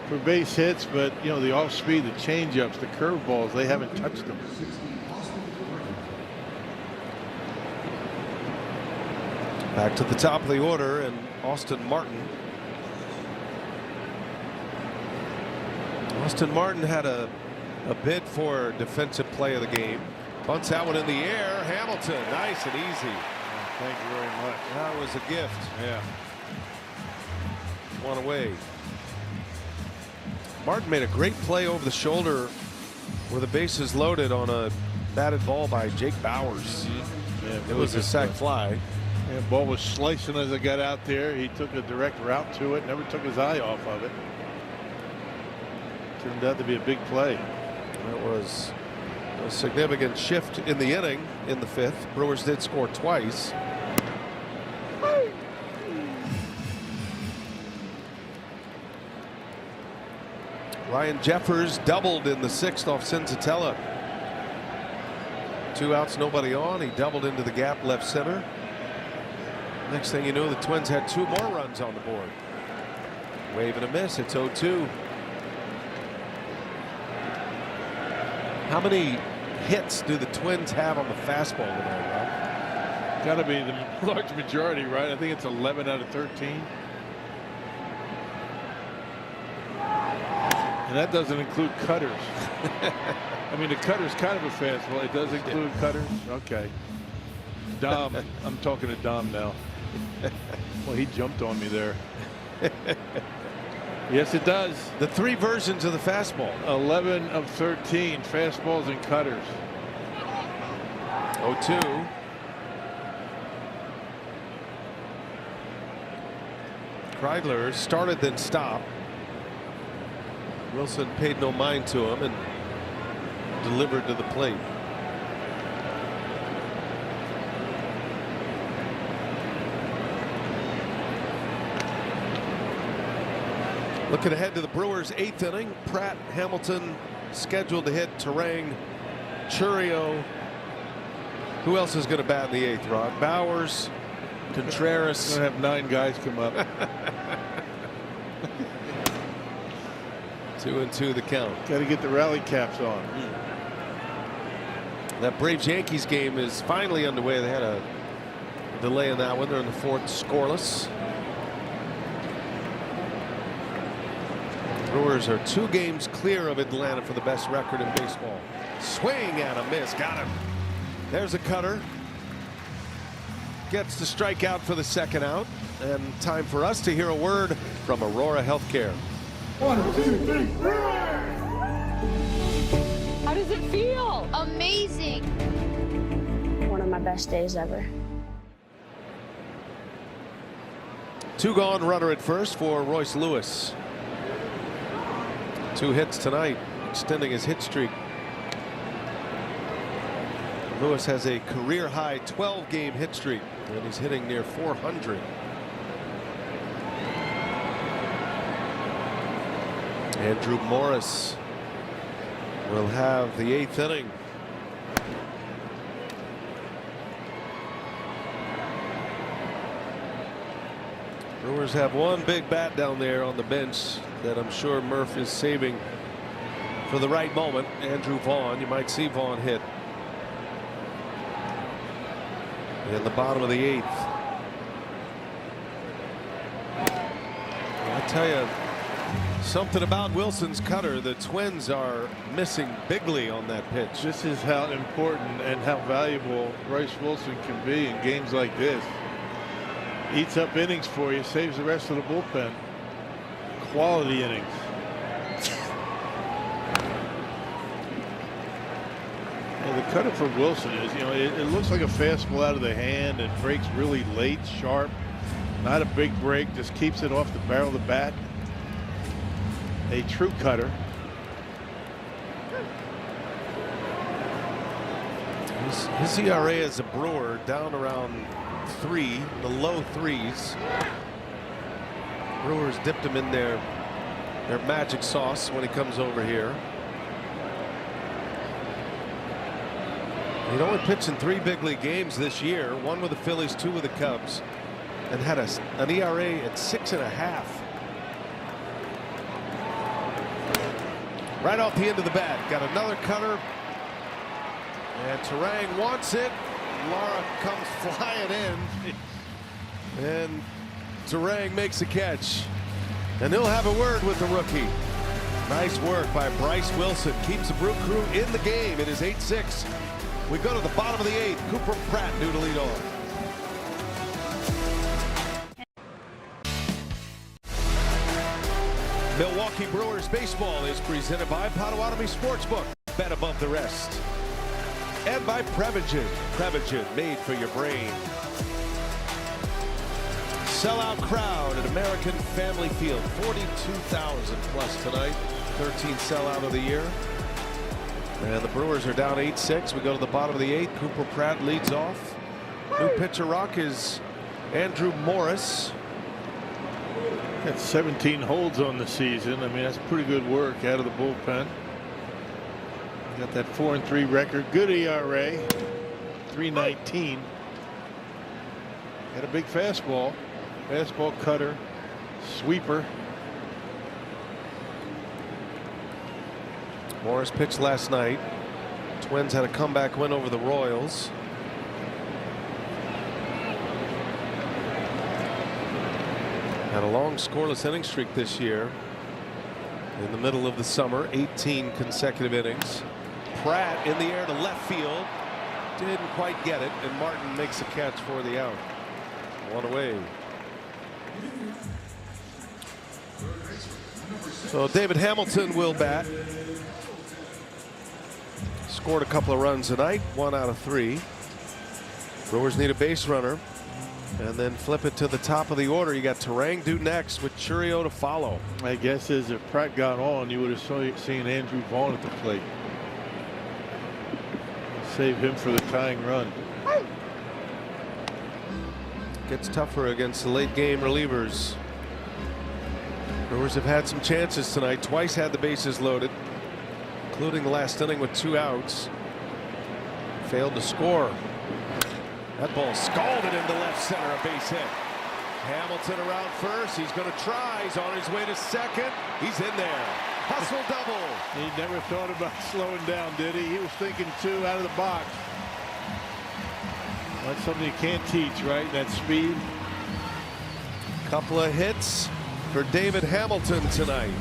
for base hits, but you know, the off speed, the changeups, the curveballs, they haven't touched them. Back to the top of the order, and Austin Martin. Austin Martin had a bid for defensive play of the game. Bunts that one in the air. Hamilton, nice and easy. Thank you very much. That was a gift. Yeah. One away. Martin made a great play over the shoulder with the bases loaded on a batted ball by Jake Bowers. Yeah, it was a sac fly. Yeah, ball was slicing as it got out there. He took a direct route to it, never took his eye off of it. Turned out to be a big play. That was a significant shift in the inning in the 5th. Brewers did score twice. Ryan Jeffers doubled in the 6th off Senzatella. 2 outs, nobody on. He doubled into the gap left center. Next thing you know, the Twins had 2 more runs on the board. Wave and a miss. It's 0-2. How many hits do the Twins have on the fastball tonight, Rob? Got to be the large majority, right? I think it's 11 out of 13. And that doesn't include cutters. I mean, the cutter's kind of a fastball. It does include cutters. Okay. Dom, I'm talking to Dom now. Well, he jumped on me there. Yes, it does. The 3 versions of the fastball. 11 of 13 fastballs and cutters. 0-2. Kreidler started then stopped. Wilson paid no mind to him and delivered to the plate. Looking ahead to the Brewers' 8th inning, Pratt, Hamilton scheduled to hit, Terang, Churio. Who else is going to bat in the 8th, Rod? Bowers, Contreras. Going to have 9 guys come up. 2-2 the count. Got to get the rally caps on. That Braves-Yankees game is finally underway. They had a delay in that one. They're in the 4th, scoreless. Brewers are 2 games clear of Atlanta for the best record in baseball. Swing and a miss. Got him. There's a cutter. Gets the strikeout for the 2nd out. And time for us to hear a word from Aurora Healthcare. 1, 2, 3, Brewers! How does it feel? Amazing. One of my best days ever. 2 gone, runner at first for Royce Lewis. 2 hits tonight, extending his hit streak. Lewis has a career high 12-game hit streak, and he's hitting near 400. Andrew Morris will have the 8th inning. Brewers have one big bat down there on the bench that I'm sure Murph is saving for the right moment. Andrew Vaughn. You might see Vaughn hit in the bottom of the 8th. I tell you, something about Wilson's cutter. The Twins are missing bigly on that pitch. This is how important and how valuable Bryce Wilson can be in games like this. Eats up innings for you, saves the rest of the bullpen. Quality innings. Well, the cutter for Wilson is, you know, it looks like a fastball out of the hand. It breaks really late, sharp. Not a big break, just keeps it off the barrel of the bat. A true cutter. His ERA as a Brewer down around 3, the low 3s. Brewers dipped him in their magic sauce when he comes over here. He'd only pitched in 3 big league games this year, 1 with the Phillies, 2 with the Cubs, and had an ERA at 6.5. Right off the end of the bat, got another cutter, and Terang wants it. Lara comes flying in. And Terang makes a catch. And he'll have a word with the rookie. Nice work by Bryce Wilson. Keeps the Brew Crew in the game. It is 8-6. We go to the bottom of the 8th. Cooper Pratt due to lead off. Milwaukee Brewers baseball is presented by Potawatomi Sportsbook. Bet above the rest. And by Prevagen. Prevagen, made for your brain. Sellout crowd at American Family Field. 42,000 plus tonight. 13 sellout of the year. And the Brewers are down 8-6. We go to the bottom of the 8th. Cooper Pratt leads off. New pitcher rock is Andrew Morris. Got 17 holds on the season. I mean, that's pretty good work out of the bullpen. Got that 4-3 record. Good ERA. 3.19. Got a big fastball. Fastball, cutter, sweeper. Morris pitched last night. Twins had a comeback win over the Royals. Had a long scoreless inning streak this year. In the middle of the summer, 18 consecutive innings. Pratt in the air to left field. Didn't quite get it, and Martin makes a catch for the out. One away. So David Hamilton will bat. Scored a couple of runs tonight, 1 out of 3. Brewers need a base runner. And then flip it to the top of the order. You got Terang due next with Churio to follow. My guess is if Pratt got on, you would have seen Andrew Vaughn at the plate. Save him for the tying run. Gets tougher against the late game relievers. Brewers have had some chances tonight. Twice had the bases loaded, including the last inning with 2 outs. Failed to score. That ball scalded into left center, a base hit. Hamilton around first. He's going to try. He's on his way to second. He's in there. Hustle double. He never thought about slowing down, did he? He was thinking 2 out of the box. That's something you can't teach, right? That speed. Couple of hits for David Hamilton tonight.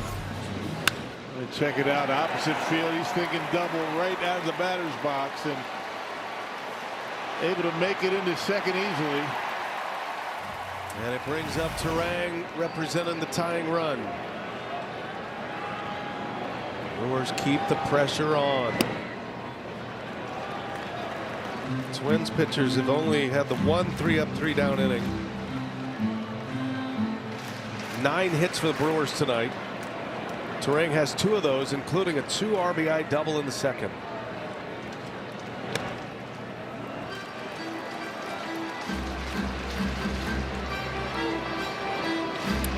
And check it out, opposite field. He's thinking double right out of the batter's box and able to make it into second easily. And it brings up Terang representing the tying run. Brewers keep the pressure on. Twins pitchers have only had the 1 3-up 3-down inning. 9 hits for the Brewers tonight. Terang has 2 of those, including a 2 RBI double in the second.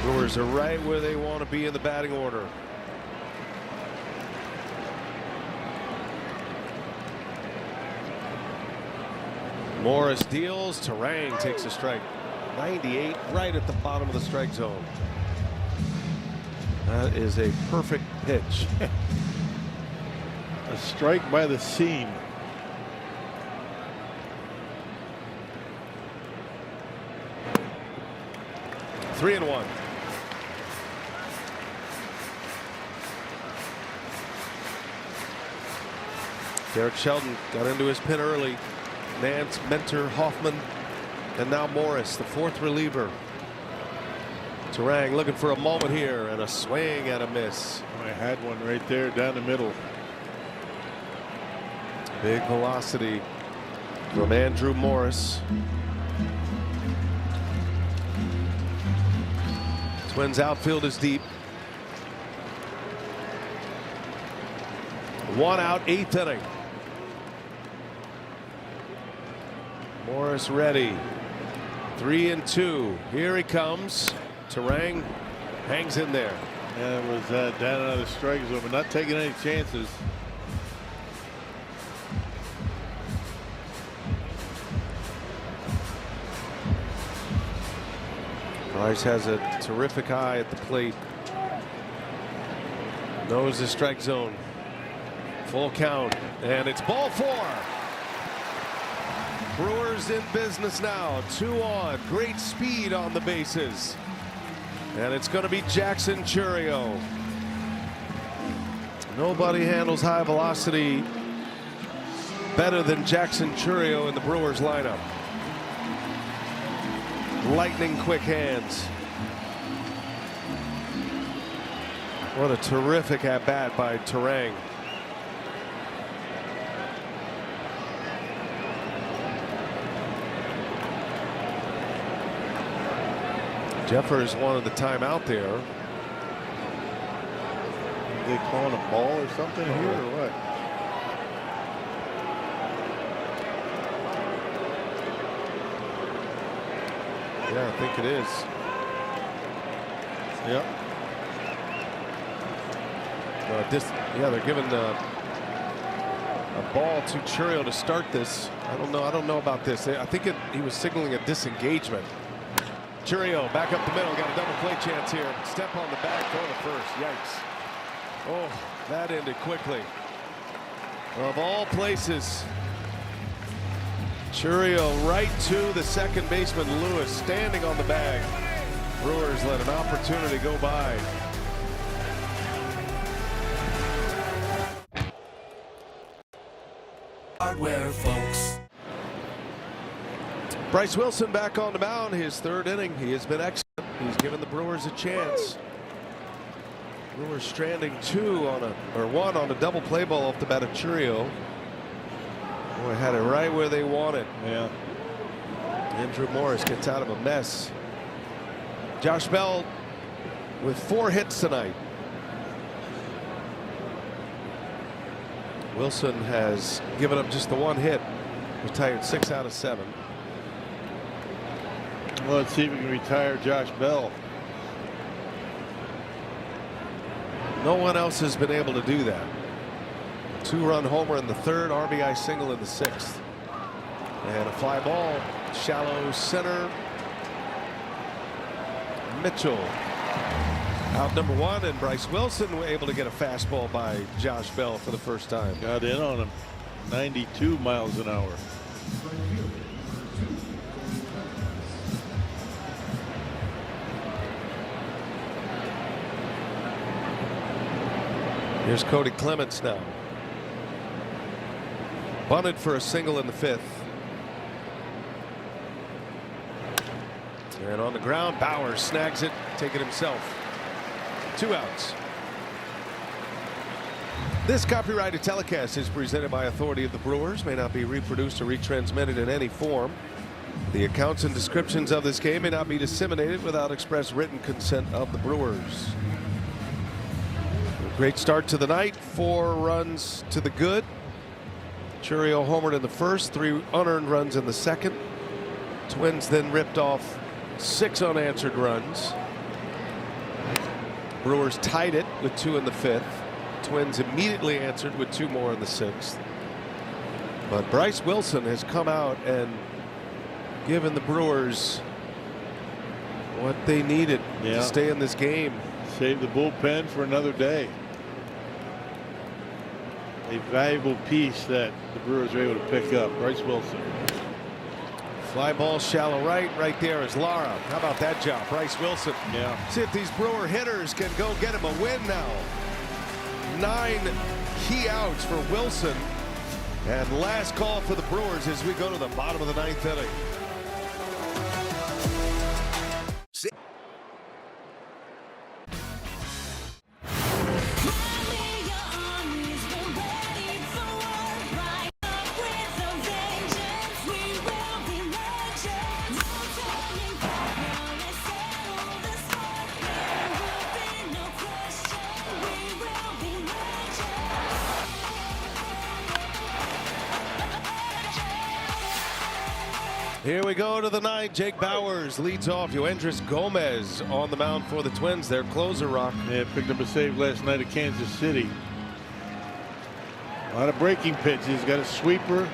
Brewers are right where they want to be in the batting order. Morris deals. Terang takes a strike. 98 right at the bottom of the strike zone. That is a perfect pitch. A strike by the seam. Three and 1. Derek Shelton got into his pin early. Nance, Mentor, Hoffman, and now Morris, the 4th reliever. Terang looking for a moment here, and a swing and a miss. I had one right there down the middle. Big velocity from Andrew Morris. Twins outfield is deep. 1 out, 8th inning. Morris ready. 3 and 2. Here he comes. Terang hangs in there. Yeah, it was down out of the strike zone, but not taking any chances. Bryce has a terrific eye at the plate. Knows the strike zone. Full count, and it's ball 4. Brewers in business now. 2 on. Great speed on the bases. And it's going to be Jackson Chourio. Nobody handles high velocity better than Jackson Chourio in the Brewers lineup. Lightning quick hands. What a terrific at-bat by Terang. Jeffers wanted the timeout there. Are they calling a ball or something here or what? Yeah, I think it is. Yep. Yeah, they're giving a ball to Chourio to start this. I don't know about this. I think he was signaling a disengagement. Chourio back up the middle, got a double play chance here. Step on the back, throw to first. Yikes. Oh, that ended quickly. Of all places, Chourio right to the second baseman Lewis, standing on the bag. Brewers let an opportunity go by. Hardware, folks. Bryce Wilson back on the mound, his 3rd inning. He has been excellent. He's given the Brewers a chance. Brewers stranding 1 on a double play ball off the bat of Chourio. Boy, had it right where they wanted. Yeah. Andrew Morris gets out of a mess. Josh Bell with 4 hits tonight. Wilson has given up just the 1 hit. Retired 6 out of 7. Well, let's see if we can retire Josh Bell. No one else has been able to do that. 2-run homer in the 3rd, RBI single in the 6th. And a fly ball, shallow center. Mitchell out number 1, and Bryce Wilson were able to get a fastball by Josh Bell for the first time. Got in on him. 92 miles an hour. Here's Cody Clements now. Bunted for a single in the 5th. And on the ground, Bauer snags it, take it himself. 2 outs. This copyrighted telecast is presented by authority of the Brewers, may not be reproduced or retransmitted in any form. The accounts and descriptions of this game may not be disseminated without express written consent of the Brewers. Great start to the night, 4 runs to the good. Chourio homered in the 1st, 3 unearned runs in the 2nd. Twins then ripped off 6 unanswered runs. Brewers tied it with 2 in the 5th. Twins immediately answered with 2 more in the 6th. But Bryce Wilson has come out and given the Brewers what they needed to stay in this game. Save the bullpen for another day. A valuable piece that the Brewers are able to pick up. Bryce Wilson. Fly ball shallow right there is Lara. How about that job? Bryce Wilson. Yeah. See if these Brewer hitters can go get him a win now. 9 key outs for Wilson. And last call for the Brewers as we go to the bottom of the 9th inning. Here we go to the 9th. Jake Bowers leads off. Yoendris Gomez on the mound for the Twins. Their closer, Rock. Yeah, picked up a save last night at Kansas City. A lot of breaking pitches. Got a sweeper,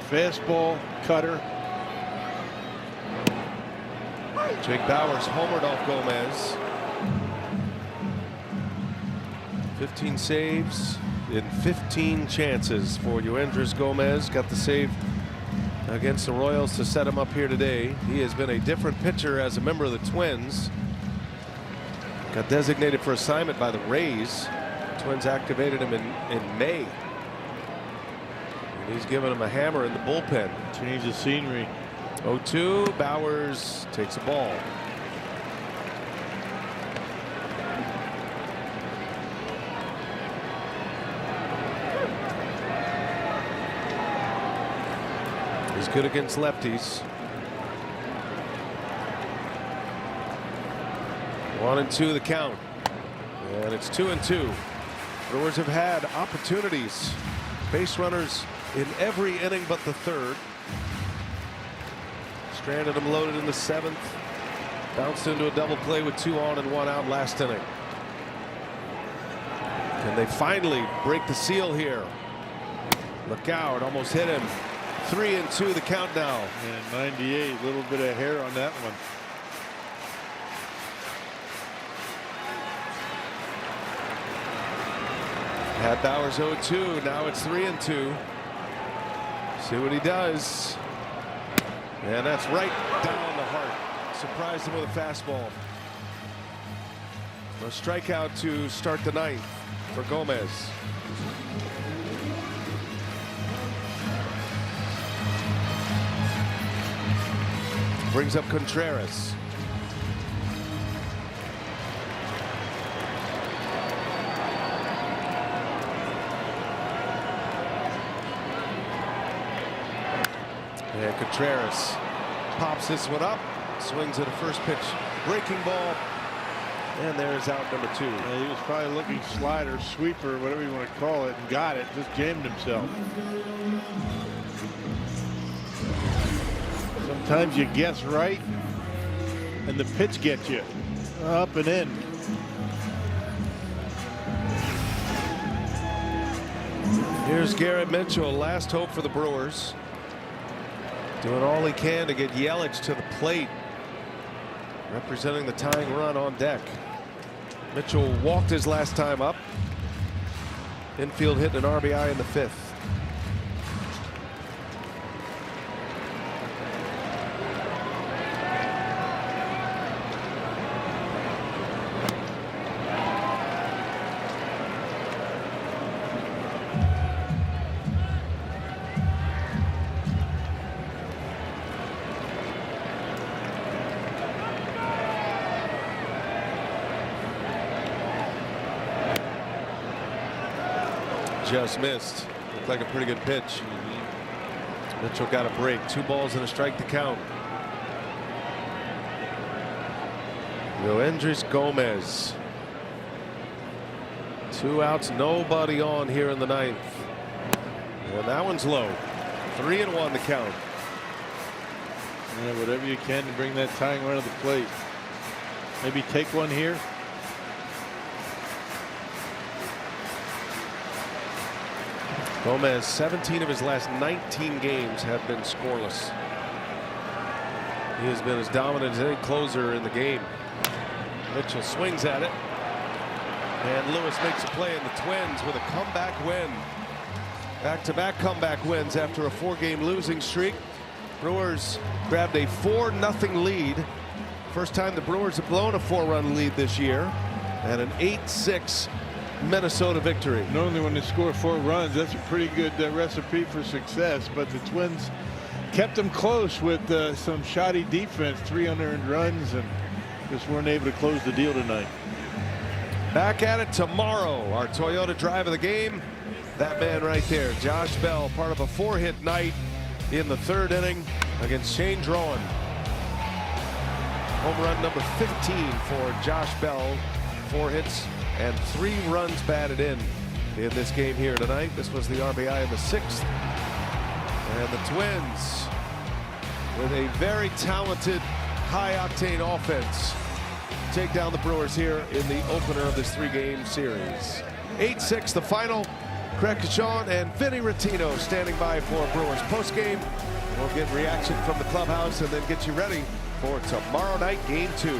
fastball, cutter. Jake Bowers homered off Gomez. 15 saves in 15 chances for Yoendris Gomez. Got the save against the Royals to set him up here today. He has been a different pitcher as a member of the Twins. Got designated for assignment by the Rays. The Twins activated him in May. And he's giving him a hammer in the bullpen. Change the scenery. 0-2. Bowers takes a ball. He's good against lefties. 1-2 the count. And it's 2-2. Brewers have had opportunities. Base runners in every inning but the third. Stranded him loaded in the seventh. Bounced into a double play with 2 on and 1 out last inning. Can they finally break the seal here? Look out, almost hit him. 3-2 the count now. And 98, a little bit of hair on that one. Had Bowers 0-2. Now it's 3-2. See what he does. And that's right down the heart. Surprised him with a fastball. A strikeout to start the ninth for Gomez. Brings up Contreras. And Contreras pops this one up, swings at a first pitch breaking ball, and there's out number 2. He was probably looking slider, sweeper, whatever you want to call it, and got it. Just jammed himself. Sometimes you guess right, and the pitch gets you up and in. Here's Garrett Mitchell, last hope for the Brewers. Doing all he can to get Yelich to the plate. Representing the tying run on deck. Mitchell walked his last time up. Infield hit an RBI in the 5th. Just missed. Looked like a pretty good pitch. Mitchell got a break. 2 balls and a strike to count. Yoendrys Gomez. 2 outs, nobody on here in the 9th. And that one's low. 3-1 the count. Yeah, whatever you can to bring that tying run to the plate. Maybe take one here. Gomez, 17 of his last 19 games have been scoreless. He has been as dominant as any closer in the game. Mitchell swings at it. And Lewis makes a play, and the Twins with a comeback win. Back-to-back comeback wins after a 4-game losing streak. Brewers grabbed a 4-0 lead. First time the Brewers have blown a 4-run lead this year. And an 8-6 Minnesota victory. Normally when they score 4 runs, that's a pretty good recipe for success, but the Twins kept them close with some shoddy defense, 3 unearned runs, and just weren't able to close the deal tonight. Back at it tomorrow. Our Toyota drive of the game. That man right there, Josh Bell, part of a 4-hit night in the 3rd inning against Shane Drowan. Home run number 15 for Josh Bell. 4 hits and 3 runs batted in this game here tonight. This was the RBI in the 6th. And the Twins with a very talented, high-octane offense take down the Brewers here in the opener of this 3-game series. 8-6 the final. Craig Cachon and Vinny Rattino standing by for Brewers postgame. We'll get reaction from the clubhouse and then get you ready for tomorrow night, Game 2.